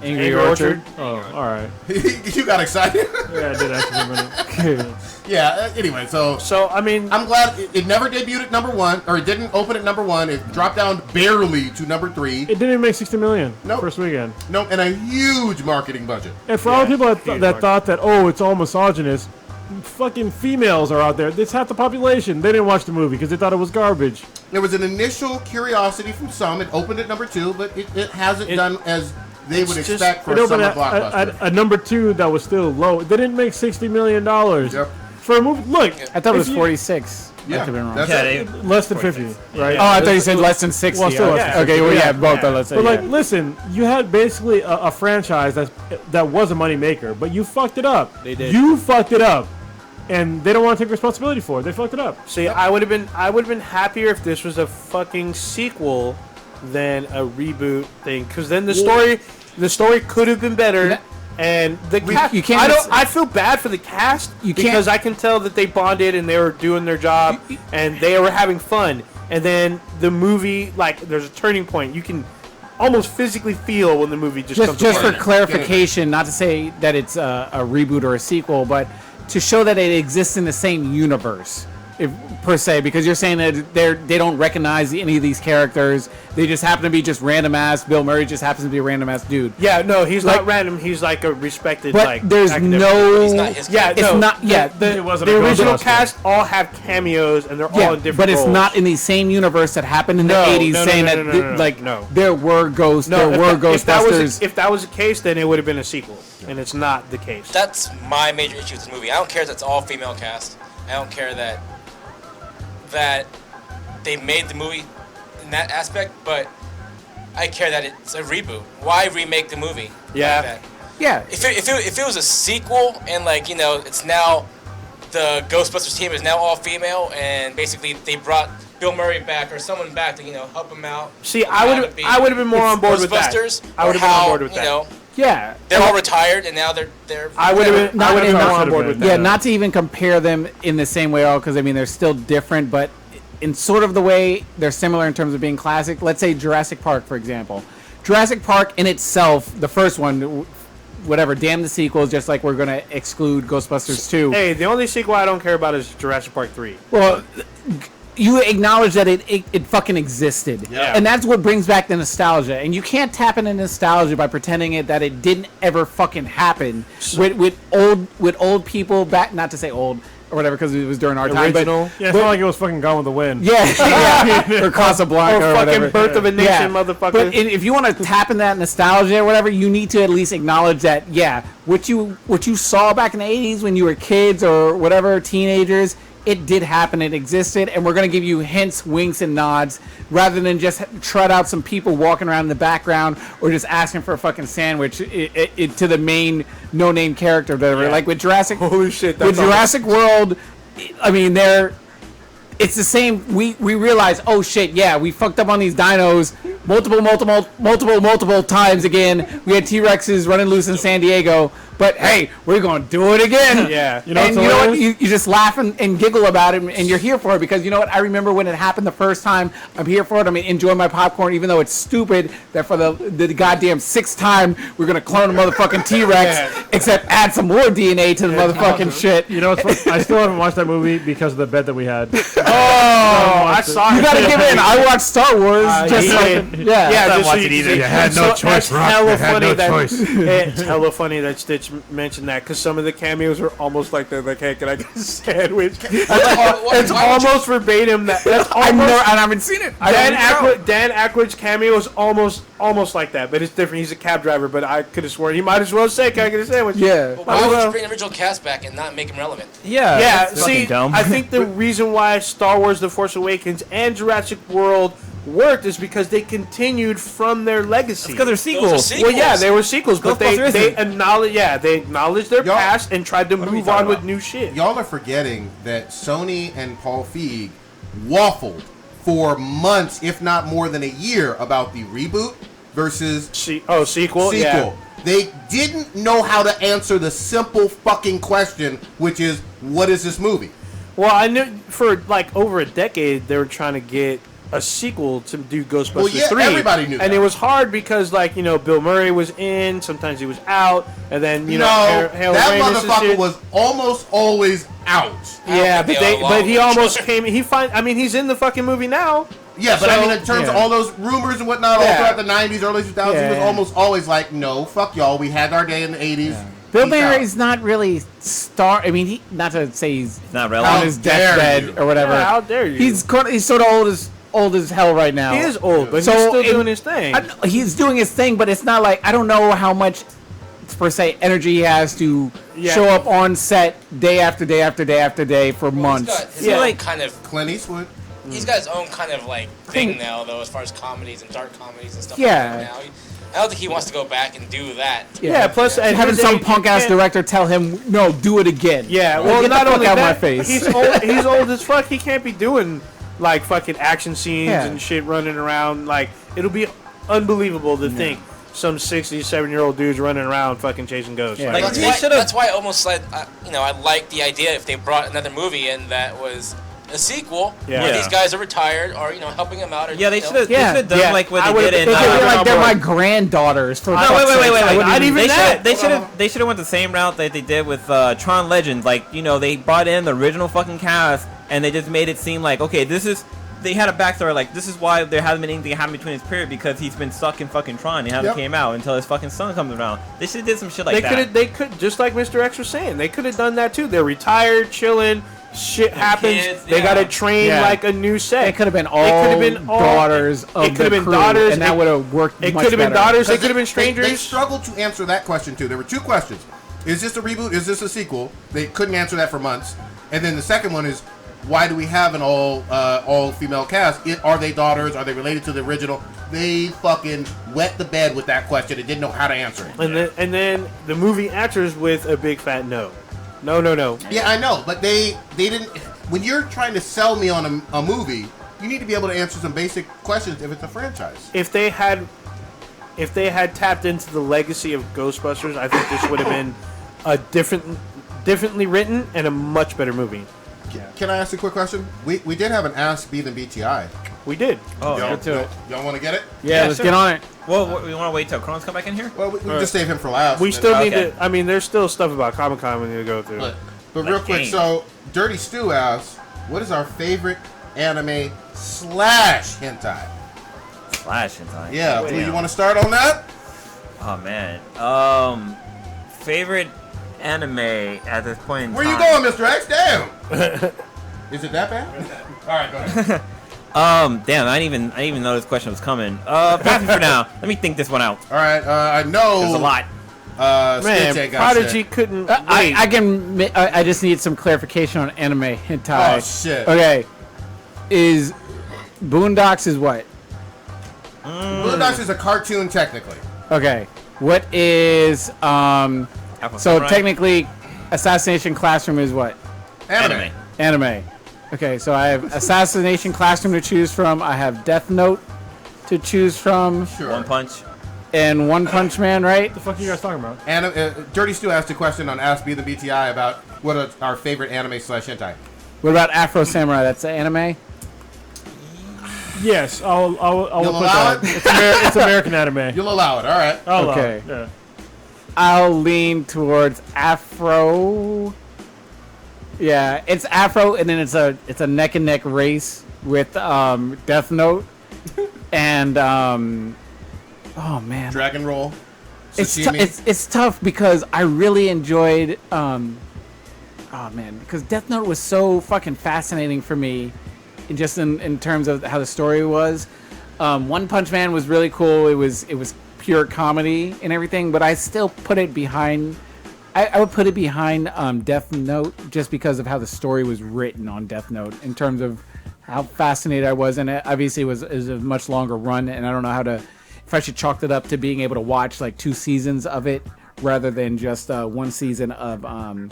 Angry Orchard. Oh, all right. You got excited. Yeah, I did actually for a minute. Yeah. Anyway, so I mean, I'm glad it never debuted at number one, or it didn't open at number one. It dropped down barely to number 3. It didn't even make 60 million Nope. first weekend. No, and a huge marketing budget. And for all the people that thought that, oh, it's all misogynist, fucking females are out there. It's half the population. They didn't watch the movie because they thought it was garbage. There was an initial curiosity from some. It opened at number 2, but it hasn't done as they would expect for It a opened summer blockbuster. at number 2 that was still low. They didn't make $60 million. Yep. For a movie. Look, I thought it was 46. Yeah, I could be wrong. that's it. less than 50, right? Oh, I thought you said less than 60. Well, still less than Okay, 60. well, yeah, Yeah. both. Let's say. But like, Yeah. listen, you had basically a franchise that was a moneymaker, but you fucked it up. They did. You fucked it up, and they don't want to take responsibility for it. They fucked it up. see, I would have been happier if this was a fucking sequel than a reboot thing, because then the story could have been better. And the cast, you can't I feel bad for the cast because I can tell that they bonded and they were doing their job and they were having fun. And then the movie, like, there's a turning point. You can almost physically feel when the movie just comes Just for apart. clarification, not to say that it's a reboot or a sequel, but to show that it exists in the same universe, per se, because you're saying that they don't recognize any of these characters. They just happen to be just random ass. Bill Murray just happens to be a random ass dude. Yeah, no, he's not random. He's like a respected. But like, there's academic. no. He's not his Yeah, character. It's no, not. Yeah, It wasn't The a original Ghostbuster. cast all have cameos and they're all yeah, in different but it's roles. not in the same universe that happened in the No, 80s, no, saying no, that no, no, no, like no. there were ghosts, No, there were if that Ghostbusters. if that was the case, then it would have been a sequel, and it's not the case. That's my major issue with this movie. I don't care that it's all female cast. I don't care that they made the movie in that aspect, but I care that it's a reboot. Why remake the movie? Yeah. Like that? yeah, If it was a sequel and, like, you know, it's now the Ghostbusters team is now all female and basically they brought Bill Murray back or someone back to, you know, help him out. See, I would have been more on board with that. Ghostbusters, I would have or been on how, board with you that. know, yeah. they're all retired and now they're I would have been Not more enough on should've board been. with that. Yeah, not to even compare them in the same way at all, because I mean they're still different, but in sort of the way they're similar in terms of being classic. Let's say Jurassic Park, for example. Jurassic Park in itself, the first one, whatever, damn the sequels, just like we're going to exclude Ghostbusters 2. Hey, the only sequel I don't care about is Jurassic Park 3. Well, you acknowledge that it fucking existed. Yeah. And that's what brings back the nostalgia. And you can't tap into nostalgia by pretending that it didn't ever fucking happen with old people back, not to say old or whatever because it was during our time. Original. Yeah, it's not like it was fucking Gone with the Wind. Yeah. Or Casablanca Or or fucking whatever. Birth of a Nation, motherfucker. But if you want to tap in that nostalgia or whatever, you need to at least acknowledge that, yeah, what you saw back in the 80s when you were kids or whatever, teenagers, it did happen, it existed, and we're going to give you hints, winks, and nods rather than just trot out some people walking around in the background or just asking for a fucking sandwich to the main no-name character or whatever. Yeah. Like with Jurassic... Holy shit. With Jurassic World, I mean, it's the same. We realize, oh shit, yeah, we fucked up on these dinos multiple times again. We had T-Rexes running loose in San Diego, but hey, we're gonna do it again. Yeah. You know what's what? hilarious? You just laugh and giggle about it, and you're here for it because you know what? I remember when it happened the first time. I'm here for it. I'm enjoying my popcorn, even though it's stupid that for the goddamn sixth time we're gonna clone a motherfucking T-Rex, except add some more DNA to the motherfucking shit. You know, it's funny. I still haven't watched that movie because of the bet that we had. I saw You it. gotta give in. I watched Star Wars. He just like did. Yeah. Yeah, don't just watch so it you either. can You see- had no so choice, that's Rock. hella You had funny no that- choice. It's hella funny that Stitch mentioned that because some of the cameos are almost like they're like, "Hey, can I get a sandwich?" It's almost verbatim. That's I almost. haven't seen it. Dan Aykroyd's cameo is almost like that, but it's different. He's a cab driver, but I could have sworn he might as well say, "Can I get a sandwich?" Yeah. Why would you bring the original cast back and not make him relevant? Yeah. Yeah, it's see, fucking dumb. I think the reason why Star Wars: The Force Awakens and Jurassic World worked is because they continued from their legacy. because they're sequels. sequels. Well, yeah, they were sequels, but they Ghostbusters acknowledged their Y'all- past and tried to are we move talking on with about? new shit. Y'all are forgetting that Sony and Paul Feig waffled for months, if not more than a year, about the reboot versus Sequel. Yeah. They didn't know how to answer the simple fucking question, which is, what is this movie? Well, I knew for like over a decade they were trying to get a sequel to do Ghostbusters Well, yeah, 3. everybody knew and that. it was hard because like Bill Murray was in, sometimes he was out, and then No, Harold that Ramis and motherfucker shit. was almost always out. Yeah, think but they all he love almost each came. He's in the fucking movie now. Yeah, but So, I mean, in terms of yeah. all those rumors and whatnot, Yeah. all throughout the 90s, early 2000s, he was Yeah. almost always like, no, fuck y'all, we had our day in the 80s. Bill Peace out. Murray's not really I mean, not to say he's not on relevant. his dare deathbed you. or whatever. Yeah, how dare you? He's sort of old as hell right now. He is old, but So he's still it- doing his thing. He's doing his thing, but it's not like I don't know how much per se energy he has to show up on set day after day after day after day for months. He's got his Yeah. own kind of. Clint Eastwood. He's got his own kind of like thing now, though, as far as comedies and dark comedies and stuff. Like Yeah. that now. I don't think he wants to go back and do that. Yeah, plus at Having his some age, you punk ass can't- director tell him no, do it again. Yeah, Like, well, get not the fuck only out that, of my face. he's old as fuck. He can't be doing like fucking action scenes Yeah. and shit running around. Like it'll be unbelievable to think some 67-year-old dude's running around fucking chasing ghosts. Yeah. Like, Like, That's they why, should've- that's why I almost said, I like the idea if they brought another movie in that was a sequel Yeah. where Yeah. these guys are retired or helping them out. Or, Yeah, they you know. should have Yeah. done Yeah. like what I they would've- did in. they They could've feel been like they're on my board. granddaughters. For No, fuck's wait. sake. I wouldn't not even- even that. They should have went the same route that they did with Tron Legends. Like, they brought in the original fucking cast and they just made it seem like, okay, they had a backstory, like, this is why there hasn't been anything happen between his period, because he's been stuck in fucking Tron. He hasn't came out until his fucking son comes around. They should have did some shit like that. They could just like Mr. X was saying, they could have done that too. They're retired, chilling. Shit happens. kids, they yeah. gotta train Yeah. like a new set. It could have been It could have been all daughters of It could the have been crew, daughters, and that would have worked. It much could have been better. daughters. It Because could have been They strangers. struggled to answer that question, too. There were two questions. Is this a reboot? Is this a sequel? They couldn't answer that for months. And then the second one is, why do we have an all-female cast? Are they daughters? Are they related to the original? They fucking wet the bed with that question and didn't know how to answer it. And then the movie answers with a big fat no. No. Yeah, I know, but they didn't. When you're trying to sell me on a movie, you need to be able to answer some basic questions if it's a franchise. If they had tapped into the legacy of Ghostbusters, I think this would have been a differently written and a much better movie. Can I ask a quick question? We did have an Ask B than BTI. We did. Oh, Y'all, get to it. y'all want to get it? Yeah, let's sure. get on it. Well, we want to wait till Crohn's come back in here? Well, we just save him for last. We and still then- need Okay. to. I mean, there's still stuff about Comic-Con we need to go through. But real quick, games. so Dirty Stu asks, what is our favorite anime / hentai? Slash hentai. Yeah, Blue, you want to start on that? Oh man. Favorite anime at this point in Where you time. going, Mr. X? Damn. Is it that bad? All right, go ahead. Damn, I didn't even know this question was coming. Pass me for now. Let me think this one out. All right, I know. There's a lot. Man, Stitch got Prodigy shit. couldn't. I can. I just need some clarification on anime hentai. Oh shit. Okay, is Boondocks is what? Boondocks is a cartoon technically. Okay, what is Alpha So Samurai? technically, Assassination Classroom is what? Anime. Anime. Okay, so I have Assassination Classroom to choose from. I have Death Note to choose from, Sure. One Punch. and One Punch Man, right? What the fuck are you guys talking about? And Dirty Stu asked a question on Ask B the BTI about what are our favorite anime / hentai. What about Afro Samurai? That's the anime. Yes, I'll You'll put allow that. it? It's American anime. You'll allow it, all right. I'll allow Okay. it, yeah. I'll lean towards Afro. Yeah, it's Afro, and then it's a neck and neck race with Death Note, and oh man, Dragon roll. it's Sashimi. it's tough because I really enjoyed oh man, because Death Note was so fucking fascinating for me, in terms of how the story was. One Punch Man was really cool. It was pure comedy and everything, but I still put it behind. I would put it behind Death Note just because of how the story was written on Death Note, in terms of how fascinated I was, and it obviously is a much longer run, and I don't know if I should chalk it up to being able to watch like 2 seasons of it rather than just 1 season of One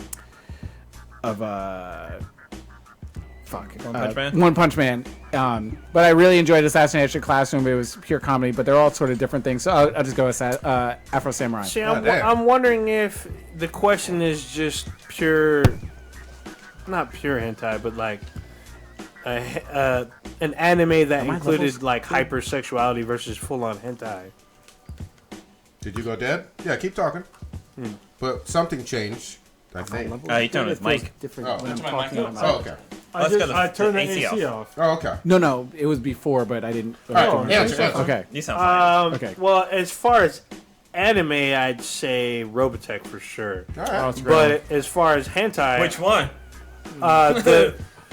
Punch Man. But I really enjoyed Assassination Classroom. It was pure comedy, but they're all sort of different things. So I'll just go with Afro Samurai. See, I'm wondering if the question is just pure, not pure hentai, but like an anime that included like hypersexuality versus full-on hentai. Did you go dead? Yeah, keep talking. But something changed, I think. You turned his mic. Oh, That's my mic. Oh, okay. I turned the AC AC off. Oh, okay. No, it was before, but I didn't. All right, answer. Okay. You sound fine. Okay. Well, as far as anime, I'd say Robotech for sure. All right. But as far as hentai, Which one?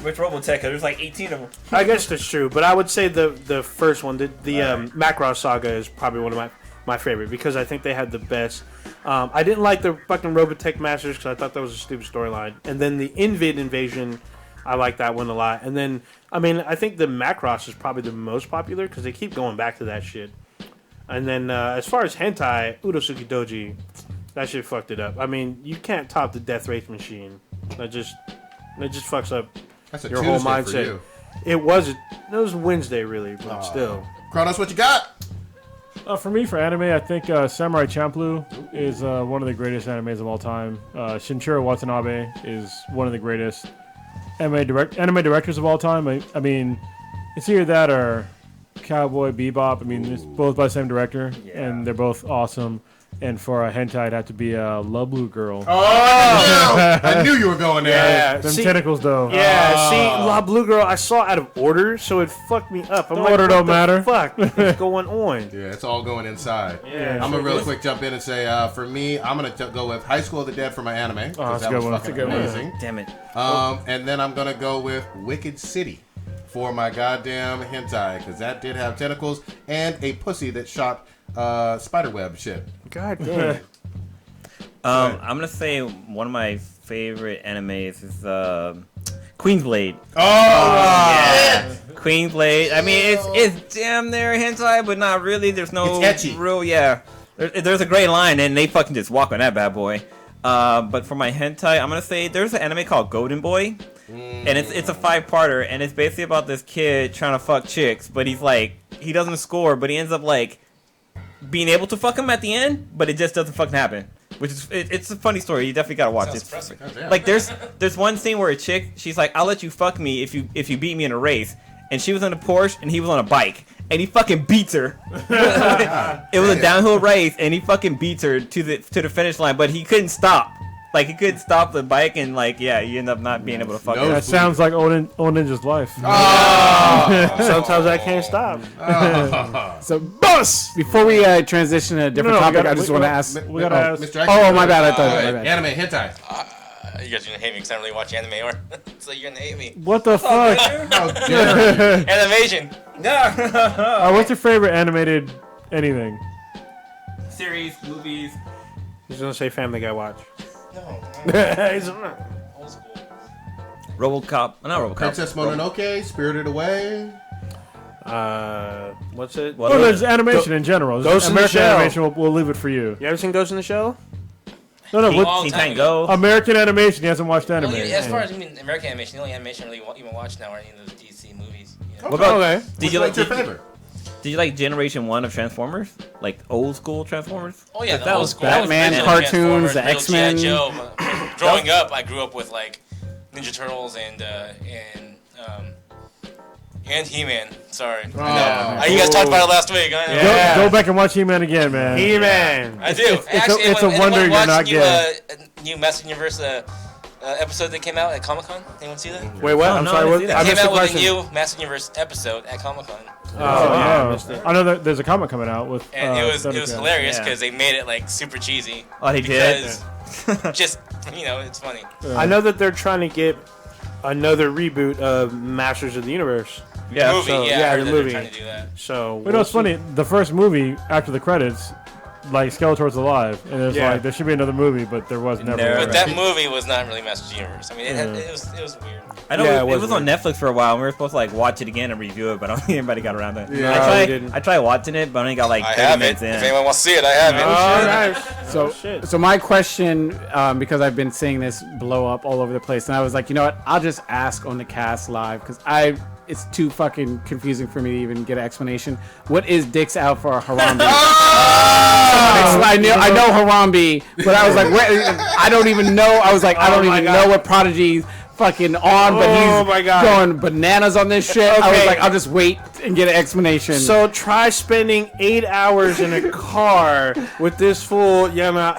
Which Robotech? There's like 18 of them. I guess that's true. But I would say the first one, the Macross Saga, is probably one of my favorite because I think they had the best. I didn't like the fucking Robotech Masters because I thought that was a stupid storyline. And then the Invid Invasion, I like that one a lot. And then, I mean, I think the Macross is probably the most popular because they keep going back to that shit. And then as far as hentai, Urosuki Doji, that shit fucked it up. I mean, you can't top the Death Race Machine. That just fucks up That's a your whole Tuesday mindset. for you. It was Wednesday, really, but still. Kronos, what you got? For me, for anime, I think Samurai Champloo is one of the greatest animes of all time. Shinichiro Watanabe is one of the greatest anime directors of all time. I mean, it's either that or Cowboy Bebop. I mean, it's both by the same director, and they're both awesome. And for a hentai, it'd have to be a Love Blue Girl. Oh, I knew you were going there. Yeah, Them tentacles, though. Yeah, see, La Blue Girl, I saw out of order, so it fucked me up. I'm The like, order what don't the matter. fuck is going on? Yeah, it's all going inside. Yeah, I'm going to real quick jump in and say, for me, I'm going to go with High School of the Dead for my anime. that's that a good was one. fucking That's a good one. amazing. Damn it. And then I'm going to go with Wicked City for my goddamn hentai, because that did have tentacles and a pussy that shot spiderweb shit. God damn. I'm gonna say one of my favorite animes is Queen's Blade. Oh, yeah, Queen's Blade. I mean, it's damn near hentai, but not really. There's no It's ecchi. real. Yeah, there's a gray line, and they fucking just walk on that bad boy. But for my hentai, I'm gonna say there's an anime called Golden Boy, and it's a 5-parter, and it's basically about this kid trying to fuck chicks, but he doesn't score, but he ends up like being able to fuck him at the end, but it just doesn't fucking happen. Which is it's a funny story. You definitely gotta watch it. Like there's one scene where a chick, she's like, "I'll let you fuck me if you beat me in a race," and she was on a Porsche and he was on a bike, and he fucking beats her. It was a downhill race, and he fucking beats her to the finish line, but he couldn't stop. Like he couldn't stop the bike, and you end up not being able to fuck her. That sounds like old Ninja's life. Sometimes I can't stop. So, before we transition to a different topic, I just want to ask. We gotta ask. Mr. Oh, my bad. I thought. My bad. Anime hentai. You guys are gonna hate me because I don't really watch anime, or so you're gonna hate me. What the fuck? How dare you. Animation. What's your favorite animated anything? Series, movies. He's gonna say Family Guy watch. No. He's not. Old school. RoboCop, not RoboCop. Princess Mononoke, Spirited Away. What's it? What? Well, there's animation in general. Ghost in the American Shell. animation, we'll leave it for you. You ever seen Ghost in the Shell? No, Long what, Teen time Titans ago. Go. American animation. He hasn't watched anime. Well, as far as American animation, the only animation I really even watch now are any of those DC movies. You know? What about? Okay. Did you What's like? your favorite? Did you like Generation 1 of Transformers? Like old school Transformers? Oh yeah, That old was school. Batman Original cartoons, Transformers, the real X-Men. G.I. Joe. Growing up, I grew up with like Ninja Turtles and He-Man. Sorry, I know. You guys talked about it last week. I know. Yeah. Go back and watch He-Man again, man. He-Man. I do. It's a wonder you're not new Master Universe episode that came out at Comic-Con? Anyone see that? Wait, what? Oh, I'm no, sorry. I What? didn't see that. I Came missed the out with a question. new Master Universe episode at Comic-Con. Oh, yeah. I missed it. I know that there's a comic coming out with. And it was Thundercats. hilarious Yeah. because they made it like super cheesy. Oh, they did? Because just, it's funny. I know that they're trying to get another reboot of Masters of the Universe. Yeah. Movie, so- yeah, yeah, I heard the that they're movie. trying to do that. So, But no, it's funny. The first movie after the credits, like Skeletor's alive, and it's Yeah. like there should be another movie, but there was never. No. one. But that movie was not really Master Universe. I mean, it was weird. I know Yeah, it it was was on Netflix for a while, and we were supposed to like watch it again and review it, but I don't think anybody got around to it. Yeah, we didn't. I tried watching it, but I only got like I 30 have it. minutes in. If anyone wants to see it, I have it. All right. So, shit. so my question, because I've been seeing this blow up all over the place, and I was like, you know what? I'll just ask on the cast live because it's too fucking confusing for me to even get an explanation. What is dicks out for Harambe? I know Harambe, but I was like, I don't even know. I was like, I don't my even God. know what Prodigy's fucking on, but Oh he's my God. going bananas on this shit. I was Okay. like, I'll just wait and get an explanation. So try spending 8 hours in a car with this fool yelling out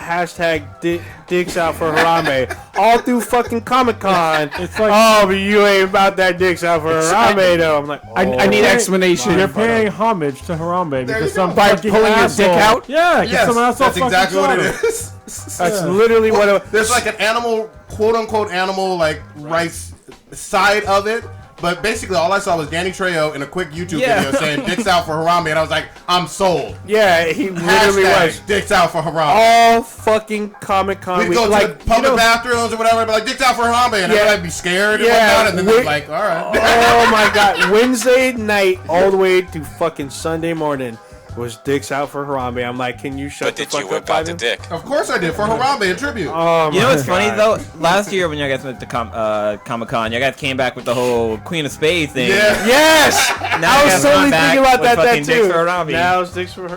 dicks out for Harambe all through fucking Comic-Con. It's like Oh, but you ain't about that dicks out for Harambe though. I'm like, I need Okay. explanation. you're paying homage to Harambe There because you some go. By fucking pulling your asshole, dick out? Yeah, get Yes, some asshole that's fucking exactly what it shot is. that's literally what it There's like an animal, quote unquote animal, like rights side of it. But basically, all I saw was Danny Trejo in a quick YouTube video saying "dicks out for Harambe," and I was like, "I'm sold." Yeah, he literally Hashtag was. "dicks out for Harambe." All fucking Comic-Con. We'd go to like, the public bathrooms or whatever, and be like, "Dicks out for Harambe," and Yeah. everybody'd be scared and Yeah, whatnot, and then they'd be we- like, "All right." Oh my God! Wednesday night all the way to fucking Sunday morning was dicks out for Harambe. I'm like, can you shut But the did fuck you up, whip out the Ivan? dick? Of course I did for Harambe in tribute. Oh You know my what's funny God. though? Last year when you guys went to Comic-Con, you guys came back with the whole Queen of Spades thing. Yeah. Yes, Now I you was guys totally come back thinking about with that fucking too. dicks for Harambe. Now it's dicks out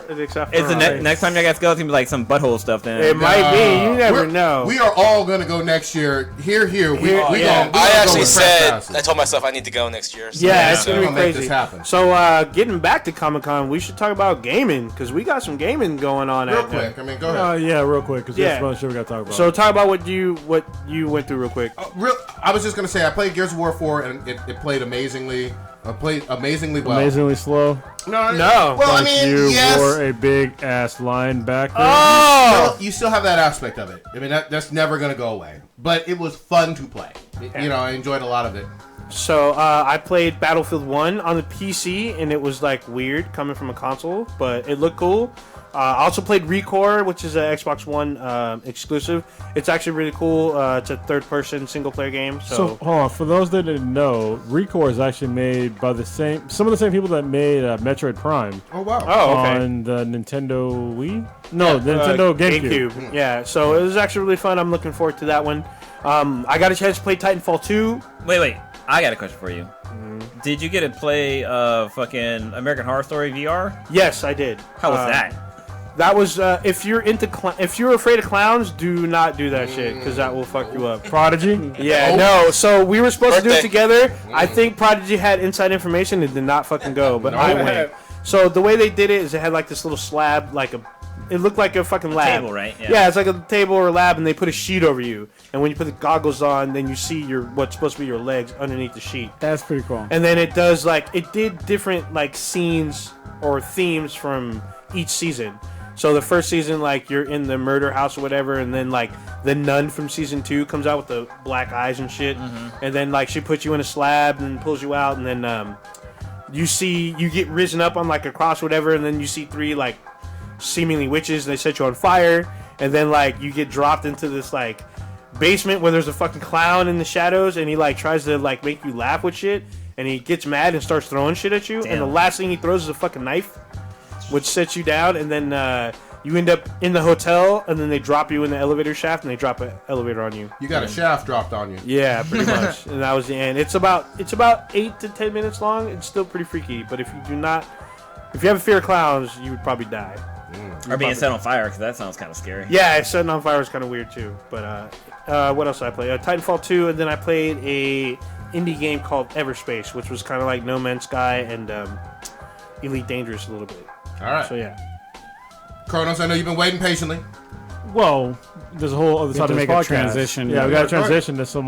for It's the Harambe. next time you guys go, it's gonna be like some butthole stuff. Then It might be. You never We're- know. We are all gonna go next year. Here. We Yeah. gonna I go actually with said, press I told myself I need to go next year. So Yeah, it's so gonna we're be gonna make crazy. this happen. So, getting back to Comic-Con, we should talk about gaming because we got some gaming going on. Real at quick. I mean, go ahead. Yeah, real quick because Yeah. there's one shit we got to talk about. So, talk about what you went through real quick. I was just gonna say I played Gears of War 4 and it played amazingly. Played amazingly well. amazingly slow. No. Well, I Like mean, you yes. wore a big ass linebacker. Oh, You still have that aspect of it. I mean, that's never gonna go away. But it was fun to play. I enjoyed a lot of it. so I played Battlefield 1 on the PC, and it was like weird coming from a console, but it looked cool. I also played Recore, which is an Xbox One exclusive. It's actually really cool. It's a third-person single-player game. So hold on, for those that didn't know, Recore is actually made by some of the same people that made Metroid Prime Oh wow. on the Nintendo Wii. No, the Nintendo GameCube. Yeah, so it was actually really fun. I'm looking forward to that one. I got a chance to play Titanfall 2. wait, I got a question for you. Did you get to play fucking American Horror Story VR? Yes, I did. How was that? That was if you're if you're afraid of clowns, do not do that shit because that will fuck you up. Prodigy. Yeah, no. So we were supposed to do it Birthday. together. I think Prodigy had inside information and did not fucking go, but I went. So the way they did it is it had like this little slab, it looked like a fucking lab. Table, right? Yeah, it's like a table or a lab, and they put a sheet over you. And when you put the goggles on, then you see what's supposed to be your legs underneath the sheet. That's pretty cool. And then it did different like scenes or themes from each season. So the first season, like you're in the murder house or whatever, and then like the nun from season 2 comes out with the black eyes and shit, and then like she puts you in a slab and pulls you out, and then you get risen up on like a cross or whatever, and then you see 3 like seemingly witches, and they set you on fire, and then like you get dropped into this like basement where there's a fucking clown in the shadows, and he like tries to like make you laugh with shit, and he gets mad and starts throwing shit at you, and the Damn. last thing he throws is a fucking knife, which sets you down, and then you end up in the hotel, and then they drop you in the elevator shaft, and they drop an elevator on you. You got a shaft dropped on you. Yeah, pretty much. And that was the end. It's about 8 to 10 minutes long. It's still pretty freaky, but if you have a fear of clowns, you would probably die. Or being set on fire, because that sounds kind of scary. Yeah, setting on fire is kind of weird too. But what else did I play? Titanfall 2, and then I played a indie game called Everspace, which was kind of like No Man's Sky and Elite Dangerous a little bit. All right. So yeah. Kronos, I know you've been waiting patiently. Well, there's a whole other We side have of to this make a podcast. transition. Yeah, we got to Right. transition to some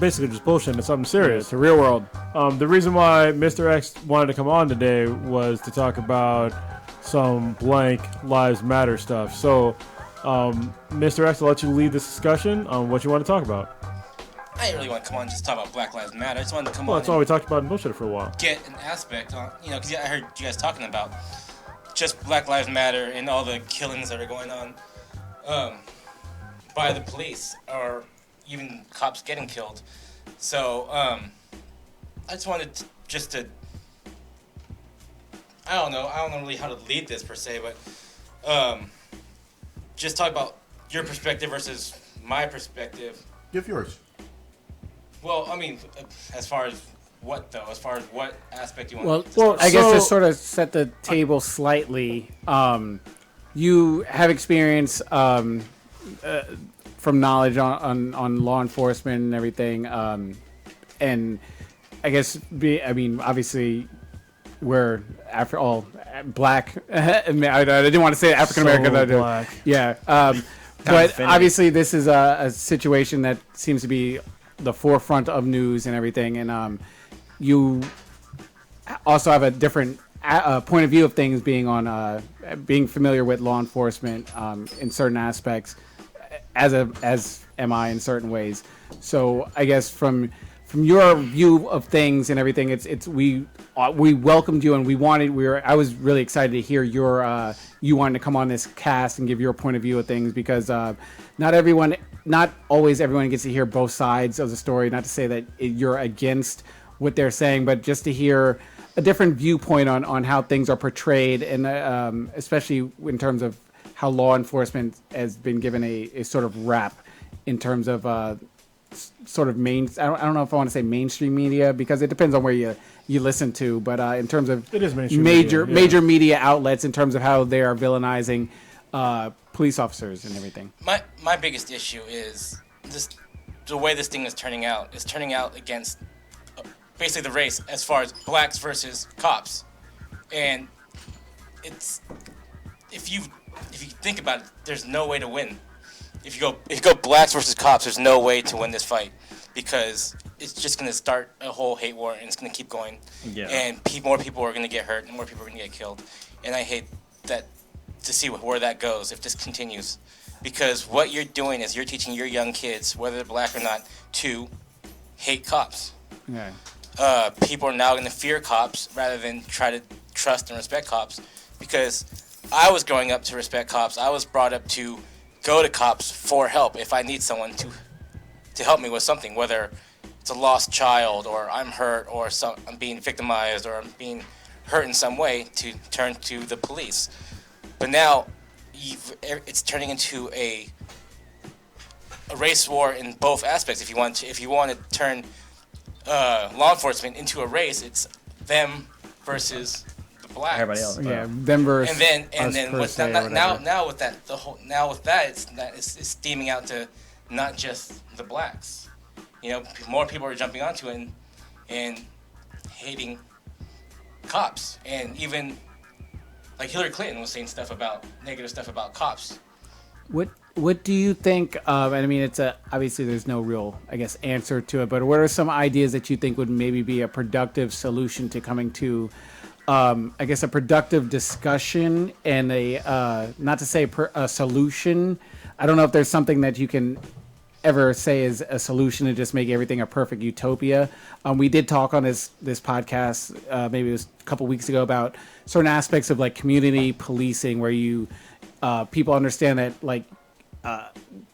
basically just bullshit into something serious. It's the real world. The reason why Mr. X wanted to come on today was to talk about some blank Lives Matter stuff. So, Mr. X, I'll let you lead this discussion on what you want to talk about. I didn't really want to come on and just talk about Black Lives Matter. I just wanted to come Well, on that's all we talked about in bullshit for a while. and get an aspect on, because I heard you guys talking about just Black Lives Matter and all the killings that are going on by the police or even cops getting killed. So I just wanted to I don't know really how to lead this per se, but just talk about your perspective versus my perspective. Give yours. Well, I mean, as far as what though? As far as what aspect you want? Well, to start I guess to So- sort of set the table slightly, you have experience from knowledge on law enforcement and everything, and I guess obviously we're after all black. I didn't want to say African American. So black. Yeah, but offending. obviously this is a situation that seems to be the forefront of news and everything, and you also have a different point of view of things, being familiar with law enforcement in certain aspects, as am I in certain ways. So I guess from your view of things and everything, we welcomed you, and I was really excited to hear you wanting to come on this cast and give your point of view of things, because not always everyone gets to hear both sides of the story. Not to say that you're against what they're saying, but just to hear a different viewpoint on how things are portrayed, and especially in terms of how law enforcement has been given a sort of rap in terms of sort of I don't know if I want to say mainstream media, because it depends on where you listen to, but in terms of It is mainstream major media, yeah. major media outlets, in terms of how they are villainizing police officers and everything. My biggest issue is the way this thing is turning out against basically the race, as far as blacks versus cops, and it's if you think about it, there's no way to win. If you go blacks versus cops, there's no way to win this fight, because it's just going to start a whole hate war, and it's going to keep going. Yeah. And more people are going to get hurt, and more people are going to get killed. And I hate that to see where that goes if this continues, because what you're doing is you're teaching your young kids, whether they're black or not, to hate cops. Yeah. People are now going to fear cops rather than try to trust and respect cops, because I was growing up to respect cops. I was brought up to go to cops for help if I need someone to help me with something, whether it's a lost child, or I'm hurt, or I'm being victimized, or I'm being hurt in some way, to turn to the police. But now it's turning into a race war in both aspects. If you want to turn law enforcement into a race, it's them versus the blacks. Everybody else. Yeah, them versus And us then per with se, that, or now whatever. with that it's steaming out to not just the blacks. More people are jumping onto it and hating cops, and even like Hillary Clinton was saying negative stuff about cops. What do you think? I mean, obviously there's no real, I guess, answer to it. But what are some ideas that you think would maybe be a productive solution to coming to, I guess, a productive discussion and not to say a solution. I don't know if there's something that you can ever say is a solution to just make everything a perfect utopia. We did talk on this podcast, maybe it was a couple weeks ago, about certain aspects of like community policing, where people understand that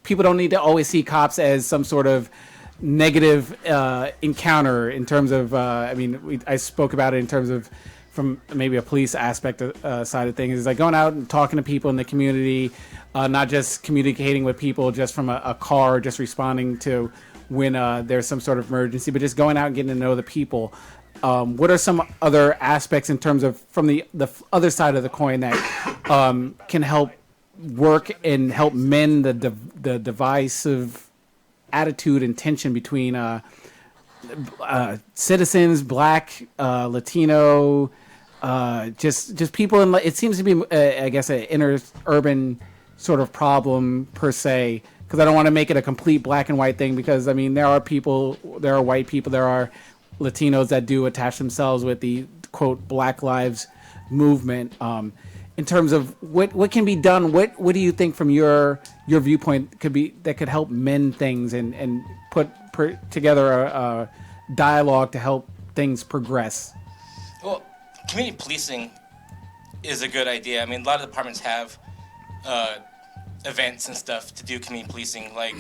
people don't need to always see cops as some sort of negative encounter in terms of, I spoke about it in terms of from maybe a police aspect side of things, is like going out and talking to people in the community, not just communicating with people just from a car, just responding to when there's some sort of emergency, but just going out and getting to know the people. What are some other aspects in terms of from the other side of the coin that can help work and help mend the divisive attitude and tension between citizens, black, Latino, just people in, it seems to be I guess an inner urban sort of problem per se, because I don't want to make it a complete black and white thing, because I mean there are white people, there are Latinos that do attach themselves with the quote Black Lives movement. In terms of what can be done, what do you think from your viewpoint could help mend things and put together a dialogue to help things progress? Well, community policing is a good idea. I mean, a lot of departments have events and stuff to do community policing. Like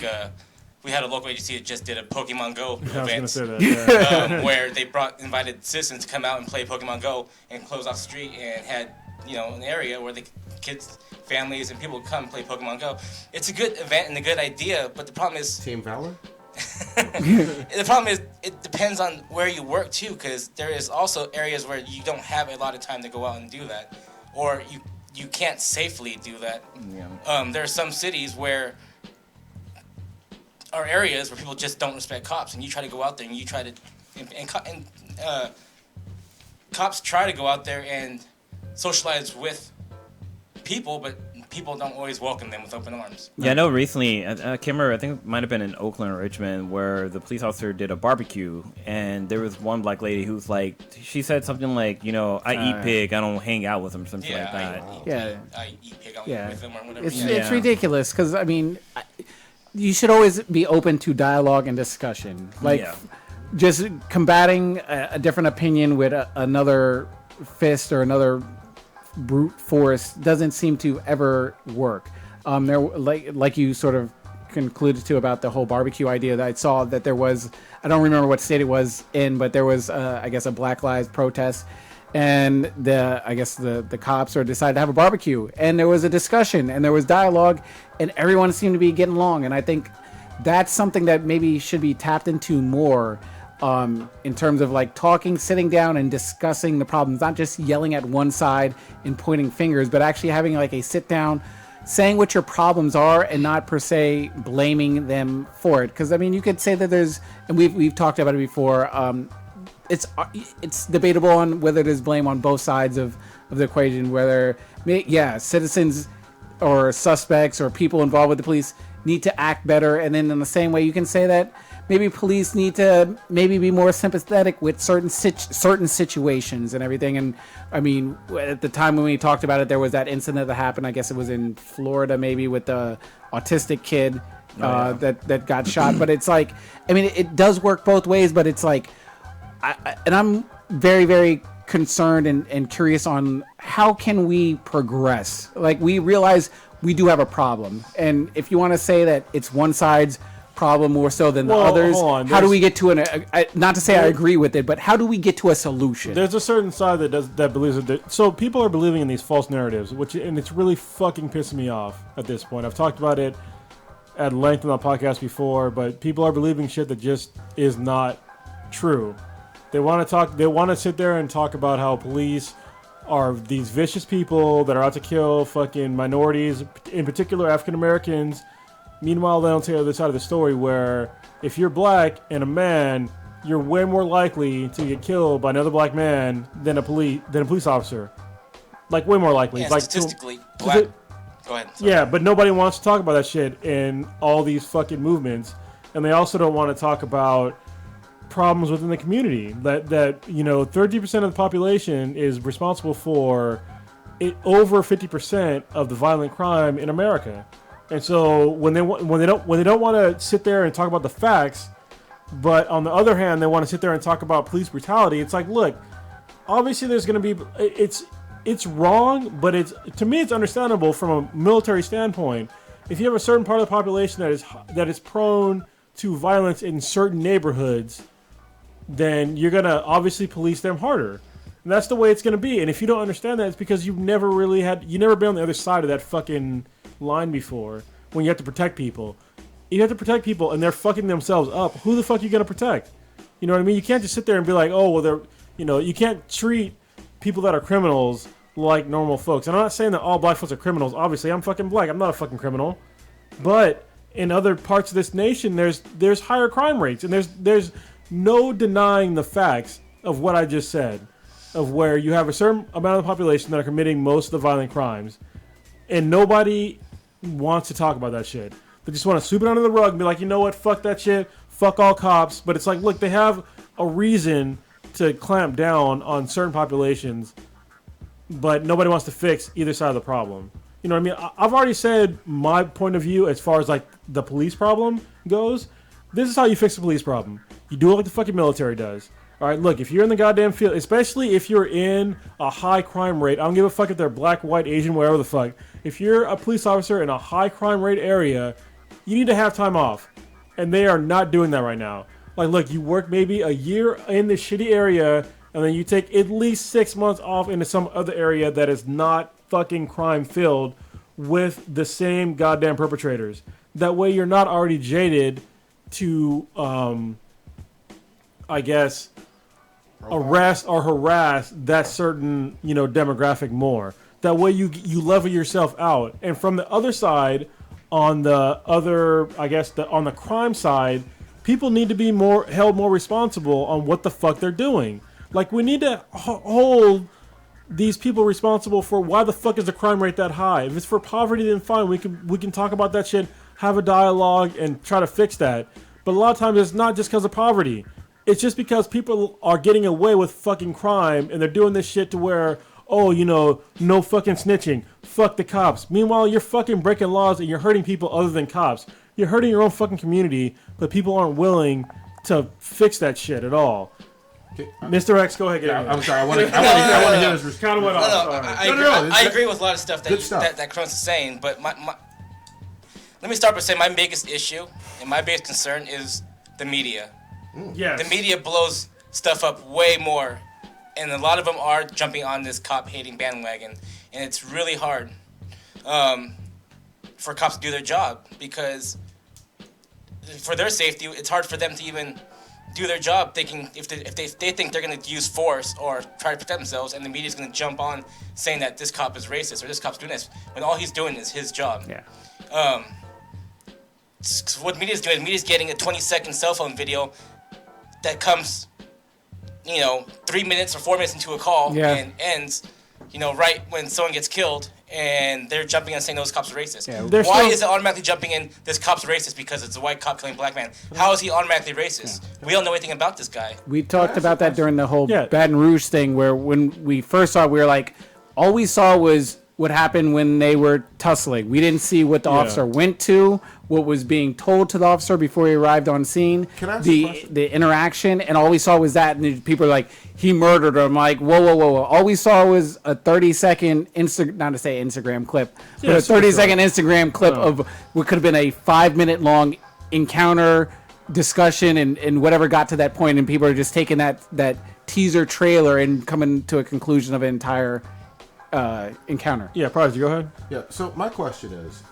we had a local agency that just did a Pokemon Go event, I was gonna say that, where they invited citizens to come out and play Pokemon Go and close off the street and had an area where the kids, families, and people would come and play Pokemon Go. It's a good event and a good idea, but the problem is Team Valor? the problem is it depends on where you work too, because there is also areas where you don't have a lot of time to go out and do that, or you can't safely do that. Yeah. There are some cities where are areas where people just don't respect cops, and you try to go out there and you try to and cops try to go out there and socialize with people, but people don't always welcome them with open arms. Yeah, I know recently, I can't remember, I think it might have been in Oakland or Richmond, where the police officer did a barbecue, and there was one black lady who was like, she said something like, I eat pig, I don't hang out with them, something like that. I eat pig, I don't eat with them, or whatever. It's ridiculous, because, I mean, you should always be open to dialogue and discussion. Just combating a different opinion with another fist or another brute force doesn't seem to ever work. There, like you sort of concluded to about the whole barbecue idea, that I saw that there was, I don't remember what state it was in, but there was I guess a Black Lives protest, and the cops decided to have a barbecue, and there was a discussion and there was dialogue, and everyone seemed to be getting along. And I think that's something that maybe should be tapped into more. In terms of talking, sitting down and discussing the problems, not just yelling at one side and pointing fingers, but actually having a sit down, saying what your problems are and not per se blaming them for it. Because I mean, you could say that there's, and we've talked about it before. It's debatable on whether there's blame on both sides of the equation. Whether citizens or suspects or people involved with the police need to act better, and then in the same way you can say that maybe police need to be more sympathetic with certain situations and everything. And I mean, at the time when we talked about it, there was that incident that happened, I guess it was in Florida, maybe, with the autistic kid that got shot. But it's I mean, it does work both ways, but it's I'm very, very concerned and curious on how can we progress. We realize we do have a problem, and if you want to say that it's one side's problem more so than the others, how do we get to not to say I agree with it, but how do we get to a solution? There's a certain side that believes it. So people are believing in these false narratives, and it's really fucking pissing me off at this point. I've talked about it at length on the podcast before, but people are believing shit that just is not true. They want to sit there and talk about how police are these vicious people that are out to kill fucking minorities, in particular African Americans. Meanwhile, they don't tell the other side of the story, where if you're black and a man, you're way more likely to get killed by another black man than a police officer. Way more likely. Yeah, statistically, black. Go ahead. Sorry. Yeah, but nobody wants to talk about that shit in all these fucking movements, and they also don't want to talk about problems within the community. That 30% of the population is responsible for over 50% of the violent crime in America. And so when they don't want to sit there and talk about the facts, but on the other hand they want to sit there and talk about police brutality, it's look, obviously there's going to be it's wrong, but to me it's understandable from a military standpoint. If you have a certain part of the population that is prone to violence in certain neighborhoods, then you're going to obviously police them harder. And that's the way it's going to be. And if you don't understand that, it's because you've never been on the other side of that fucking line before, when you have to protect people. You have to protect people and they're fucking themselves up. Who the fuck are you going to protect? You know what I mean? You can't just sit there and be like, oh, well, you can't treat people that are criminals like normal folks. And I'm not saying that all black folks are criminals. Obviously, I'm fucking black. I'm not a fucking criminal. But in other parts of this nation, there's higher crime rates, and there's no denying the facts of what I just said, of where you have a certain amount of the population that are committing most of the violent crimes, and nobody wants to talk about that shit. They just want to sweep it under the rug and be like, you know what, fuck that shit, fuck all cops. But it's like, look, they have a reason to clamp down on certain populations, but nobody wants to fix either side of the problem. You know what I mean? I've already said my point of view as far as like the police problem goes. This is how you fix the police problem. You do it like the fucking military does. All right, look, if you're in the goddamn field, especially if you're in a high crime rate, I don't give a fuck if they're black, white, Asian, whatever the fuck. If you're a police officer in a high crime rate area, you need to have time off. And they are not doing that right now. Like, look, you work maybe a year in this shitty area, and then you take at least 6 months off into some other area that is not fucking crime filled with the same goddamn perpetrators. That way you're not already jaded to, I guess, arrest or harass that certain, demographic more. That way you level yourself out. And from the other side, on the other, I guess, on the crime side, people need to be held more responsible on what the fuck they're doing. Like, we need to hold these people responsible for why the fuck is the crime rate that high. If it's for poverty, then fine. We can talk about that shit, have a dialogue, and try to fix that. But a lot of times it's not just because of poverty. It's just because people are getting away with fucking crime, and they're doing this shit to where, no fucking snitching. Fuck the cops. Meanwhile, you're fucking breaking laws and you're hurting people other than cops. You're hurting your own fucking community, but people aren't willing to fix that shit at all. Okay. Mr. X, go ahead. I'm sorry. I want to hear this. Kind of went off. I agree with a lot of stuff that Crohn's is saying, but let me start by saying my biggest issue and my biggest concern is the media. Yes. The media blows stuff up way more, and a lot of them are jumping on this cop-hating bandwagon, and it's really hard for cops to do their job, because for their safety, it's hard for them to even do their job, thinking if they think they're going to use force or try to protect themselves, and the media's going to jump on saying that this cop is racist or this cop's doing this, when all he's doing is his job. Yeah. What media's doing, media's getting a 20-second cell phone video that comes, 3 minutes or 4 minutes into a call and ends, right when someone gets killed, and they're jumping in and saying those cops are racist. Yeah. Why is it automatically jumping in, this cop's racist because it's a white cop killing a black man? How is he automatically racist? Yeah. We don't know anything about this guy. We talked about that during the whole Baton Rouge thing, where when we first saw it, we were like, all we saw was what happened when they were tussling. We didn't see what the officer went to, what was being told to the officer before he arrived on scene, the interaction, and all we saw was that, and people are like, he murdered him. Like, whoa. All we saw was a 30-second not to say Instagram clip, but a 30-second Instagram clip of what could have been a 5-minute long encounter, discussion, and whatever got to that point, and people are just taking that teaser trailer and coming to a conclusion of an entire encounter. Yeah, Prodigy, go ahead. Yeah, so my question is,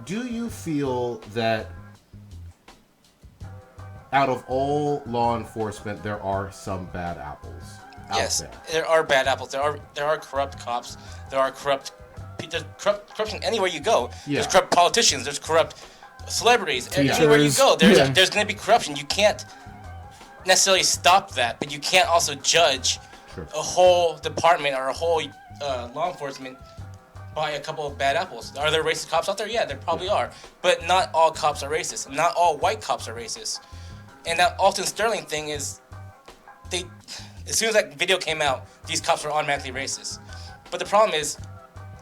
do you feel that out of all law enforcement, there are some bad apples out there are bad apples. There are corrupt cops. There are corruption anywhere you go. Yeah. There's corrupt politicians. There's corrupt celebrities. Anywhere you go, there's going to be corruption. You can't necessarily stop that, but you can't also judge a whole department or a whole law enforcement by a couple of bad apples. Are there racist cops out there? Yeah, there probably are. But not all cops are racist. Not all white cops are racist. And that Alton Sterling thing is, as soon as that video came out, these cops were automatically racist. But the problem is,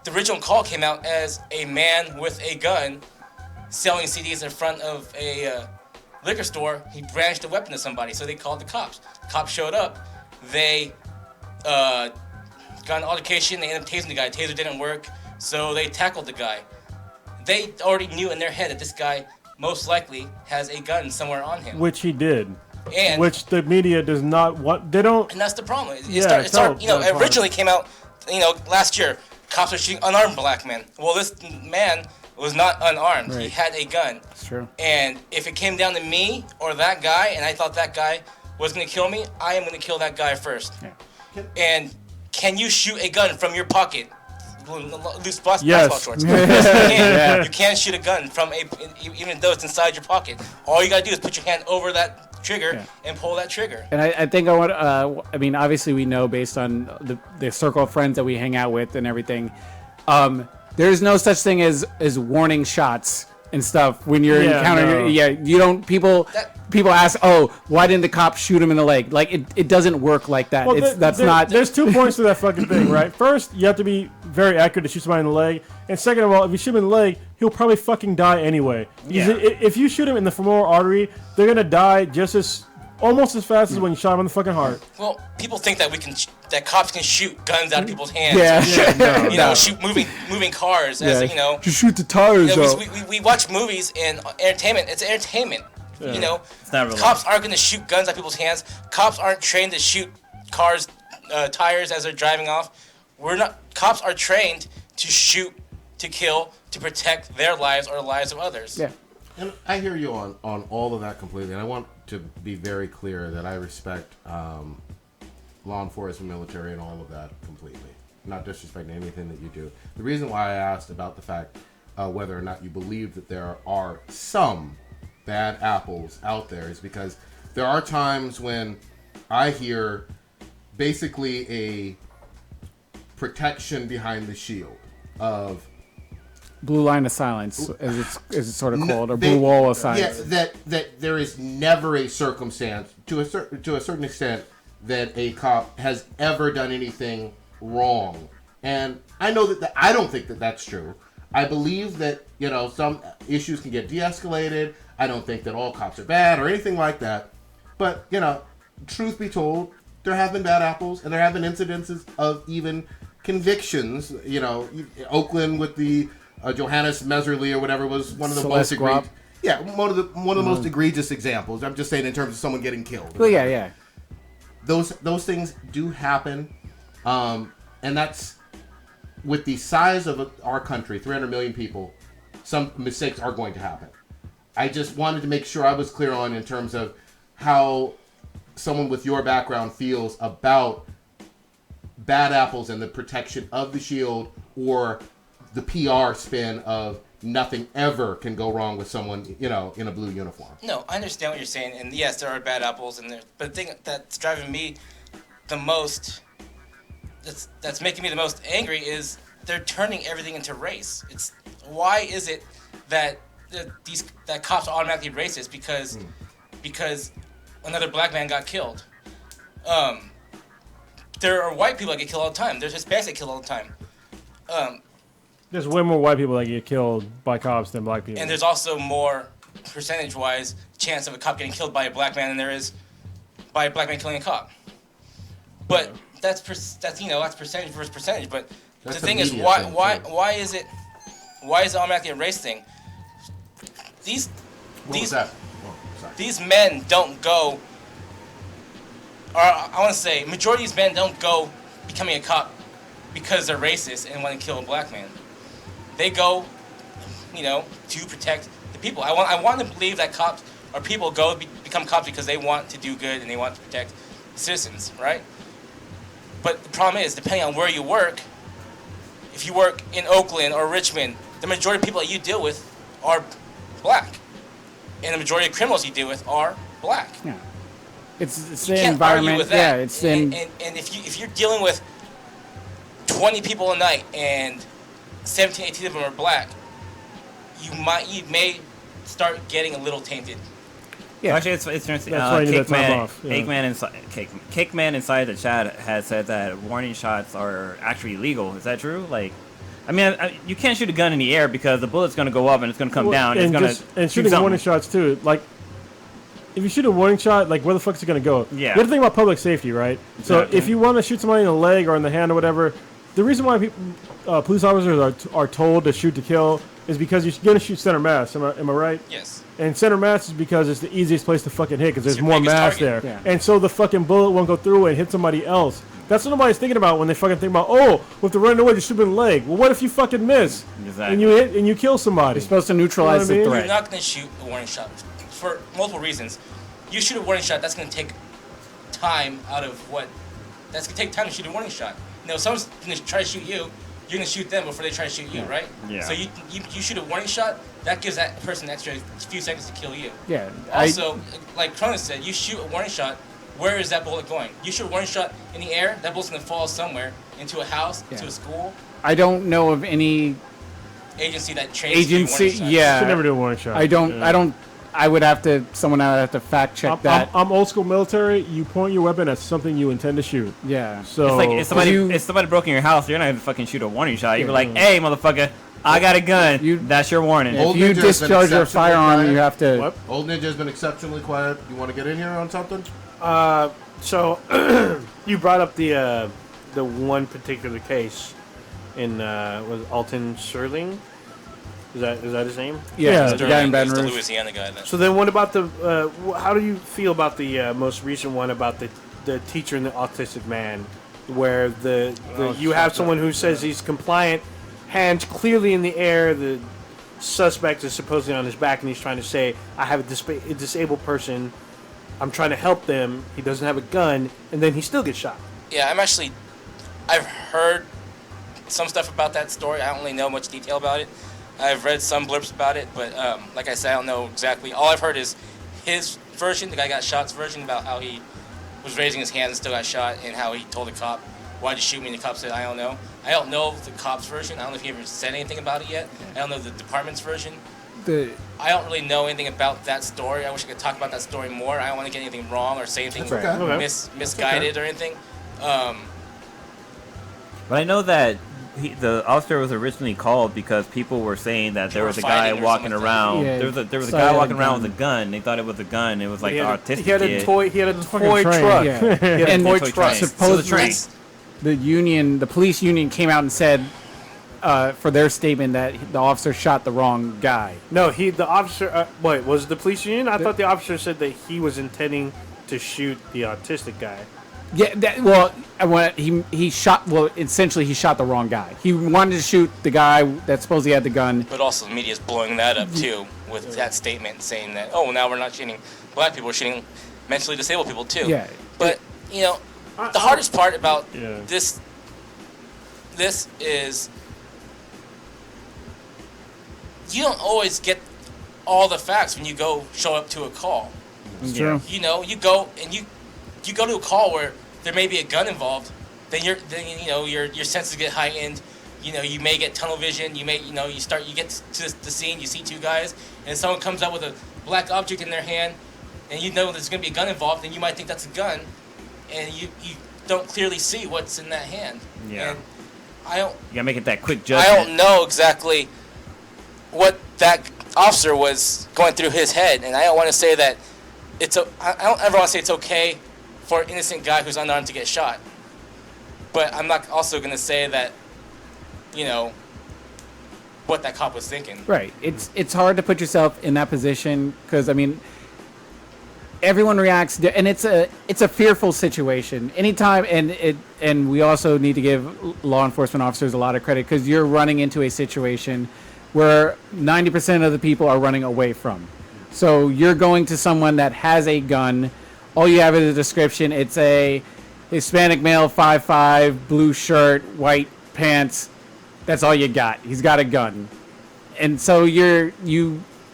the original call came out as a man with a gun selling CDs in front of a liquor store. He brandished a weapon to somebody, so they called the cops. The cops showed up. They got an altercation. They ended up tasing the guy. Taser didn't work, so they tackled the guy. They already knew in their head that this guy most likely has a gun somewhere on him. Which he did. And which the media does not want. They don't. And that's the problem. It originally came out, last year, cops are shooting unarmed black men. Well, this man was not unarmed. Right. He had a gun. That's true. And if it came down to me or that guy, and I thought that guy was going to kill me, I am going to kill that guy first. Yeah. And can you shoot a gun from your pocket? Loose basketball shorts. You can't shoot a gun from even though it's inside your pocket. All you gotta do is put your hand over that trigger and pull that trigger. And I think I want. I mean, obviously, we know based on the circle of friends that we hang out with and everything. There's no such thing as warning shots and stuff when you're encountering. No. Yeah, you don't. People ask, "Oh, why didn't the cop shoot him in the leg?" Like it doesn't work like that. Well, That's not. There's 2 points to that fucking thing, right? First, you have to be very accurate to shoot somebody in the leg, and second of all, if you shoot him in the leg, he'll probably fucking die anyway. Yeah. If you shoot him in the femoral artery, they're gonna die almost as fast as when you shot him in the fucking heart. Well, people think that that cops can shoot guns out of people's hands. Yeah. Shoot moving cars. As, just shoot the tires out. We watch movies and entertainment. It's entertainment. Yeah. It's not real. Cops aren't going to shoot guns at people's hands. Cops aren't trained to shoot cars, tires as they're driving off. Cops are trained to shoot, to kill, to protect their lives or the lives of others. Yeah. And I hear you on all of that completely, and I want to be very clear that I respect law enforcement, military, and all of that completely. Not disrespecting anything that you do. The reason why I asked about the fact whether or not you believe that there are some bad apples out there is because there are times when I hear basically a protection behind the shield of Blue line of silence, as it's sort of called, or blue wall of silence. Yeah, that there is never a circumstance to a certain extent that a cop has ever done anything wrong, and I know that I don't think that that's true. I believe that some issues can get de-escalated. I don't think that all cops are bad or anything like that, but truth be told, there have been bad apples, and there have been incidences of even convictions. Oakland with the Johannes Meserly or whatever was one of the most egregious. Yeah, one of the most egregious examples. I'm just saying in terms of someone getting killed. Well, yeah. Those things do happen, and that's with the size of our country, 300 million people. Some mistakes are going to happen. I just wanted to make sure I was clear on in terms of how someone with your background feels about bad apples and the protection of the shield, or the PR spin of nothing ever can go wrong with someone, in a blue uniform. No, I understand what you're saying, and yes, there are bad apples in there. But the thing that's driving me the most, that's making me the most angry, is they're turning everything into race. Why is it that that cops are automatically racist because another black man got killed? There are white people that get killed all the time. There's Hispanics that get killed all the time. There's way more white people that get killed by cops than black people. And there's also more, percentage-wise, chance of a cop getting killed by a black man than there is by a black man killing a cop. But that's percentage versus percentage. But the thing is, why is it automatically a race thing? These men don't go, or I want to say, majority of these men don't go becoming a cop because they're racist and want to kill a black man. They go, to protect the people. I want to believe that cops or people become cops because they want to do good and they want to protect citizens, right? But the problem is, depending on where you work, if you work in Oakland or Richmond, the majority of people that you deal with are black, and the majority of criminals you deal with are black. Yeah, it's the environment. Yeah, it's and if you're dealing with 20 people a night and 17, 18 of them are black, you may start getting a little tainted. Yeah, actually, it's interesting. That's why you need that time off. Yeah. Cakeman inside the chat has said that warning shots are actually illegal. Is that true? You can't shoot a gun in the air because the bullet's going to go up and it's going to come down. And shooting warning shots too. Like, if you shoot a warning shot, where the fuck is it going to go? Yeah. You have to think about public safety, right? Exactly. So if you want to shoot somebody in the leg or in the hand or whatever, the reason why police officers are told to shoot to kill is because you're going to shoot center mass. Am I right? Yes. And center mass is because it's the easiest place to fucking hit because there's more mass target. there. Yeah. And so the fucking bullet won't go through and hit somebody else. That's what nobody's thinking about when they fucking think about, with the running away, just shoot in the leg. Well, what if you fucking miss? Exactly. And you hit and you kill somebody? You're supposed to neutralize the threat. You're not going to shoot a warning shot for multiple reasons. You shoot a warning shot, that's going to take time out of what... That's going to take time to shoot a warning shot. Someone's going to try to shoot you, you're going to shoot them before they try to shoot you, right? Yeah. So you shoot a warning shot, that gives that person an extra few seconds to kill you. Yeah. Also, like Cronus said, you shoot a warning shot. Where is that bullet going? You shoot a warning shot in the air. That bullet's gonna fall somewhere into a house, into a school. I don't know of any agency that trains you to do warning shots. Yeah. Should never do a warning shot. I don't. Yeah. I don't. I would have to. Someone I would have to fact check that. I'm old school military. You point your weapon at something you intend to shoot. Yeah. So it's like if somebody broke in your house, you're not gonna fucking shoot a warning shot. You're like, hey, motherfucker, I got a gun. That's your warning. Old If you Ninja's been discharge your exceptionally firearm, quiet. you have to. What? Old Ninja's been exceptionally quiet. You want to get in here on something? So you brought up the one particular case in was Alton Sterling. Is that his name? Yeah, the guy in Baton It's the Rouge. Louisiana guy. Then. So then, what about the? How do you feel about the most recent one about the teacher and the autistic man, where you have someone who says he's compliant, hands clearly in the air. The suspect is supposedly on his back, and he's trying to say, "I have a disabled person. I'm trying to help them. He doesn't have a gun," and then he still gets shot. Yeah, I've heard some stuff about that story. I don't really know much detail about it. I've read some blips about it, but like I said, I don't know exactly. All I've heard is his version, the guy got shot's version, about how he was raising his hand and still got shot, and how he told the cop, "Why'd you shoot me?" And the cop said, "I don't know." I don't know the cop's version. I don't know if he ever said anything about it yet. I don't know the department's version. I don't really know anything about that story. I wish I could talk about that story more. I don't want to get anything wrong or say anything misguided or anything. But I know that the officer was originally called because people were saying that there was a guy walking around. Yeah, there was a guy walking around with a gun. They thought it was a gun. It was like the autistic he had kid. He had a toy truck. Yeah. He had a And toy toy truck. train. Supposedly, the police union came out and said, for their statement, that the officer shot the wrong guy. No, the officer. Wait, was it the police union? I thought the officer said that he was intending to shoot the autistic guy. Yeah, he shot. Well, essentially, he shot the wrong guy. He wanted to shoot the guy that supposedly had the gun. But also the media's blowing that up too with that statement saying that, oh, now we're not shooting black people, we're shooting mentally disabled people too. Yeah. But the hardest part about this is you don't always get all the facts when you go show up to a call. It's true. You go and you go to a call where there may be a gun involved, then your senses get heightened. You may get tunnel vision. You may you get to the scene, you see two guys, and someone comes up with a black object in their hand, and you know there's going to be a gun involved, and you might think that's a gun, and you don't clearly see what's in that hand. Yeah. And I don't. You gotta make it that quick judgment. I don't know exactly what that officer was going through his head, and I don't want to say that I don't ever want to say it's okay for an innocent guy who's unarmed to get shot. But I'm not also going to say that, what that cop was thinking. Right. It's hard to put yourself in that position because everyone reacts, and it's a fearful situation. Anytime, and we also need to give law enforcement officers a lot of credit because you're running into a situation where 90% of the people are running away from. So you're going to someone that has a gun. All you have is a description. It's a Hispanic male, 5'5", blue shirt, white pants. That's all you got. He's got a gun. And so you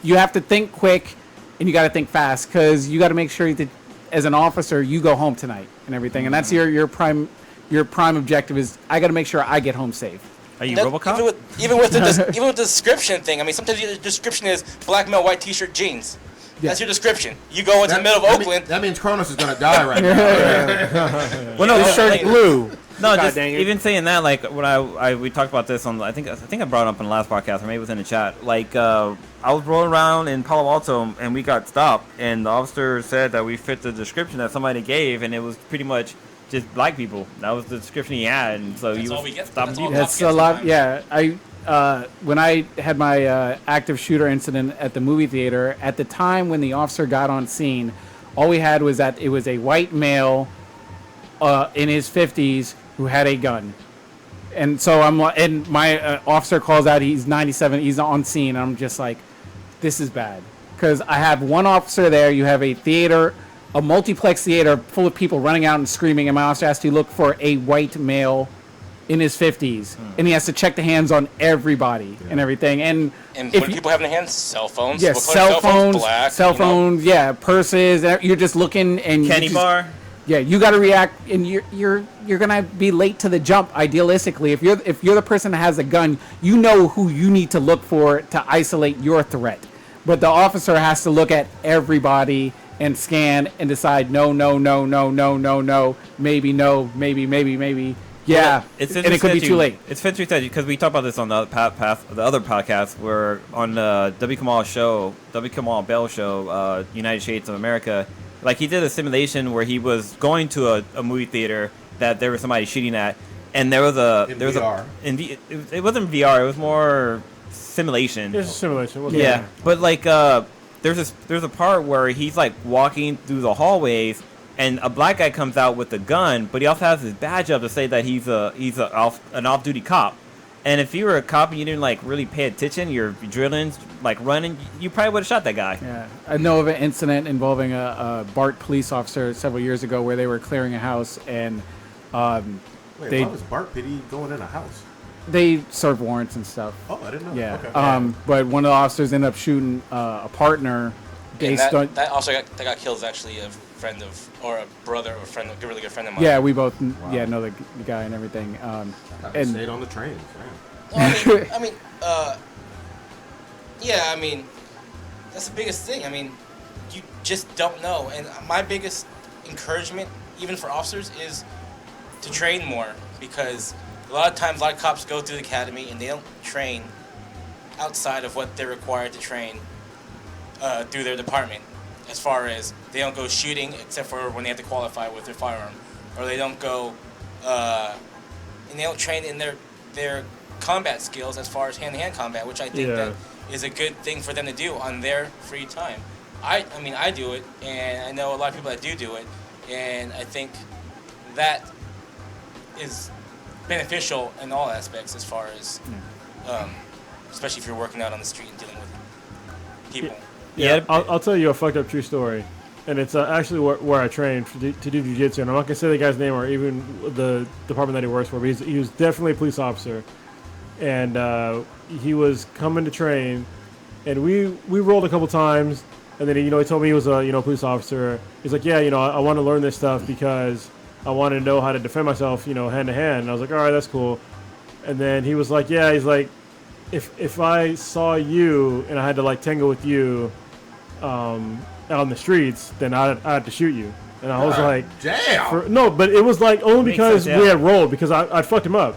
have to think quick and you got to think fast because you got to make sure that as an officer you go home tonight and everything. And that's your prime objective is I got to make sure I get home safe. Are you RoboCop? Even with the description thing, I mean, sometimes your description is black male, white t-shirt, jeans. Yeah. That's your description. You go into the middle of Oakland. That means Cronus is going to die right now. Well, no, the shirt's blue. No, just even saying that, like when we talked about this on, I think I brought it up in the last podcast, or maybe it was in the chat. Like I was rolling around in Palo Alto and we got stopped, and the officer said that we fit the description that somebody gave, and it was pretty much just black people. That was the description he had, and so that's you all we get. stopped people. That's a lot. Yeah, when I had my active shooter incident at the movie theater, at the time when the officer got on scene, all we had was that it was a white male in his 50s who had a gun. And so and my officer calls out, he's 97, he's on scene, and I'm just like, this is bad. Because I have one officer there, you have a theater, a multiplex theater full of people running out and screaming, and my officer has to look for a white male in his 50s, and he has to check the hands on everybody and everything. And And if what do people have in their hands? Cell phones. yeah, What color cell Black. phones, yeah, purses. You're just looking and Candy bar. Yeah, you got to react, and you're gonna be late to the jump. Idealistically, if you're the person that has a gun, you know who you need to look for to isolate your threat. But the officer has to look at everybody and scan and decide no, maybe no, maybe. Yeah, It's and it could be too late. It's interesting because we talked about this on the other podcast, where on the W. Kamau Bell show, United States of America. Like, he did a simulation where he was going to a movie theater that there was somebody shooting at, and there was a VR. It wasn't VR. It was more simulation. It was a simulation. Wasn't Yeah, but like there's a part where he's like walking through the hallways, and a black guy comes out with a gun, but he also has his badge up to say that he's an off-duty cop. And if you were a cop and you didn't like really pay attention, you're drilling, like running, you probably would have shot that guy. Yeah, I know of an incident involving a BART police officer several years ago where they were clearing a house and Wait, why was Bart Pitty going in a house? they served warrants and stuff. Oh, I didn't know. Yeah. Okay. But one of the officers ended up shooting a partner And based on. that also got killed is actually a friend of, or a brother or a friend, a really good friend of mine. Yeah, we both know the guy and everything. And stayed on the train. Well, I mean, that's the biggest thing. I mean, you just don't know. And my biggest encouragement, even for officers, is to train more, because a lot of times, a lot of cops go through the academy and they don't train outside of what they're required to train through their department. As far as they don't go shooting, except for when they have to qualify with their firearm, or they don't go and they don't train in their combat skills as far as hand-to-hand combat, which I think that is a good thing for them to do on their free time. I mean, I do it, and I know a lot of people that do it, and I think that is beneficial in all aspects as far as, especially if you're working out on the street and dealing with people. Yeah, I'll tell you a fucked up true story, and it's actually where I trained to do jiu-jitsu, and I'm not gonna say the guy's name or even the department that he works for, but he was definitely a police officer, and he was coming to train, and we rolled a couple times, and then he told me he was a police officer. He's like, yeah, I want to learn this stuff because I want to know how to defend myself, hand to hand. And I was like, all right, that's cool. And then he was like, yeah, he's like, if I saw you and I had to like tango with you out on the streets, then I'd have to shoot you. And I was like, damn. No, but it was like only because sense, we had rolled, because I'd fucked him up.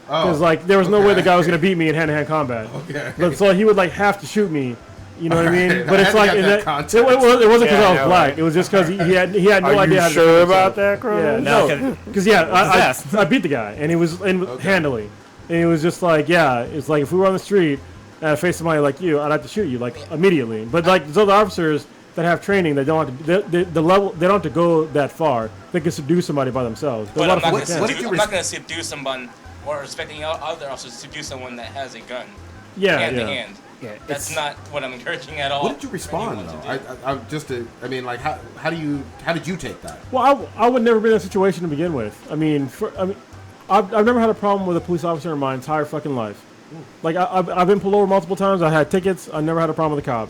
Because like there was no way the guy was gonna beat me in hand-to-hand combat. Okay. So he would like have to shoot me. You know what I mean? But I it's like had it context. wasn't because I was no, black. right. It was just because he had no Are idea you how to sure defend about himself. that, Chrono? Yeah, No, because I beat the guy, and he was handily, and he was just like, yeah, it's like if we were on the street and I faced somebody like you, I'd have to shoot you like immediately. But like those other officers that have training, they don't have to they don't have to go that far. They can subdue somebody by themselves. But I'm not going can. to subdue someone or expecting other officers to subdue someone that has a gun. Yeah, hand to hand. Yeah, That's not what I'm encouraging at all. What did you respond though? I mean, like, how did you take that? Well, I would never been in a situation to begin with. I mean, I've never had a problem with a police officer in my entire fucking life. Like, I've been pulled over multiple times. I had tickets. I never had a problem with a cop.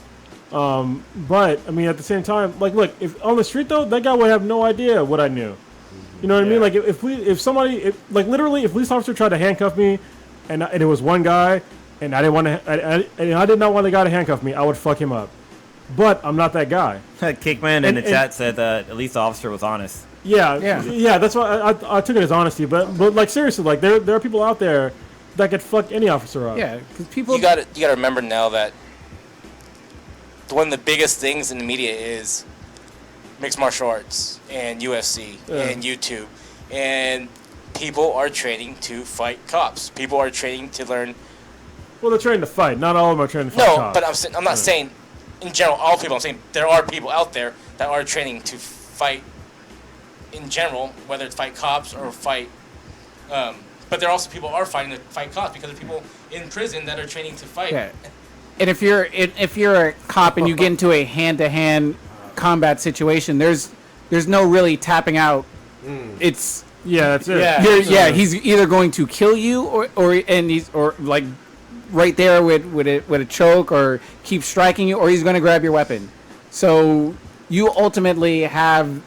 But I mean, at the same time, like, look, if on the street though, that guy would have no idea what I knew. You know what I mean? Like, if literally, if a police officer tried to handcuff me, and it was one guy, and I didn't want to, I did not want the guy to handcuff me, I would fuck him up. But I'm not that guy. Kickman in the chat said that at least the officer was honest. Yeah. That's why I took it as honesty. But like seriously, like there are people out there that could fuck any officer up. Yeah, because people. You got to remember now that one of the biggest things in the media is mixed martial arts and UFC and YouTube, and people are training to fight cops. People are training to learn. Well, they're trained to fight. Not all of them are trained to fight cops. But I'm not saying in general all people. I'm saying there are people out there that are training to fight in general, whether it's fight cops or fight. But there are also people are fighting to fight cops because there are people in prison that are training to fight. Yeah. And if you're a cop and you get into a hand-to-hand combat situation, there's no really tapping out. It's Yeah, that's it. Yeah. He's either going to kill you or like right there with a choke or keep striking you, or he's going to grab your weapon. So you ultimately have,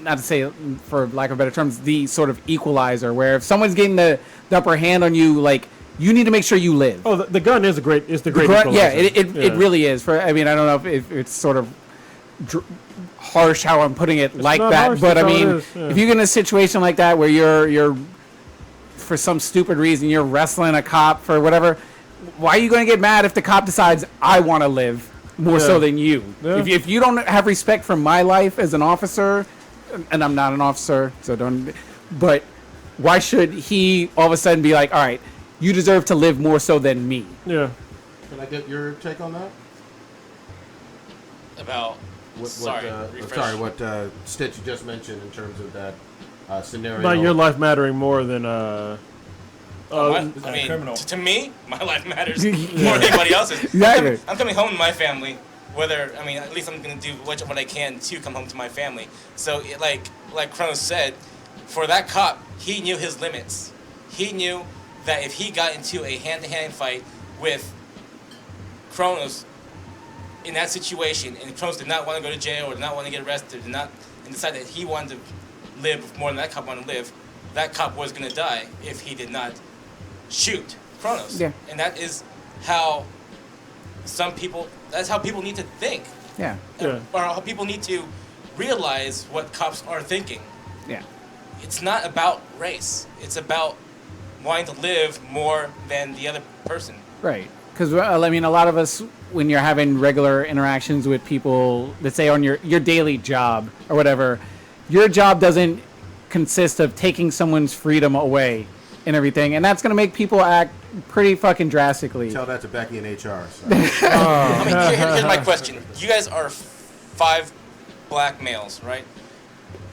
not to say for lack of better terms, the sort of equalizer where if someone's getting the upper hand on you, like you need to make sure you live. Oh, the gun is the great equalizer. Yeah, it really is. I mean, I don't know if it's sort of harsh how I'm putting it like that, harsh, but I mean, yeah. if you get in a situation like that where you're for some stupid reason you're wrestling a cop for whatever, why are you going to get mad if the cop decides I want to live more so than you? Yeah. If you don't have respect for my life as an officer, and I'm not an officer, so don't. But why should he all of a sudden be like, all right, you deserve to live more so than me? Yeah. Can I get your take on that? About What Stitch just mentioned in terms of that scenario? About your life mattering more than criminal. To me, my life matters more than anybody else's. Exactly. I'm coming home to my family. At least I'm going to do what I can to come home to my family. So, like Kronos said, for that cop, he knew his limits. He knew that if he got into a hand-to-hand fight with Kronos in that situation, and Kronos did not want to go to jail or did not want to get arrested, and decided that he wanted to live more than that cop wanted to live, that cop was going to die if he did not shoot Kronos. Yeah. And that is how that's how people need to think. Yeah. Or how people need to realize what cops are thinking. Yeah. It's not about race. It's about wanting to live more than the other person. Right. Because, I mean, a lot of us, when you're having regular interactions with people, let's say on your daily job or whatever, your job doesn't consist of taking someone's freedom away and everything. And that's going to make people act pretty fucking drastically. Tell that to Becky in HR. So. Here's my question. You guys are 5 black males, right?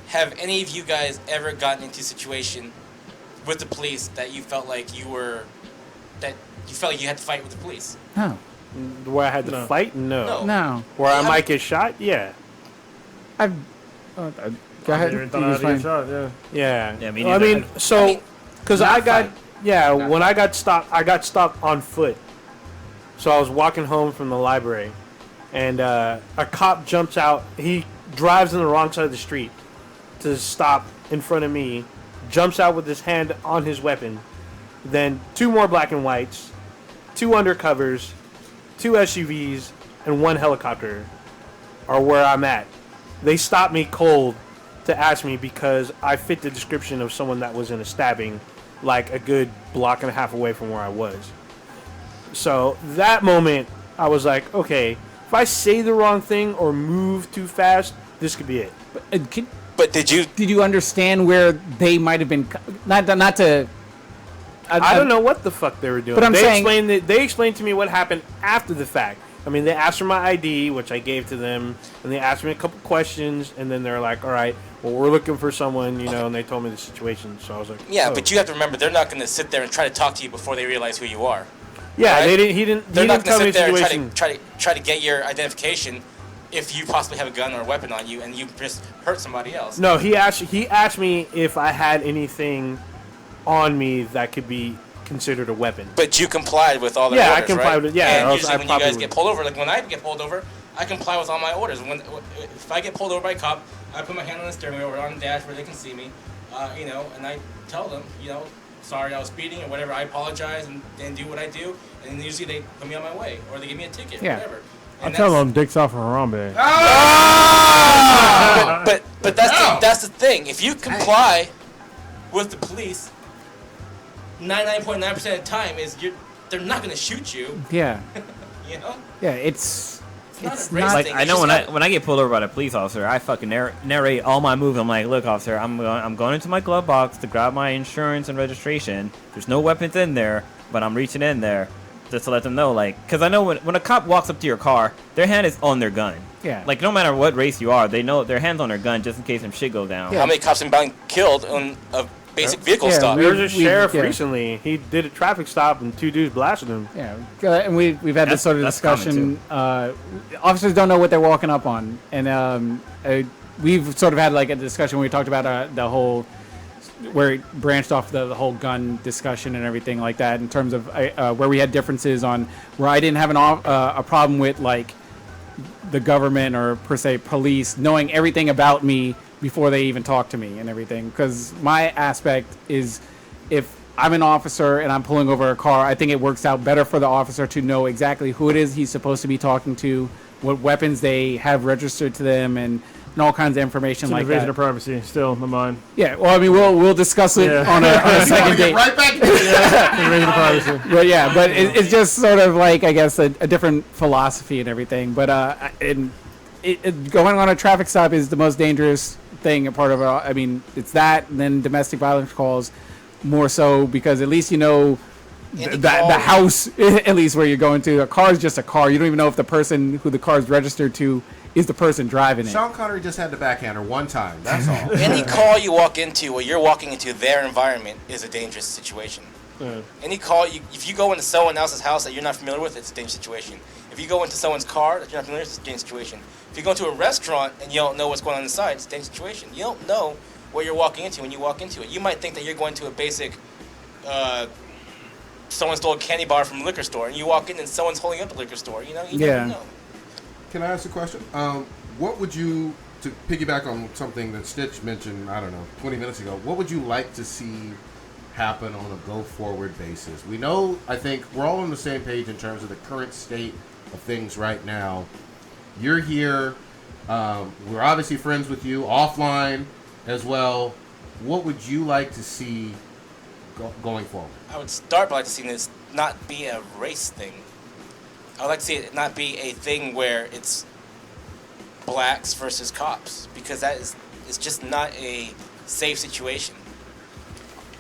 Have any of you guys ever gotten into a situation with the police that you felt like you had to fight with the police? No. Where I had to fight? No. No. Where I might get shot? Yeah. I've... go ahead. Thought I had to get shot, yeah. Yeah. Yeah, me I neither. mean, so... Because when I got stopped on foot. So I was walking home from the library, and a cop jumps out. He drives on the wrong side of the street to stop in front of me, jumps out with his hand on his weapon. Then 2 more black and whites, 2 undercovers, 2 SUVs, and 1 helicopter are where I'm at. They stopped me cold to ask me because I fit the description of someone that was in a stabbing like a good block and a half away from where I was. So that moment, I was like, okay, if I say the wrong thing or move too fast, this could be it. But did you understand where they might have been? Not to. I don't know what the fuck they were doing. But they explained to me what happened after the fact. I mean, they asked for my ID, which I gave to them, and they asked me a couple questions, and then they're like, all right, well, we're looking for someone, and they told me the situation. So I was like, yeah, oh. but you have to remember, they're not going to sit there and try to talk to you before they realize who you are. Yeah, right? He didn't They're not tell going me to sit the there situation. and try to get your identification if you possibly have a gun or a weapon on you and you just hurt somebody else. No, he asked me if I had anything on me that could be considered a weapon. But you complied with all the orders, I complied right? with And usually when you guys get pulled over, like when I get pulled over, I comply with all my orders. If I get pulled over by a cop, I put my hand on the steering wheel or on the dash where they can see me, and I tell them, sorry, I was speeding or whatever. I apologize and do what I do, and usually they put me on my way or they give me a ticket or whatever. I tell them dicks off for Harambe. But that's the thing. If you comply with the police, 99.9% of the time they're not going to shoot you. Yeah. Yeah, it's not like I know when I get pulled over by a police officer, I fucking narrate all my moves. I'm like, look, officer, I'm going into my glove box to grab my insurance and registration. There's no weapons in there, but I'm reaching in there just to let them know, like, because I know when a cop walks up to your car, their hand is on their gun. Yeah. Like, no matter what race you are, they know their hand's on their gun just in case some shit goes down. How many cops have been killed on a basic vehicle stop? There was a sheriff recently. He did a traffic stop and 2 dudes blasted him. Yeah, and we've had this sort of discussion. Officers don't know what they're walking up on, and we've sort of had like a discussion where we talked about the whole where it branched off the whole gun discussion and everything like that, in terms of where we had differences on where I didn't have a problem with like the government or per se police knowing everything about me before they even talk to me and everything. Because my aspect is, if I'm an officer and I'm pulling over a car, I think it works out better for the officer to know exactly who it is he's supposed to be talking to, what weapons they have registered to them, and all kinds of information It's like invasion that. of privacy, still in my mind. Yeah, well, I mean, we'll discuss it on a second date. Right back. Invasion of privacy. But yeah, but it's just sort of like, I guess, a different philosophy and everything. But going on a traffic stop is the most dangerous thing. A part of it. I mean, it's that, and then domestic violence calls more so, because at least you know the house, at least where you're going to. A car is just a car. You don't even know if the person who the car is registered to is the person driving it. Sean Connery just had the backhander one time. That's all. Any call you walk into, or you're walking into their environment, is a dangerous situation. Any call, if you go into someone else's house that you're not familiar with, it's a dangerous situation. If you go into someone's car that you're not familiar with, it's a dangerous situation. If you go into a restaurant and you don't know what's going on inside, it's a dangerous situation. You don't know what you're walking into when you walk into it. You might think that you're going to a basic, someone stole a candy bar from a liquor store, and you walk in and someone's holding up a liquor store. You know, you never know. Can I ask a question? What would you, to piggyback on something that Stitch mentioned, I don't know, 20 minutes ago, what would you like to see happen on a go-forward basis? We know, I think, we're all on the same page in terms of the current state of things right now. You're here. We're obviously friends with you offline as well. What would you like to see going forward? I would start by like to see this not be a race thing. I would like to see it not be a thing where it's blacks versus cops, because it's just not a safe situation.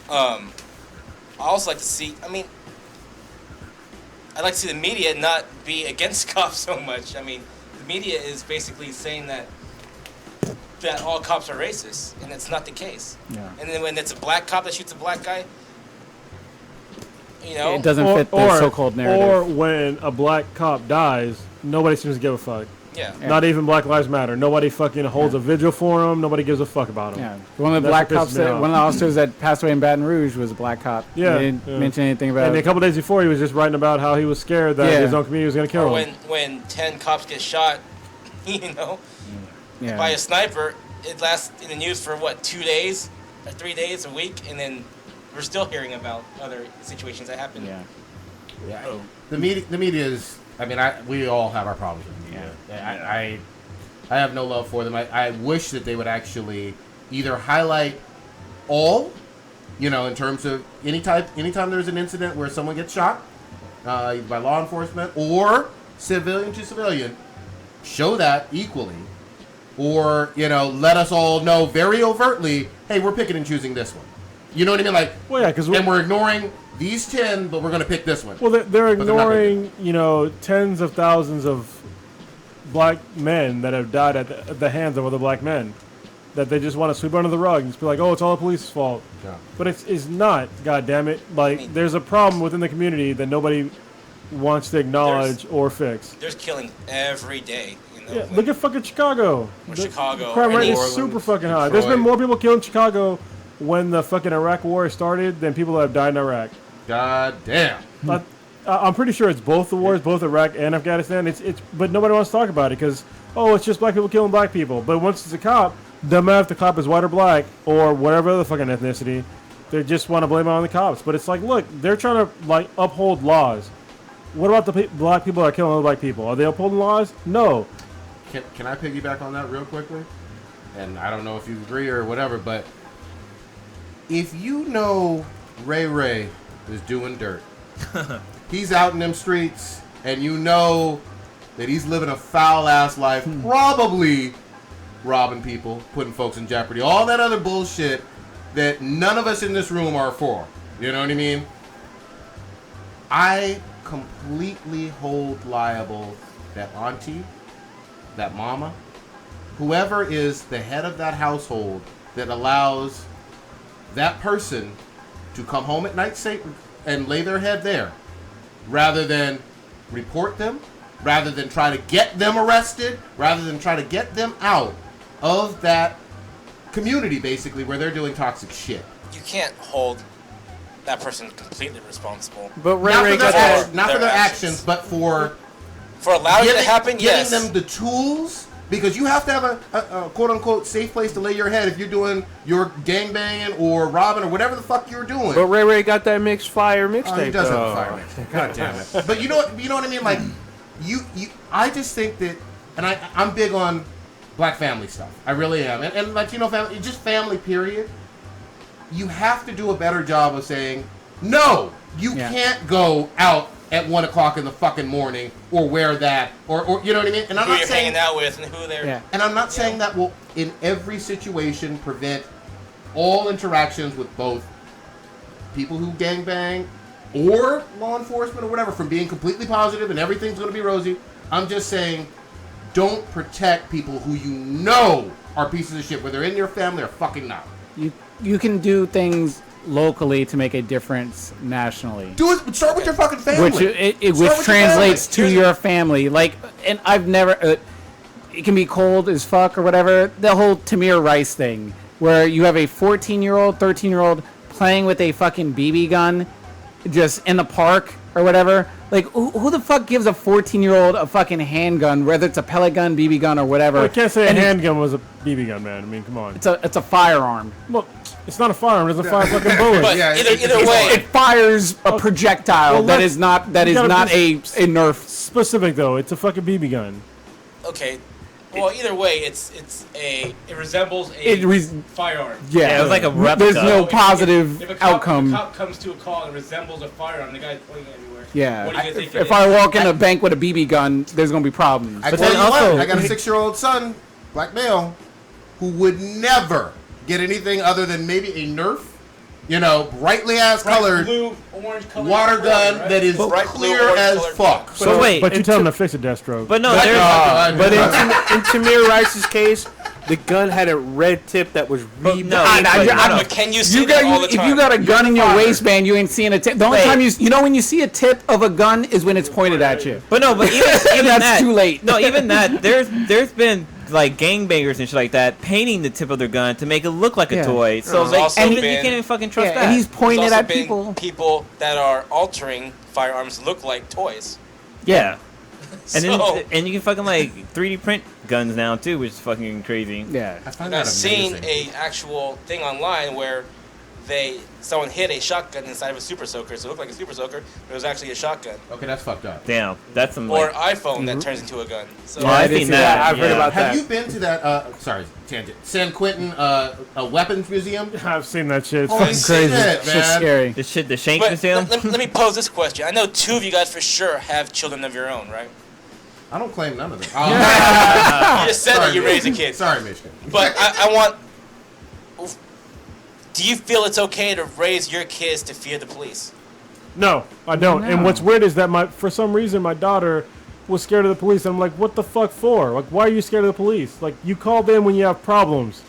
I also like to see, I'd like to see the media not be against cops so much. I mean, the media is basically saying that all cops are racist, and it's not the case. Yeah. And then when it's a black cop that shoots a black guy, you know, It doesn't fit the so-called narrative. Or when a black cop dies, nobody seems to give a fuck. Yeah. Not even Black Lives Matter. Nobody fucking holds a vigil for him. Nobody gives a fuck about him. Yeah. One of the black cops, one of the officers that passed away in Baton Rouge was a black cop. Yeah. He didn't mention anything about And it. a couple days before, he was just writing about how he was scared that his own community was going to kill him. When 10 cops get shot, you know, by a sniper, it lasts in the news for 2 days, or 3 days, a week, and then we're still hearing about other situations that happen. Yeah. The media is. I mean, we all have our problems with the media. I have no love for them. I wish that they would actually either highlight all, in terms of anytime there's an incident where someone gets shot, either by law enforcement or civilian to civilian, show that equally, or let us all know very overtly, hey, we're picking and choosing this one. You know what I mean? Like, and we're ignoring these 10, but we're going to pick this one. Well, they're ignoring, tens of thousands of black men that have died at the hands of other black men, that they just want to sweep under the rug and just be like, oh, it's all the police's fault. Yeah. But it's not, God damn it. Like, there's a problem within the community that nobody wants to acknowledge or fix. There's killing every day. Yeah, look at fucking Chicago. Chicago. Crime rate is super fucking high. There's been more people killed in Chicago when the fucking Iraq war started than people that have died in Iraq. God damn. I'm pretty sure it's both the wars, both Iraq and Afghanistan. But nobody wants to talk about it because, it's just black people killing black people. But once it's a cop, doesn't matter if the cop is white or black or whatever other fucking ethnicity, they just want to blame it on the cops. But it's like, look, they're trying to uphold laws. What about the black people that are killing other black people? Are they upholding laws? No. Can I piggyback on that real quickly? And I don't know if you agree or whatever, but if you know Ray is doing dirt, he's out in them streets, and you know that he's living a foul-ass life, probably robbing people, putting folks in jeopardy, all that other bullshit that none of us in this room are for. You know what I mean? I completely hold liable that auntie, that mama, whoever is the head of that household that allows that person to come home at night safe and lay their head there, rather than report them, rather than try to get them arrested, rather than try to get them out of that community, basically, where they're doing toxic shit. you can't hold that person completely responsible. But Ray Not Ray for their, got that. actions, not for their actions, but for allowing it to happen. Giving Yes. them the tools, because you have to have a quote-unquote safe place to lay your head if you're doing your gangbanging or robbing or whatever the fuck you're doing. But Ray Ray got that mixed fire Oh, he mixtape. does have though. a fire mixtape. God damn it. But you know what I mean? Like, I just think that, and I'm big on black family stuff. I really am. And Latino family, just family, period. You have to do a better job of saying, no, you can't go out at 1 o'clock in the fucking morning or wear that or you know what I mean? And I'm Who not you're saying hanging out with and who they're. Yeah. and I'm not saying that will in every situation prevent all interactions with both people who gangbang or law enforcement or whatever from being completely positive and everything's going to be rosy. I'm just saying, don't protect people who you know are pieces of shit, whether they're in your family or fucking not. You can do things locally to make a difference nationally. Do it. Start with your fucking family. Which translates to your family. Like, and I've never. It can be cold as fuck or whatever. The whole Tamir Rice thing, where you have a 14-year-old, 13-year-old playing with a fucking BB gun, just in the park or whatever. Like, who the fuck gives a 14-year-old a fucking handgun, whether it's a pellet gun, BB gun, or whatever? Well, I can't say a handgun was a BB gun, man. I mean, come on. It's a firearm. Well, it's not a firearm. It doesn't fire fucking bullets. But either way, It fires a projectile Well, that is not a Nerf. Specific though. It's a fucking BB gun. okay. Well, either way, it resembles a firearm. Yeah, it was like a replica. There's no If positive a cop, outcome. If a cop comes to a call and resembles a firearm, the guy's pointing everywhere. Yeah. What are you gonna think? If I walk in a bank with a BB gun, there's gonna be problems. I But tell then you what, also- I got a 6-year-old son, black male, who would never get anything other than maybe a Nerf, brightly ass colored blue, orange colored water gun right? that is Bright blue, clear orange as colored fuck. But wait, But you tell him to fix a Deathstroke. but no, But- there's But in Tamir Rice's case, the gun had a red tip that was But no, But can you see that all the If time? you got a gun in your waistband, you ain't seeing a tip. The only Wait. time when you see a tip of a gun is when it's pointed at you. But no, but even That's that, too late. No, even that. There's been like gangbangers and shit like that painting the tip of their gun to make it look like a Yeah. toy. So There's like, also and you been- can't even fucking trust Yeah, that. and he's pointing There's it also at been people. that are altering firearms to look like toys. yeah. And So- then you can fucking like 3D print guns now too, which is fucking crazy. Yeah. I find And that I've seen amazing. a actual thing online where someone hid a shotgun inside of a super soaker, so it looked like a super soaker, but it was actually a shotgun. Okay, that's fucked up. Damn, that's some Or like. iPhone that turns into a gun. So Oh, I've did seen see that. I've heard about Have that. you been to that, sorry, tangent, San Quentin a weapons museum? I've seen that shit. It's Holy fucking shit, crazy. man. It's just scary. The Shank but Museum. let me pose this question. I know two of you guys for sure have children of your own, right? I don't claim none of them. You just said that Sorry, you raised a Michigan. kid. Sorry, Michigan. But I want... Do you feel it's okay to raise your kids to fear the police? No, I don't. No. And what's weird is that for some reason my daughter was scared of the police. I'm like, what the fuck for? Like, why are you scared of the police? Like, you called in when you have problems.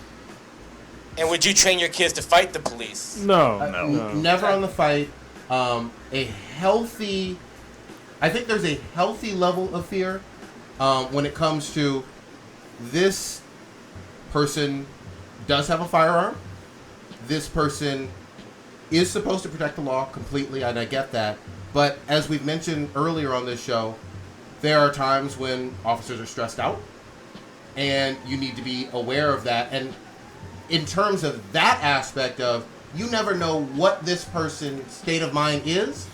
And would you train your kids to fight the police? No, Never on the fight. A healthy... I think there's a healthy level of fear when it comes to this person does have a firearm. This person is supposed to protect the law completely, and I get that. But as we've mentioned earlier on this show, there are times when officers are stressed out, and you need to be aware of that. And in terms of that aspect of, you never know what this person's state of mind is,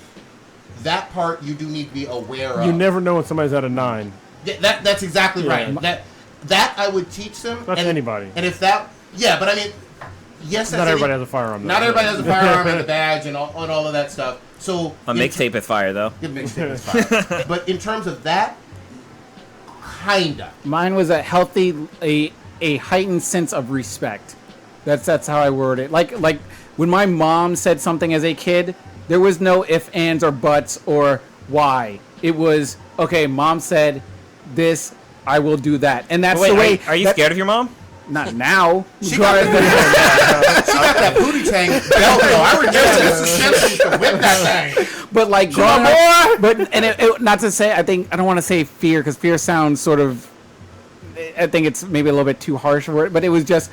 that part you do need to be aware of. You never know when somebody's at a 9. Yeah, that's exactly Yeah. right. That I would teach them. Not to and, anybody. And if that, yeah, but I mean, yes, Not everybody has a firearm. Though. Not everybody has a firearm and a badge and all of that stuff. So A mixtape is fire though. Good mixtape is fire. But in terms of that, kinda. Mine was a heightened sense of respect. That's how I word it. Like when my mom said something as a kid, there was no ifs, ands, or buts or why. It was okay. Mom said this, I will do that, and that's Wait, the way. are you scared of your mom? Not now. She got that booty tank belt though. I remember this used to whip that thing. But like growing up, but not to say, I don't want to say fear because fear sounds sort of, I think it's maybe a little bit too harsh for it, but it was just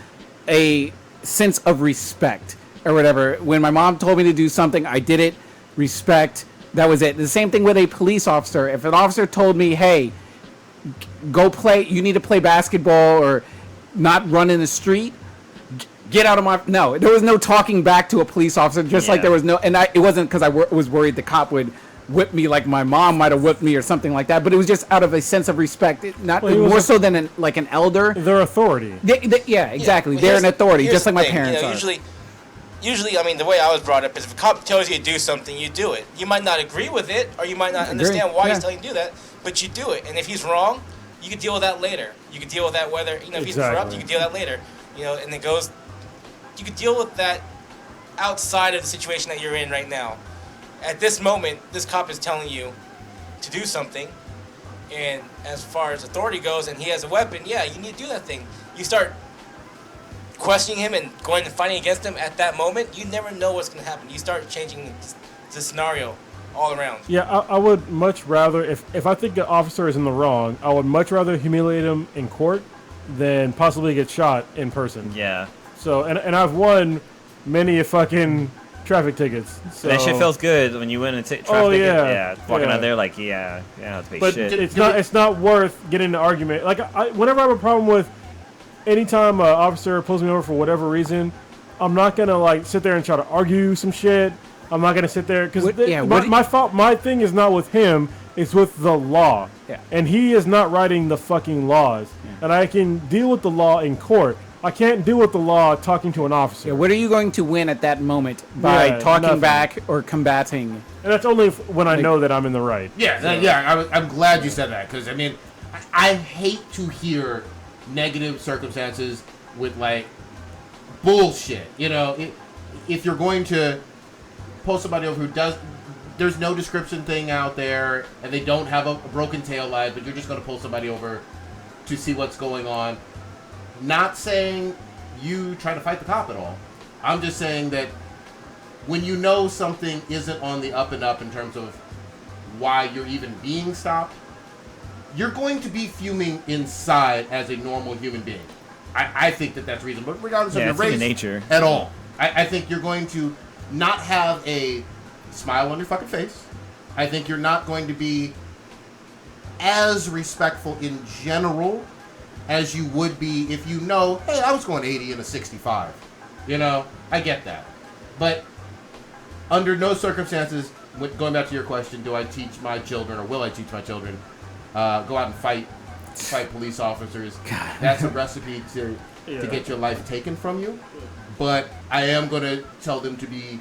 a sense of respect or whatever. When my mom told me to do something, I did it. Respect. That was it. The same thing with a police officer. If an officer told me, hey, go play, you need to play basketball or not run in the street, get out of my... No, there was no talking back to a police officer, just like there was no... And it wasn't because I was worried the cop would whip me like my mom might have whipped me or something like that, but it was just out of a sense of respect, more so than an elder. Their authority. Yeah, exactly. Well, They're an authority, here's just like the my thing, parents are. Usually, I mean, the way I was brought up is if a cop tells you to do something, you do it. You might not agree with it, or you might not understand why he's telling you to do that, but you do it. And if he's wrong, you can deal with that later. You can deal with that whether, if he's corrupt, you can deal with that later. And it goes, you can deal with that outside of the situation that you're in right now. At this moment, this cop is telling you to do something, and as far as authority goes, and he has a weapon, yeah, you need to do that thing. You start questioning him and going and fighting against him at that moment, you never know what's going to happen. You start changing the scenario all around. Yeah, I would much rather, if I think the officer is in the wrong, I would much rather humiliate him in court than possibly get shot in person. Yeah. So, and I've won many fucking traffic tickets. So. That shit feels good when you win a traffic ticket. Yeah, walking out there like, that's big shit. But it's not worth getting in an argument. Like, whenever I have a problem with, anytime an officer pulls me over for whatever reason, I'm not gonna sit there and try to argue some shit. I'm not gonna sit there because my thing is not with him. It's with the law, and he is not writing the fucking laws. And I can deal with the law in court. I can't deal with the law talking to an officer. Yeah, what are you going to win at that moment by talking back or combating? And that's only when I know that I'm in the right. Yeah, I'm glad you said that, because, I mean, I hate to hear negative circumstances with, bullshit. If you're going to pull somebody over there's no description thing out there, and they don't have a broken tail light, but you're just going to pull somebody over to see what's going on. Not saying you try to fight the cop at all. I'm just saying that when you know something isn't on the up and up in terms of why you're even being stopped, you're going to be fuming inside as a normal human being. I think that's reasonable, regardless of your race nature. At all. I think you're going to not have a smile on your fucking face. I think you're not going to be as respectful in general as you would be if you know, hey, I was going 80 in a 65. I get that. But under no circumstances, going back to your question, do I teach my children, or will I teach my children, go out and fight police officers? God. That's a recipe to get your life taken from you. But I am going to tell them to be,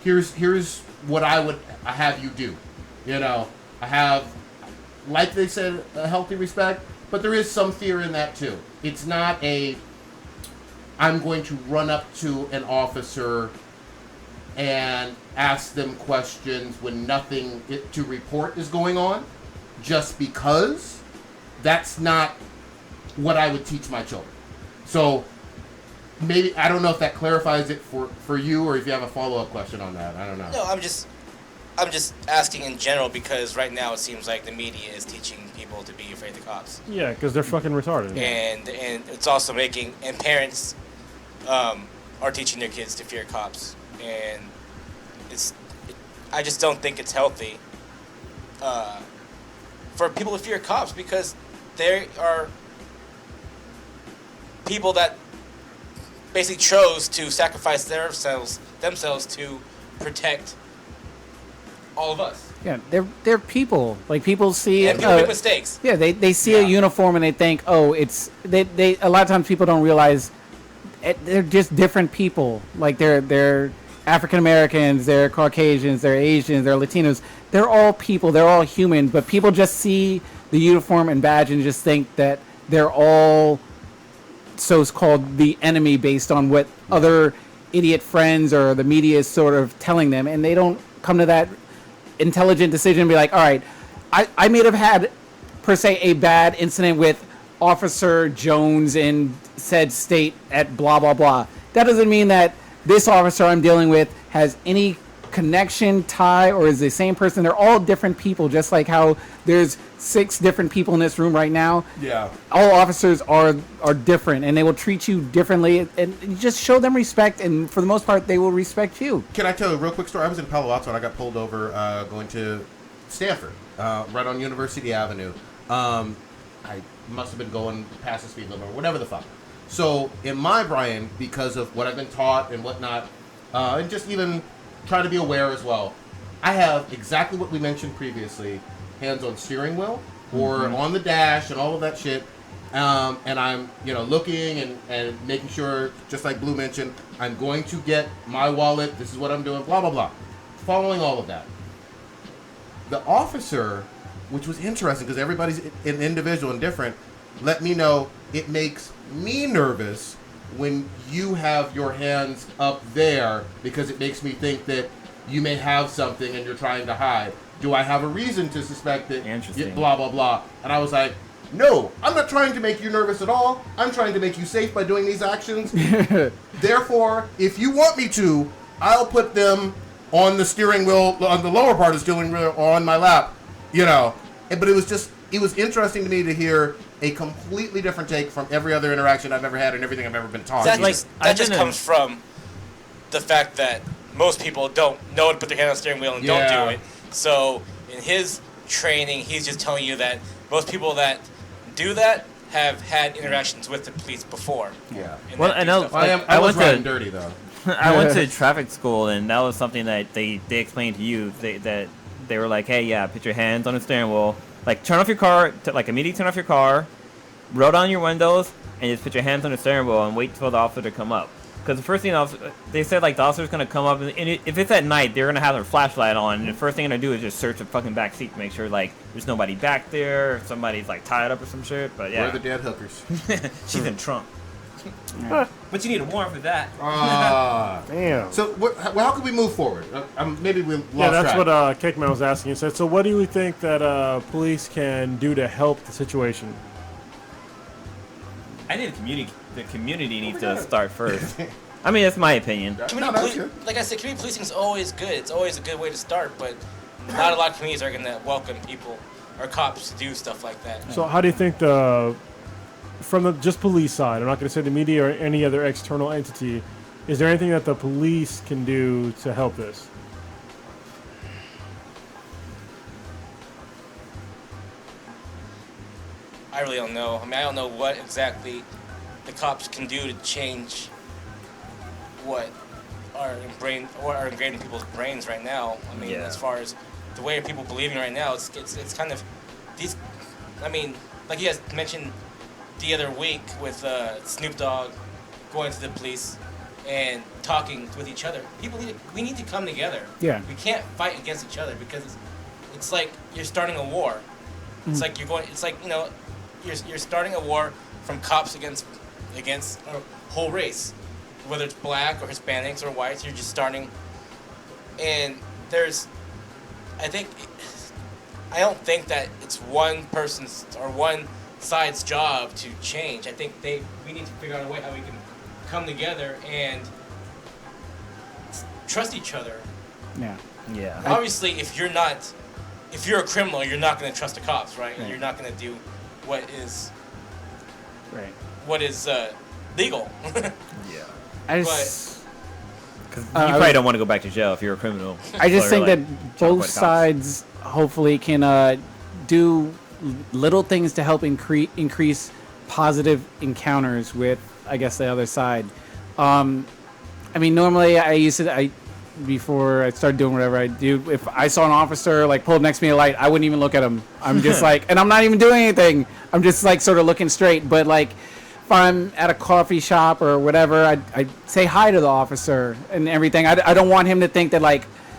here's what I have you do. I have, like they said, a healthy respect. But there is some fear in that, too. It's not I'm going to run up to an officer and ask them questions when nothing to report is going on, just because. That's not what I would teach my children. So, maybe, I don't know if that clarifies it for you, or if you have a follow-up question on that. I don't know. No, I'm just asking in general, because right now it seems like the media is teaching people to be afraid of the cops. Yeah, because they're fucking retarded. And it's also and parents are teaching their kids to fear cops. And I just don't think it's healthy for people to fear cops, because there are people that basically chose to sacrifice themselves to protect all of us. Yeah, they're people. People see and people make mistakes. Yeah, they see a uniform and they think, oh, it's they. A lot of times people don't realize they're just different people. They're African Americans, they're Caucasians, they're Asians, they're Latinos. They're all people. They're all human. But people just see the uniform and badge and just think that they're all so-called the enemy based on what other idiot friends or the media is sort of telling them, and they don't come to that intelligent decision and be like, all right, I may have had, per se, a bad incident with Officer Jones in said state at blah, blah, blah. That doesn't mean that this officer I'm dealing with has any connection, tie, or is the same person? They're all different people, just like how there's 6 different people in this room right now. Yeah. All officers are different, and they will treat you differently, and you just show them respect, and for the most part, they will respect you. Can I tell a real quick story? I was in Palo Alto, and I got pulled over going to Stanford, right on University Avenue. I must have been going past the speed limit or whatever the fuck. So in my brain, because of what I've been taught and whatnot, and just even try to be aware as well, I have exactly what we mentioned previously, hands on steering wheel or on the dash and all of that shit. And I'm, looking and making sure, just like Blue mentioned, I'm going to get my wallet. This is what I'm doing, blah, blah, blah. Following all of that. The officer, which was interesting because everybody's an individual and different, let me know it makes me nervous when you have your hands up there because it makes me think that you may have something and you're trying to hide. Do I have a reason to suspect that? Interesting. Blah, blah, blah. And I was like, no, I'm not trying to make you nervous at all. I'm trying to make you safe by doing these actions. Therefore, if you want me to, I'll put them on the steering wheel, on the lower part of the steering wheel, or on my lap, But it was interesting to me to hear a completely different take from every other interaction I've ever had and everything I've ever been taught. That just comes from the fact that most people don't know to put their hand on the steering wheel and don't do it. So in his training, he's just telling you that most people that do that have had interactions with the police before. Yeah. Well, I was riding dirty though. I went to traffic school, and that was something that they explained to you. That they were like, hey, yeah, put your hands on the steering wheel, like turn off your car, immediately turn off your car, roll down your windows, and just put your hands on the steering wheel and wait for the officer to come up. Because the first thing they said, the officer's gonna come up, and if it's at night, they're gonna have their flashlight on, and the first thing they're gonna do is just search the fucking back seat to make sure there's nobody back there, or somebody's tied up or some shit. But yeah, Where are the dead hookers? She's in trunk. But you need a warrant for that. Damn. So how can we move forward? Maybe we lost that's track. what Cakeman was asking. He said, so what do you think that police can do to help the situation? I think the community needs to start first. I mean, that's my opinion. Like I said, community policing is always good. It's always a good way to start, but not a lot of communities are going to welcome people or cops to do stuff like that. So how do you think from the just police side, I'm not going to say the media or any other external entity, is there anything that the police can do to help this? I really don't know. I mean, I don't know what exactly the cops can do to change what are ingrained in people's brains right now. I mean, as far as the way people believing right now, it's kind of these. I mean, like you guys mentioned the other week with Snoop Dogg going to the police and talking with each other. We need to come together. Yeah. We can't fight against each other because it's like you're starting a war. It's like you're starting a war from cops against a whole race, whether it's black or Hispanics or whites. You're just starting, and I don't think that it's one person's or one side's job to change. I think we need to figure out a way how we can come together and trust each other. Yeah. Obviously, if you're a criminal, you're not going to trust the cops, right? You're not going to do what is legal. I just, because you probably don't want to go back to jail if you're a criminal. I just think that both sides hopefully can do little things to help increase positive encounters with, I guess, the other side. I mean, normally before I started doing whatever I do, if I saw an officer pull up next to me at a light, I wouldn't even look at him. I'm just and I'm not even doing anything. I'm just sort of looking straight. But if I'm at a coffee shop or whatever, I say hi to the officer and everything. I don't want him to think that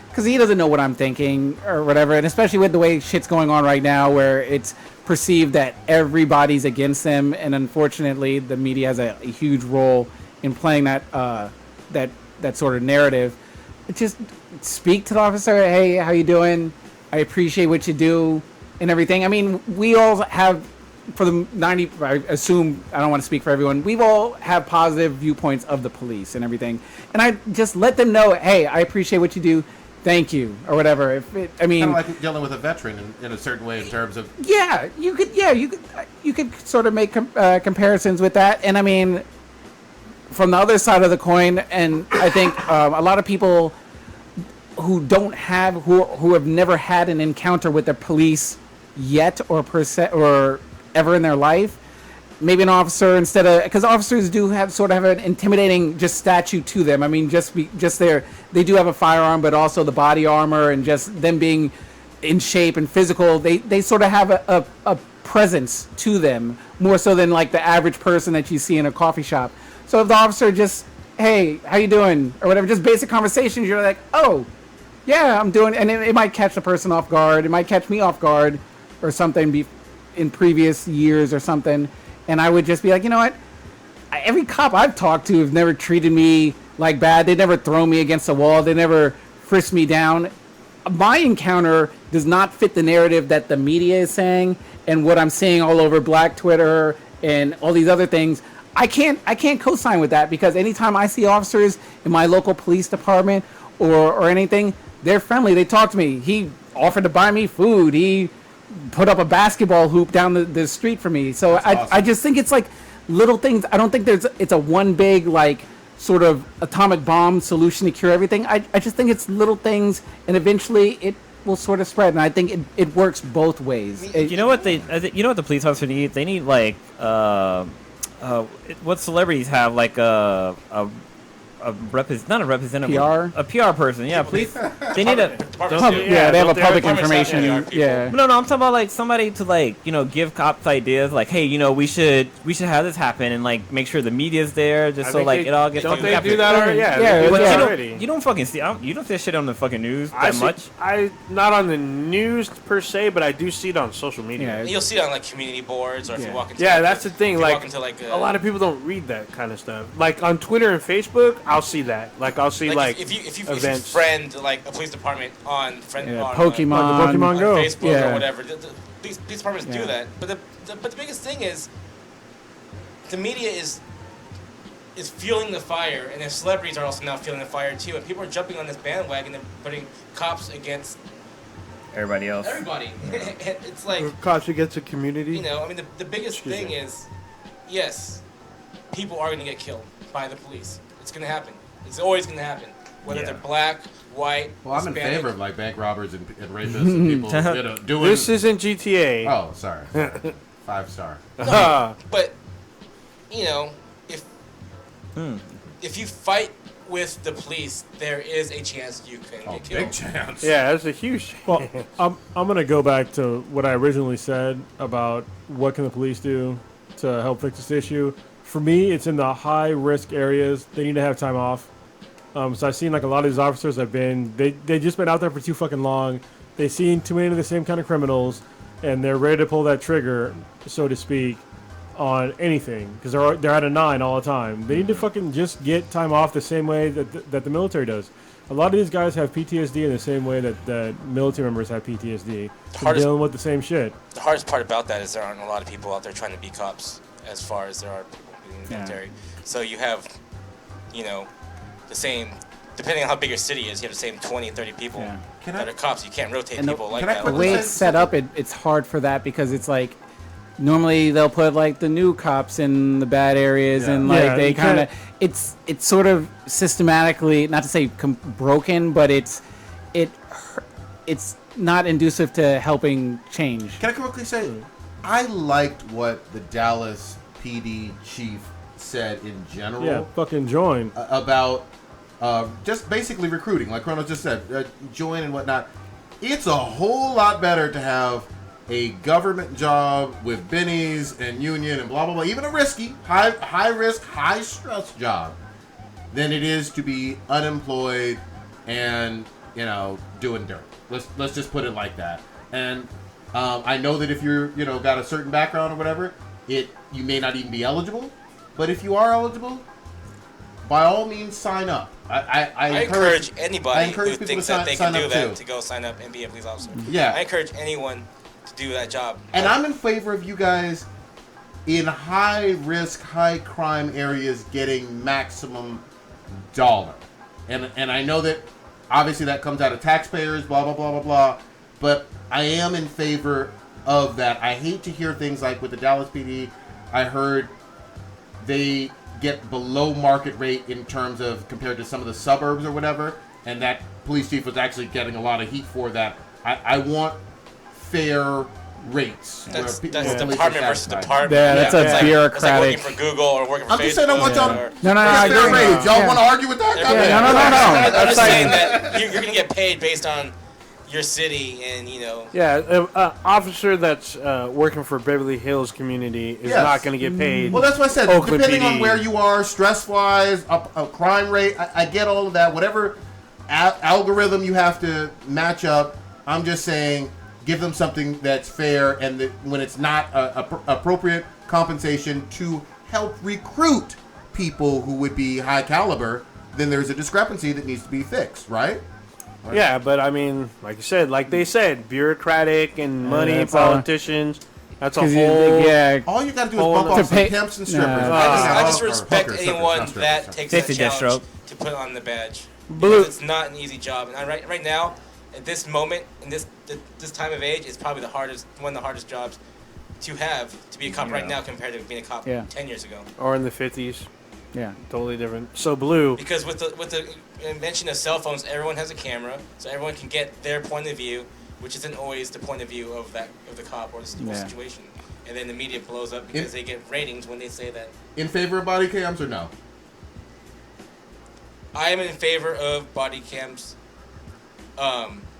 because he doesn't know what I'm thinking or whatever. And especially with the way shit's going on right now, where it's perceived that everybody's against them, and unfortunately, the media has a huge role in playing that sort of narrative. Just speak to the officer. Hey, how you doing? I appreciate what you do and everything. I mean, we all have, for the 90, I assume, I don't want to speak for everyone, we all have positive viewpoints of the police and everything. And I just let them know, hey, I appreciate what you do. thank you, or whatever. I mean, Kind of like dealing with a veteran in a certain way in terms of. yeah, you could sort of make comparisons with that. And I mean, from the other side of the coin, and I think a lot of people who have never had an encounter with the police yet or ever in their life, maybe an officer because officers do have an intimidating just statue to them. I mean, they do have a firearm, but also the body armor and just them being in shape and physical. They sort of have a presence to them more so than like the average person that you see in a coffee shop. So if the officer just, hey, how you doing, or whatever, just basic conversations, you're like, oh, yeah, I'm doing, and it might catch the person off guard. It might catch me off guard, or something in previous years or something. And I would just be like, you know what? Every cop I've talked to have never treated me like bad. They never thrown me against the wall. They never frisked me down. My encounter does not fit the narrative that the media is saying and what I'm seeing all over Black Twitter and all these other things. I can't co-sign with that, because anytime I see officers in my local police department or anything, they're friendly. They talk to me. He offered to buy me food. He put up a basketball hoop down the street for me. So I just think it's like little things. I don't think it's a one big like sort of atomic bomb solution to cure everything. I just think it's little things, and eventually it will sort of spread. And I think it works both ways. You know what the police officer need? They need like what celebrities have, like not a representative, a PR person. Yeah, please. They need a they have a public information. Yeah. No, I'm talking about like somebody to like give cops ideas. Like, hey, we should have this happen, and like make sure the media's there, just so like it all gets. Don't they do that already? You don't fucking see. You don't see that shit on the fucking news much. I not on the news per se, but I do see it on social media. Yeah. You'll see it on like community boards, or if you walk into. Yeah, that's the thing. Like, a lot of people don't read that kind of stuff. Like on Twitter and Facebook, I'll see that. Like I'll see like if you events. friend like a police department on Pokemon Go, Facebook or whatever. These departments do that. But the biggest thing is the media is fueling the fire, and the celebrities are also now fueling the fire too. And people are jumping on this bandwagon and putting cops against everybody else. It's like cops against the community. I mean, the biggest thing is, yes, people are going to get killed by the police. It's going to happen. It's always going to happen. Whether they're black, white, Well, I'm Hispanic. in favor of like bank robbers and rapists and people doing. This isn't GTA. Oh, sorry. 5-star. No, but if you fight with the police, there is a chance you can get killed. Big chance. Yeah, that's a huge. Well, I'm gonna go back to what I originally said about what can the police do to help fix this issue. For me, it's in the high risk areas. They need to have time off. So I've seen like a lot of these officers have been they just been out there for too fucking long. They've seen too many of the same kind of criminals, and they're ready to pull that trigger, so to speak, on anything, because they're at a 9 all the time. They need to fucking just get time off the same way that the military does. A lot of these guys have PTSD in the same way that military members have PTSD. They're dealing with the same shit. The hardest part about that is there aren't a lot of people out there trying to be cops as far as there are people in the military. So you have, the same, depending on how big your city is, you have the same 20, 30 people that are cops. You can't rotate people like that. The way it's set up, it's hard for that, because it's like, normally they'll put like the new cops in the bad areas, and like they kind of it's sort of systematically, not to say broken, but it's not inducive to helping change. Can I quickly say, I liked what the Dallas PD chief said in general. Yeah, fucking join. About just basically recruiting, like Chronos just said, join and whatnot. It's a whole lot better to have a government job with bennies and union and blah blah blah, even a risky, high risk, high stress job, than it is to be unemployed and doing dirt. Let's just put it like that. And I know that if you're got a certain background or whatever, you may not even be eligible. But if you are eligible, by all means sign up. I encourage anybody who thinks that they can do that too, to go sign up and be a police officer. Yeah, I encourage anyone to do that job. And I'm in favor of you guys in high risk, high crime areas getting maximum dollar. And I know that Obviously, that comes out of taxpayers, blah, blah, blah, blah, blah. But I am in favor of that. I hate to hear things like with the Dallas PD, I heard they get below market rate in terms of compared to some of the suburbs or whatever, and that police chief was actually getting a lot of heat for that. I want fair rates. That's where department versus department. Yeah, that's a It's bureaucratic. like working for Google or working for I'm Facebook. just saying I want y'all. No, I fair agree. rates. Y'all Yeah. want to argue with that? Yeah, Goddamn. I'm no. just saying that you're going to get paid based on your city and, Yeah, officer that's working for Beverly Hills community is Yes. not going to get paid. Well, that's what I said. Oakland Depending PD. on where you are, stress-wise, a crime rate, I get all of that. Whatever algorithm you have to match up, I'm just saying give them something that's fair, and that when it's not appropriate compensation to help recruit people who would be high caliber, then there's a discrepancy that needs to be fixed, right? Yeah, but I mean, like you said, like they said, bureaucratic and money that's politicians. That's a 'Cause whole. yeah. All you got to do is Whole bump other- off some To pay- pimps and strippers. Nah. I just Or respect hookers, anyone not strippers, that not takes Safety that challenge Deathstroke. to put on the badge. Blue- Because it's not an easy job. And right now, at this moment, in this time of age, it's probably one of the hardest jobs to have to be a cop right now compared to being a cop Yeah. 10 years ago. Or in the 50s. Yeah. Totally different. So Blue. Because with the invention of cell phones, everyone has a camera, so everyone can get their point of view, which isn't always the point of view of the cop or the whole Yeah. situation. And then the media blows up because they get ratings when they say that. In favor of body cams or no? I am in favor of body cams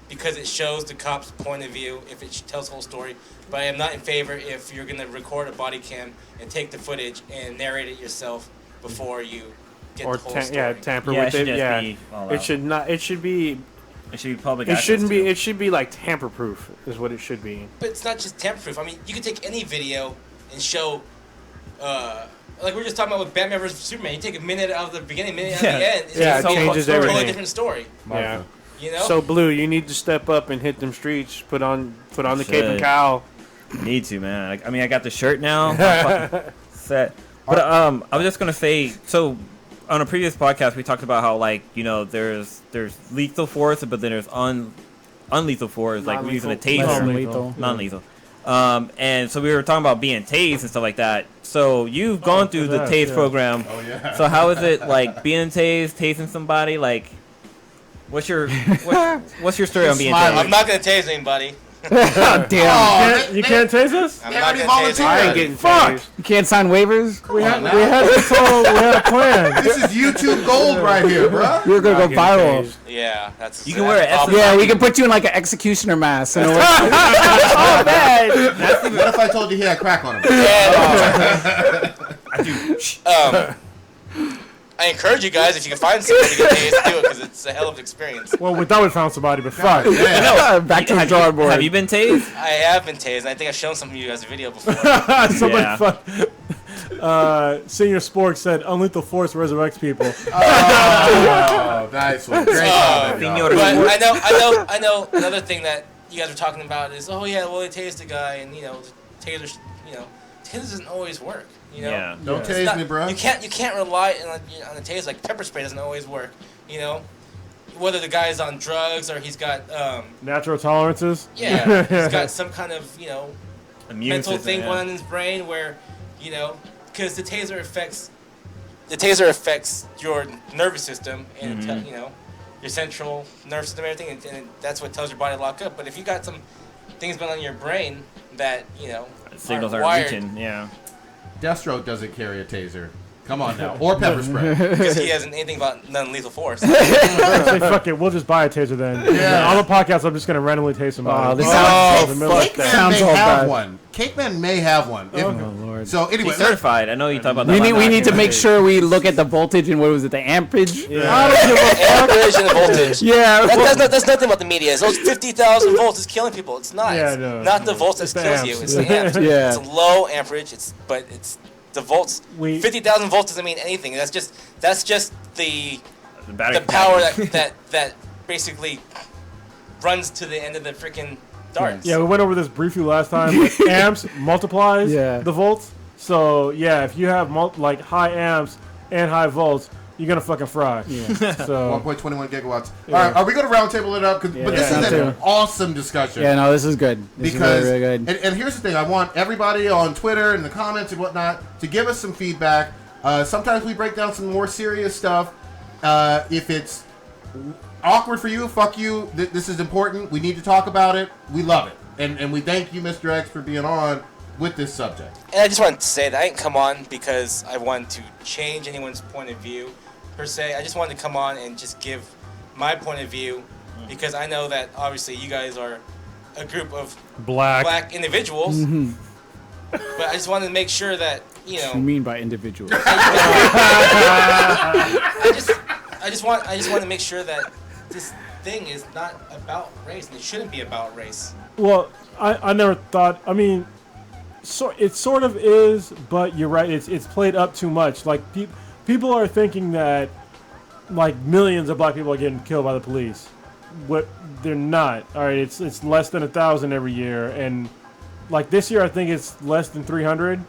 because it shows the cop's point of view if it tells the whole story. But I am not in favor if you're going to record a body cam and take the footage and narrate it yourself before you get Or the whole story. tamper Yeah, it with should it. just Yeah, be all it out. should not. It should be. It should be public. It access shouldn't be. too. It should be like tamper proof. Is what it should be. But it's not just tamper-proof. I mean, you can take any video and show, like we were just talking about with Batman vs Superman. You take a minute out of the beginning, a minute out of the end. It's Yeah, just it a changes totally everything. different story. Yeah. You know. So Blue, you need to step up and hit them streets. Put on the cape and Should. cowl. Need to, man. I mean, I got the shirt now. I'm fucking set. But I was just gonna say, so on a previous podcast we talked about how there's lethal force, but then there's unlethal force, like we're using a taser, Non-lethal. non-lethal. And so we were talking about being tased and stuff like that. So you've gone through the that, tase yeah. program. Oh, yeah. So how is it like being tased, tasing somebody? Like, what's your story on being Smiling. I'm tased? not gonna tase anybody. Damn. You can't tase us? I'm They not already gonna tase volunteered. I ain't anybody. getting Fuck. tased. You can't sign waivers? We on now. had this whole, we had a plan. This is YouTube gold right here, bro. You're going to go Not getting viral. tased. Yeah, that's. You can wear that's a awful. Yeah, we can put you in like an executioner mask. And Oh man. What if I told you he had crack on him? I encourage you guys, if you can find somebody to get tased, do it because it's a hell of an experience. Well, we thought we found somebody, but fuck. back to the drawing board. Have you been tased? I have been tased. And I think I've shown some of you guys a video before. Somebody Yeah. Senior Sporks said unlethal force resurrects people. Oh, nice one. Great comment, Senor- y'all. But I know. Another thing that you guys were talking about is, oh yeah, well they tased the guy, and the taser, taser doesn't always work. Yeah. Don't It's tase not- me, bro. You can't rely on the taser. Like pepper spray doesn't always work. Whether the guy's on drugs or he's got Natural tolerances. yeah, he's got some kind of Immune mental system, thing yeah. going on in his brain where because the taser affects your nervous system and your central nervous system, everything, and that's what tells your body to lock up. But if you got some things going on in your brain that Signals aren't are wired, reaching. Yeah. Deathstroke doesn't carry a taser. Come on now. Or pepper spray. because he hasn't anything about non-lethal force. Say, fuck it, we'll just buy a taser then. Yeah. On the podcast, I'm just gonna randomly tase somebody. this Oh, In the middle of Cake the- Man Sounds may all have bad. one. Cake Man may have one. If- Oh, Lord. So anyway, He's certified. I know you talk about that. We a need, lot. we need to make sure we look at the voltage and what was it, the ampage? Amperage and voltage. Yeah. That's nothing about the media. It's those 50,000 volts is killing people. It's not. Yeah, It's no, not the no. volts that It's the kills amps. you. It's the amps. Yeah. It's low amperage. But it's the volts. We- 50,000 volts doesn't mean anything. That's just the battery power capacity. that basically runs to the end of the freaking darts. Yeah, we went over this briefly last time. Like, amps multiplies Yeah. the volts. So yeah, if you have high amps and high volts, you're gonna fucking fry. Yeah. So 1.21 gigawatts. All right, are we going to roundtable it up? But this is an awesome discussion. Yeah, no, this is good. This is really good. And here's the thing: I want everybody on Twitter and the comments and whatnot to give us some feedback. Sometimes we break down some more serious stuff. If it's awkward for you, fuck you. This is important. We need to talk about it. We love it, and we thank you, Mr. X, for being on with this subject. And I just wanted to say that I didn't come on because I wanted to change anyone's point of view, per se. I just wanted to come on and just give my point of view because I know that obviously you guys are a group of black individuals. Mm-hmm. But I just wanted to make sure that, you know. What do you mean by individuals? I just want to make sure that this thing is not about race, and it shouldn't be about race. Well, I never thought. I mean, so it sort of is, but you're right. It's played up too much. Like people are thinking that like millions of black people are getting killed by the police. What they're not. All right, it's less than 1,000 every year, and like this year I think it's less than 300,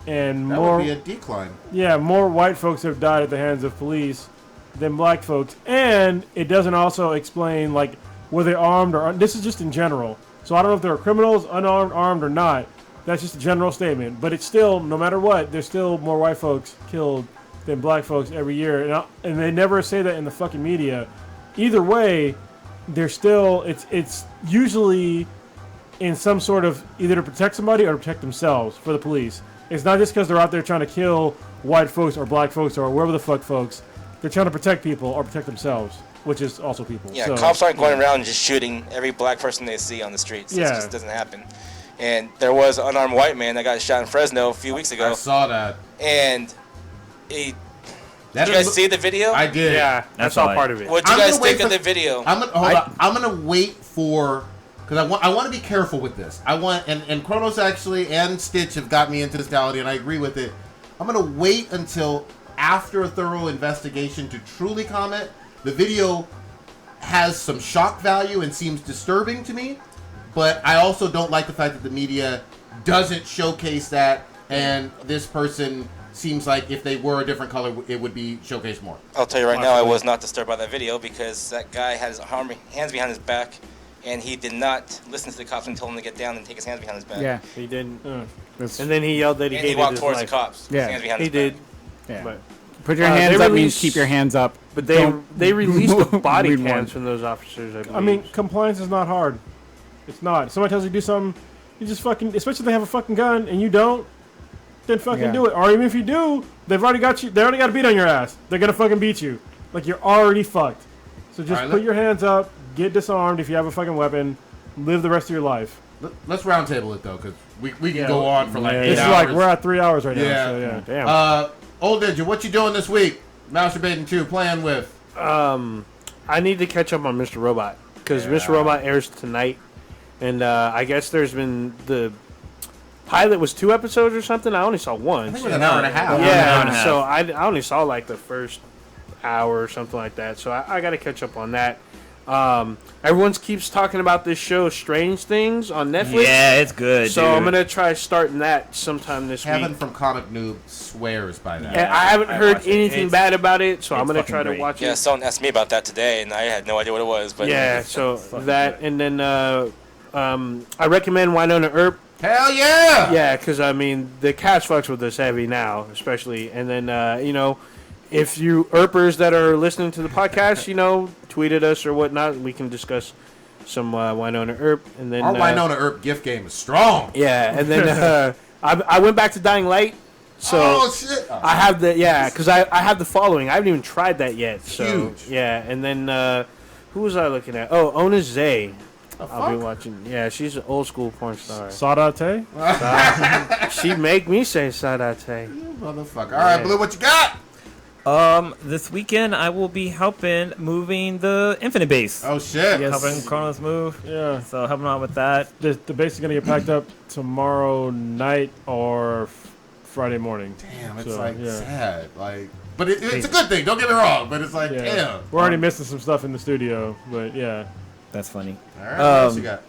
and that more. Would be a decline. Yeah, more white folks have died at the hands of police than black folks, and it doesn't also explain like were they armed or this is just in general. So I don't know if they're criminals, unarmed, armed, or not. That's just a general statement. But it's still, no matter what, there's still more white folks killed than black folks every year. And they never say that in the fucking media. Either way, they're still, it's usually in some sort of either to protect somebody or to protect themselves for the police. It's not just because they're out there trying to kill white folks or black folks or wherever the fuck folks. They're trying to protect people or protect themselves, which is also people. Yeah, so, cops aren't going around just shooting every black person they see on the streets. Yeah. It just doesn't happen. And there was an unarmed white man that got shot in Fresno a few weeks ago. I saw that. And did you guys see the video? I did. Yeah, that's all part of it. What do you guys think of the video? I'm gonna wait for because I want to be careful with this. I want and Kronos actually and Stitch have got me into this mentality, and I agree with it. I'm gonna wait until after a thorough investigation to truly comment. The video has some shock value and seems disturbing to me, but I also don't like the fact that the media doesn't showcase that, and this person seems like if they were a different color, it would be showcased more. I'll tell you right now, I was not disturbed by that video because that guy had his hands behind his back, and he did not listen to the cops and told him to get down and take his hands behind his back. Yeah, he didn't. And then he yelled that he hated he walked his towards life. the cops. Yeah. His hands behind He his did. back. yeah. But Put your hands up means keep your hands up. But they released the body Read cams one. from those officers. I believe. I mean, compliance is not hard. It's not. If somebody tells you to do something, you just fucking, especially if they have a fucking gun and you don't, then fucking do it. Or even if you do, they've already got you. They already got a beat on your ass. They're gonna fucking beat you. Like you're already fucked. So just put your hands up, get disarmed if you have a fucking weapon, live the rest of your life. Let's roundtable it though, because we can go on for like 8 It's hours. like we're at 3 hours right now. Yeah. So yeah. Damn. Old Ninja, what you doing this week? Masturbating to, playing with. I need to catch up on Mr. Robot because Mr. Robot airs tonight, and I guess there's been the pilot was 2 episodes or something. I only saw one. I think it was an hour and a half. Yeah, so I only saw like the first hour or something like that. So I got to catch up on that. Everyone keeps talking about this show, Strange Things, on Netflix. Yeah, it's good. So dude. I'm gonna try starting that sometime this Kevin week. from Comic Noob swears by that. And I haven't heard watched it. anything bad about it, so I'm gonna fucking try to great. watch Yeah, it. someone asked me about that today, and I had no idea what it was. But Yeah, so that, and then I recommend Winona Earp. Hell yeah! Yeah, because I mean the cast fucks with us heavy now, especially, and then you know, if you Earpers that are listening to the podcast, you know, tweet at us or whatnot, we can discuss some Winona Earp, and then Our Winona Earp gift game is strong. Yeah, and then I went back to Dying Light, so Oh shit! I have the because I have the following. I haven't even tried that yet. So Huge. yeah, and then who was I looking at? Oh, Ona Zay. I'll be watching. Yeah, she's an old school porn star. Sadate? She make me say Sadate. You motherfucker. All right, Blue, what you got? This weekend I will be helping moving the Infinite Base. Oh shit! Helping Kronos move. Yeah. So helping out with that. The base is gonna get packed up tomorrow night or Friday morning. Damn, it's So, like yeah. sad. Like, but it's a good thing. Don't get me wrong. But it's like, Yeah. damn. We're already missing some stuff in the studio, but yeah. That's funny. All right, what else you got?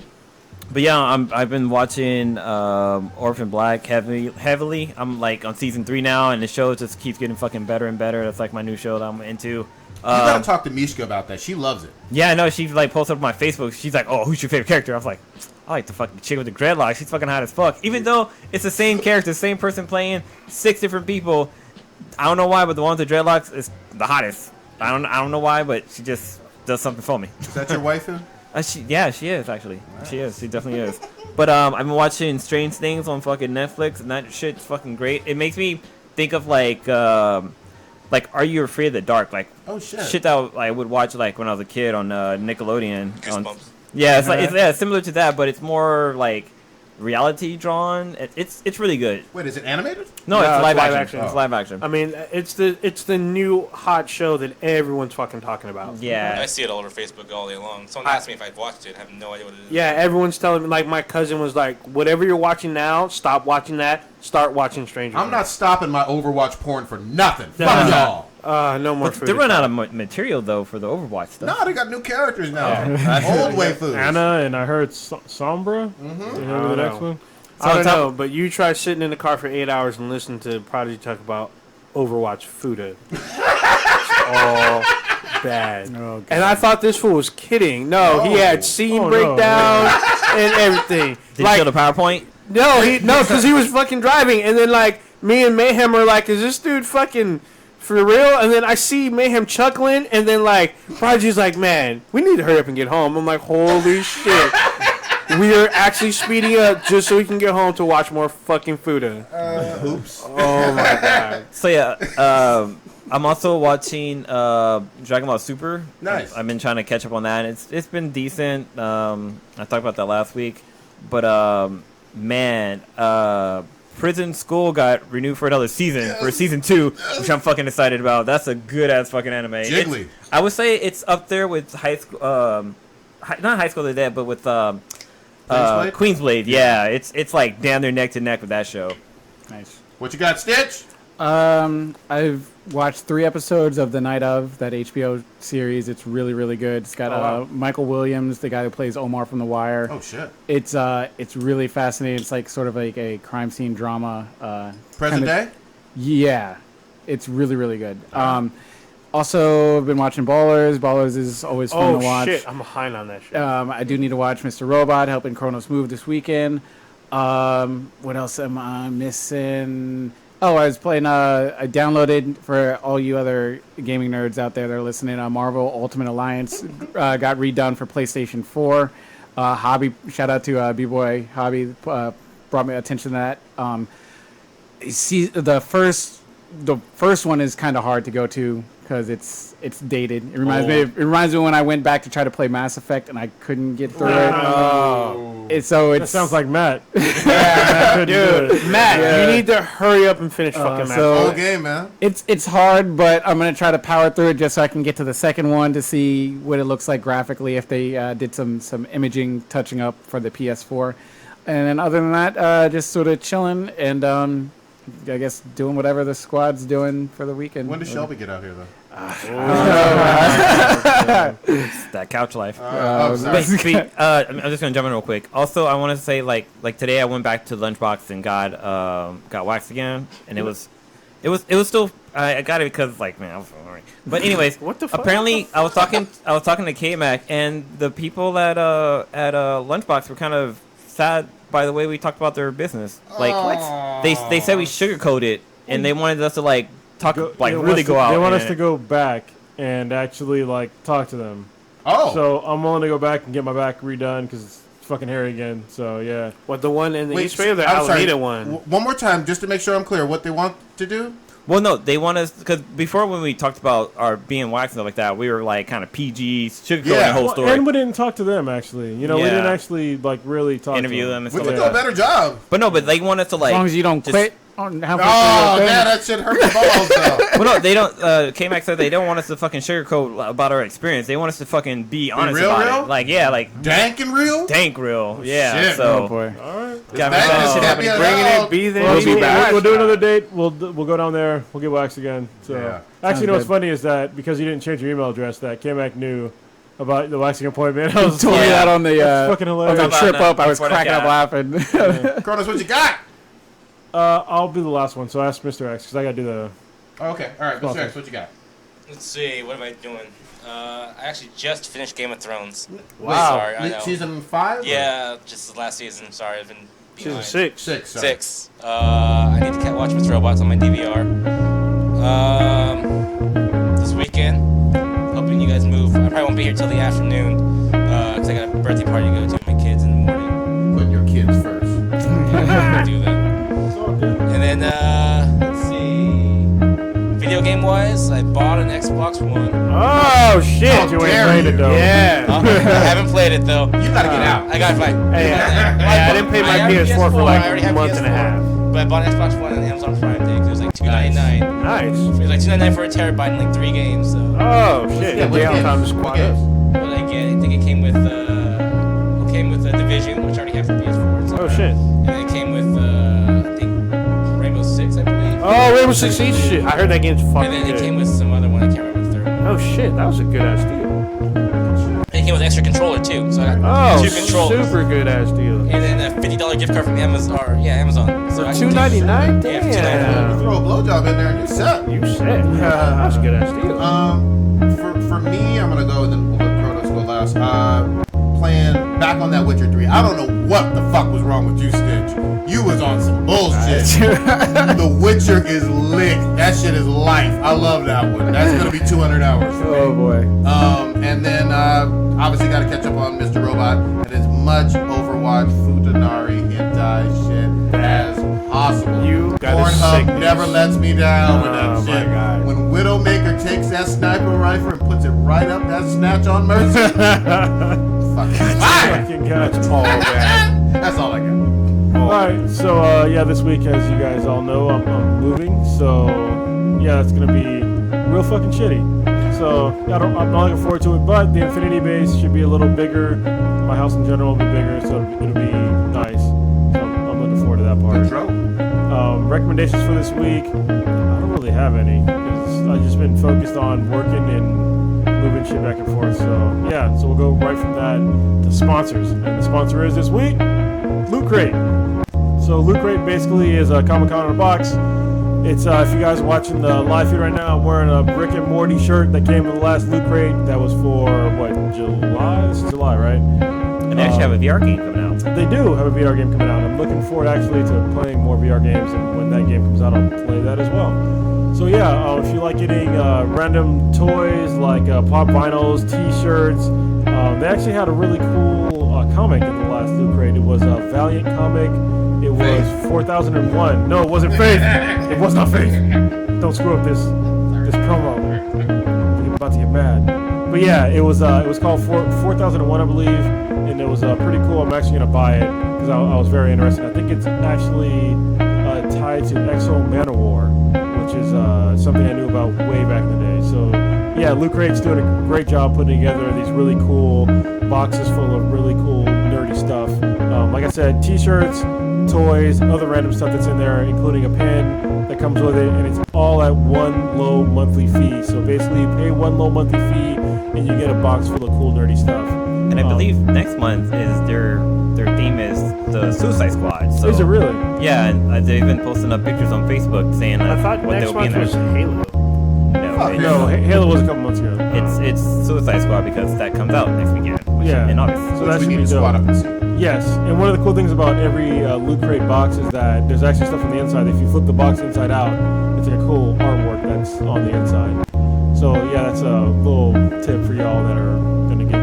But yeah, I've been watching Orphan Black heavily. I'm like on season 3 now, and the show just keeps getting fucking better and better. That's like my new show that I'm into. You gotta talk to Mishka about that. She loves it. Yeah, I know. She like posted up on my Facebook. She's like, "Oh, who's your favorite character?" I was like, "I like the fucking chick with the dreadlocks. She's fucking hot as fuck." Even though it's the same character, same person playing 6 different people. I don't know why, but the one with the dreadlocks is the hottest. I don't know why, but she just does something for me. Is that your waifu? She is actually. She is. She definitely is. But I've been watching Strange Things on fucking Netflix, and that shit's fucking great. It makes me think of like Are You Afraid of the Dark? Like, oh shit, shit that I would watch like when I was a kid on Nickelodeon. Goosebumps. Yeah, it's similar to that, but it's more like reality drawn. It's really good. Wait, is it animated? No, it's live action. It's live action. I mean, it's the new hot show that everyone's fucking talking about. Yeah, I see it all over Facebook all day long. Someone asked me if I've watched it. I have no idea what it is. Yeah, everyone's telling me. Like my cousin was like, "Whatever you're watching now, stop watching that. Start watching Stranger Things." I'm not stopping my Overwatch porn for nothing. Fuck y'all. No more. They run out of material though for the Overwatch stuff. No, they got new characters now. Old waifus. Anna and I heard Sombra. Mm-hmm. The next one. I don't know, but you try sitting in the car for 8 hours and listen to Prodigy talk about Overwatch Fuda. It's all bad. Oh, and I thought this fool was kidding. No, he had scene breakdown and everything. Did you show the PowerPoint? No, because he was fucking driving, and then like me and Mayhem are like, "Is this dude fucking for real?" And then I see Mayhem chuckling, and then like Prodigy's like, "Man, we need to hurry up and get home." I'm like, "Holy shit." We are actually speeding up just so we can get home to watch more fucking Fuda. Oops. Oh my god. So yeah, I'm also watching Dragon Ball Super. Nice. I've been trying to catch up on that. It's been decent. I talked about that last week, but man, Prison School got renewed for another season for season 2, which I'm fucking excited about. That's a good ass fucking anime. Jiggly. I would say it's up there with high school. Not High School of the Dead, but with Queen's Blade. Yeah, it's like damn near neck to neck with that show. Nice. What you got, Stitch? I've watched 3 episodes of The Night Of, that HBO series. It's really, really good. It's got Michael Williams, the guy who plays Omar from The Wire. Oh shit. It's really fascinating. It's like sort of like a crime scene drama. Present day? Yeah. It's really, really good. Also, I've been watching Ballers. Ballers is always fun to watch. Oh shit, I'm behind on that shit. I do need to watch Mr. Robot, helping Kronos move this weekend. What else am I missing? Oh, I was playing. I downloaded, for all you other gaming nerds out there that are listening, Marvel Ultimate Alliance got redone for PlayStation 4. Hobby, shout out to B-Boy Hobby, brought me attention to that. See, the first one is kind of hard to go to because it's dated. It reminds me when I went back to try to play Mass Effect and I couldn't get through it. That sounds like Matt. Dude, Matt, you need to hurry up and finish fucking Mass Effect. Whole game, man. It's hard, but I'm gonna try to power through it just so I can get to the second one to see what it looks like graphically, if they did some imaging touching up for the PS4. And then other than that, just sort of chilling and I guess doing whatever the squad's doing for the weekend. When does Shelby get out here, though? It's that couch life. I'm I'm just gonna jump in real quick. Also, I want to say like today I went back to Lunchbox and got waxed again, and it was still I got it because like man I was sorry. But anyways, what the fuck? Apparently I was talking to K-Mac, and the people at Lunchbox were kind of sad by the way we talked about their business. Like they said we sugarcoated it, and they wanted us to like talk really go out. They want us to go back and actually like talk to them. Oh. So I'm willing to go back and get my back redone because it's fucking hairy again. So yeah. What, the one in the East Bay or the Alameda one? One more time, just to make sure I'm clear, what they want to do? Well, no, they want us because before when we talked about our being waxed and stuff like that, we were like kind of PG, sugarcoating the whole story. And we didn't talk to them actually. You know, we didn't actually like really talk interview to them. And we stuff could like do a better job. But no, but they want us to like as long as you don't quit. Man, that shit hurt the balls though. Well, no, they don't. K-Mac said they don't want us to fucking sugarcoat about our experience. They want us to fucking be honest real, about real? it. Like, yeah, like dank and real. Dank real, yeah. Shit. So, Oh boy. All right. got me Bringing it, be there. We'll do another date. We'll go down there. We'll get waxed again. So Yeah. actually, you know what's good. funny is that because you didn't change your email address, that K-Mac knew about the waxing appointment. I was told me that on the fucking on hilarious. the trip up. I was Before the cracking up cast. laughing. Kronos, what you got? I'll be the last one, so ask Mr. X because I gotta do the. Oh, okay. All right, Mr. X, what you got? Let's see, what am I doing? I actually just finished Game of Thrones. Wow. Sorry, I know. Season 5? Yeah, just the last season. Sorry, I've been Season behind. 6. 6. Sorry. 6. I need to watch Mr. Robots on my DVR. This weekend, hoping you guys move. I probably won't be here till the afternoon because I got a birthday party to go to with my kids in the morning. Put your kids first. Yeah, do that. And then, let's see. Video game wise, I bought an Xbox One. Oh shit! How You ain't dare played you. it though. Yeah. I haven't played it though. You gotta get out. I gotta find. Hey, I didn't pay my PS4 for like I already a have month PS4, and a half. But I bought an Xbox One on Amazon Prime Day because it was like $2.99. Nice. It was like $2.99 for a terabyte and like 3 games. So Oh shit! Yeah, what Yeah, games? time to What squat games? up. what did I get? I think it came with Division, which I already have for PS4. So, Oh shit! And then it came with I think Rainbow Six, I believe. Oh, Rainbow Six Siege shit. I heard that game's And fucking then it good. came with some other one. I can't remember the third one. Oh shit! That was a good ass deal. And it came with an extra controller too. So I got Oh, 2 controllers. super good ass deal. And then a $50 gift card from Amazon. Amazon. So I can do- $2.99. Yeah, for $2.99. Damn. Throw a blowjob in there and you're set. You said that's a good ass deal. For me, I'm gonna go and then we'll let Kronos go last. Playing back on that Witcher 3. I don't know what the fuck was wrong with you, Stitch. You was on some bullshit. The Witcher is lit. That shit is life. I love that one. That's gonna be 200 hours. Oh boy. And then obviously got to catch up on Mr. Robot and as much Overwatch, Futanari, hentai shit as possible. You got a Pornhub sickness. never lets me down with that Oh, my shit. God. When Widowmaker takes that sniper rifle and puts it right up that snatch on Mercy, fucking fire. Fucking God. Oh man. That's all I got. All right, so yeah, this week, as you guys all know, I'm moving. So yeah, it's gonna be real fucking shitty. So yeah, I'm not looking forward to it. But the Infinity base should be a little bigger. My house in general will be bigger, so it'll be nice. So I'm looking forward to that part. Control. Recommendations for this week? I don't really have any because I've just been focused on working and moving shit back and forth. So yeah, so we'll go right from that to sponsors. And the sponsor is this week Loot Crate. So Loot Crate basically is a Comic-Con in a box. It's if you guys are watching the live feed right now, I'm wearing a Rick and Morty shirt that came with the last Loot Crate. That was for what, July? This is July, right? And they actually have a VR game coming out. They do have a VR game coming out. I'm looking forward actually to playing more VR games, and when that game comes out, I'll play that as well. So yeah, if you like getting random toys like pop vinyls, T-shirts, they actually had a really cool comic in the last Loot Crate. It was a Valiant comic. It was 4001. No, it wasn't Faith. It was not Faith. Don't screw up this promo. I'm about to get mad. But yeah, it was called 4001, I believe, and it was pretty cool. I'm actually gonna buy it because I was very interested. I think it's actually tied to Exo Manowar, which is something I knew about way back in the day. So yeah, Loot Crate's doing a great job putting together these really cool boxes full of really cool nerdy stuff. Like I said, T-shirts, toys, other random stuff that's in there, including a pen that comes with it, and it's all at one low monthly fee. So basically, you pay one low monthly fee, and you get a box full of cool nerdy stuff. And I believe next month is their theme is the Suicide Squad. So Is it really? yeah, and they've been posting up pictures on Facebook saying I thought what next they'll be in month there. was Halo. No, Fuck it's, No, Halo was a couple months ago. it's Suicide Squad because that comes out next weekend. Which Yeah. in August. So that we should need be to squat dope. up and see. Yes, and one of the cool things about every Loot Crate box is that there's actually stuff on the inside. If you flip the box inside out, it's like a cool artwork that's on the inside. So yeah, that's a little tip for y'all that are gonna get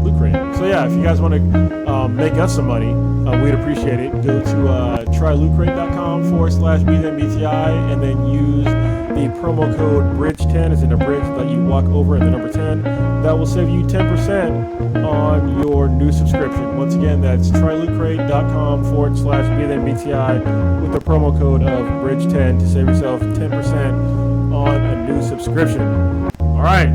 Loot Crate. So yeah, if you guys want to make us some money, we'd appreciate it. Go to trylootcrate.com/BTI and then use the promo code BRIDGE10, as in a bridge that you walk over and the number 10. That will save you 10% on your new subscription. Once again, that's trylootcrate.com/BTI with the promo code of BRIDGE10 to save yourself 10% on a new subscription. All right,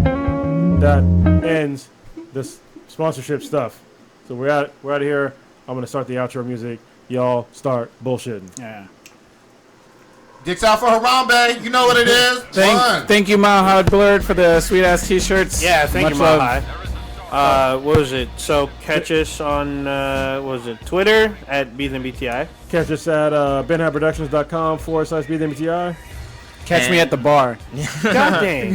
that ends this sponsorship stuff. So we're out of here. I'm gonna start the outro music. Y'all start bullshitting. Yeah. Dicks out for Harambe. You know what it is. Thank you, Mile Blurred, for the sweet ass t-shirts. Yeah, thank Much you, Mile love. High. What was it? So catch us on Twitter at BTI. Catch us at benhabproductions.com/BTI. Catch me at the bar. God dang.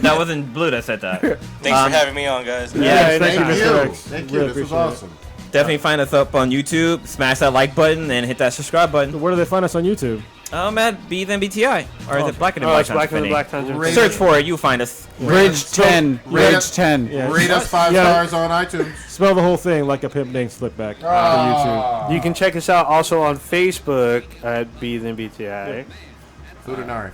That wasn't Blue that said that. Thanks for having me on, guys. Yeah, thank you, Thank Mr. you. X. Thank you. Really This was appreciate it. awesome. Definitely find us up on YouTube. Smash that like button and hit that subscribe button. Where do they find us on YouTube? At Be Then BTI. Or is it Black and the Oh, Black it's Black and the Black Times? Times. Search for it. You'll find us. Bridge 10. Bridge 10. Yeah. Rate us 5 Yeah. stars on iTunes. Spell the whole thing like a pimp named Slickback for YouTube. You can check us out also on Facebook at Be Then BTI. Fudanari.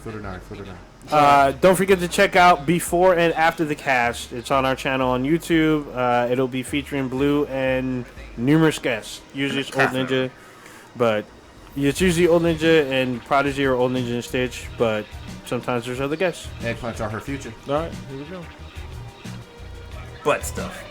Don't forget to check out Before and After the Cast. It's on our channel on YouTube. It'll be featuring Blue and numerous guests. Usually it's Old Ninja, but it's usually Old Ninja and Prodigy or Old Ninja and Stitch, but sometimes there's other guests. Eggplants are her future. All right, here we go. Butt stuff.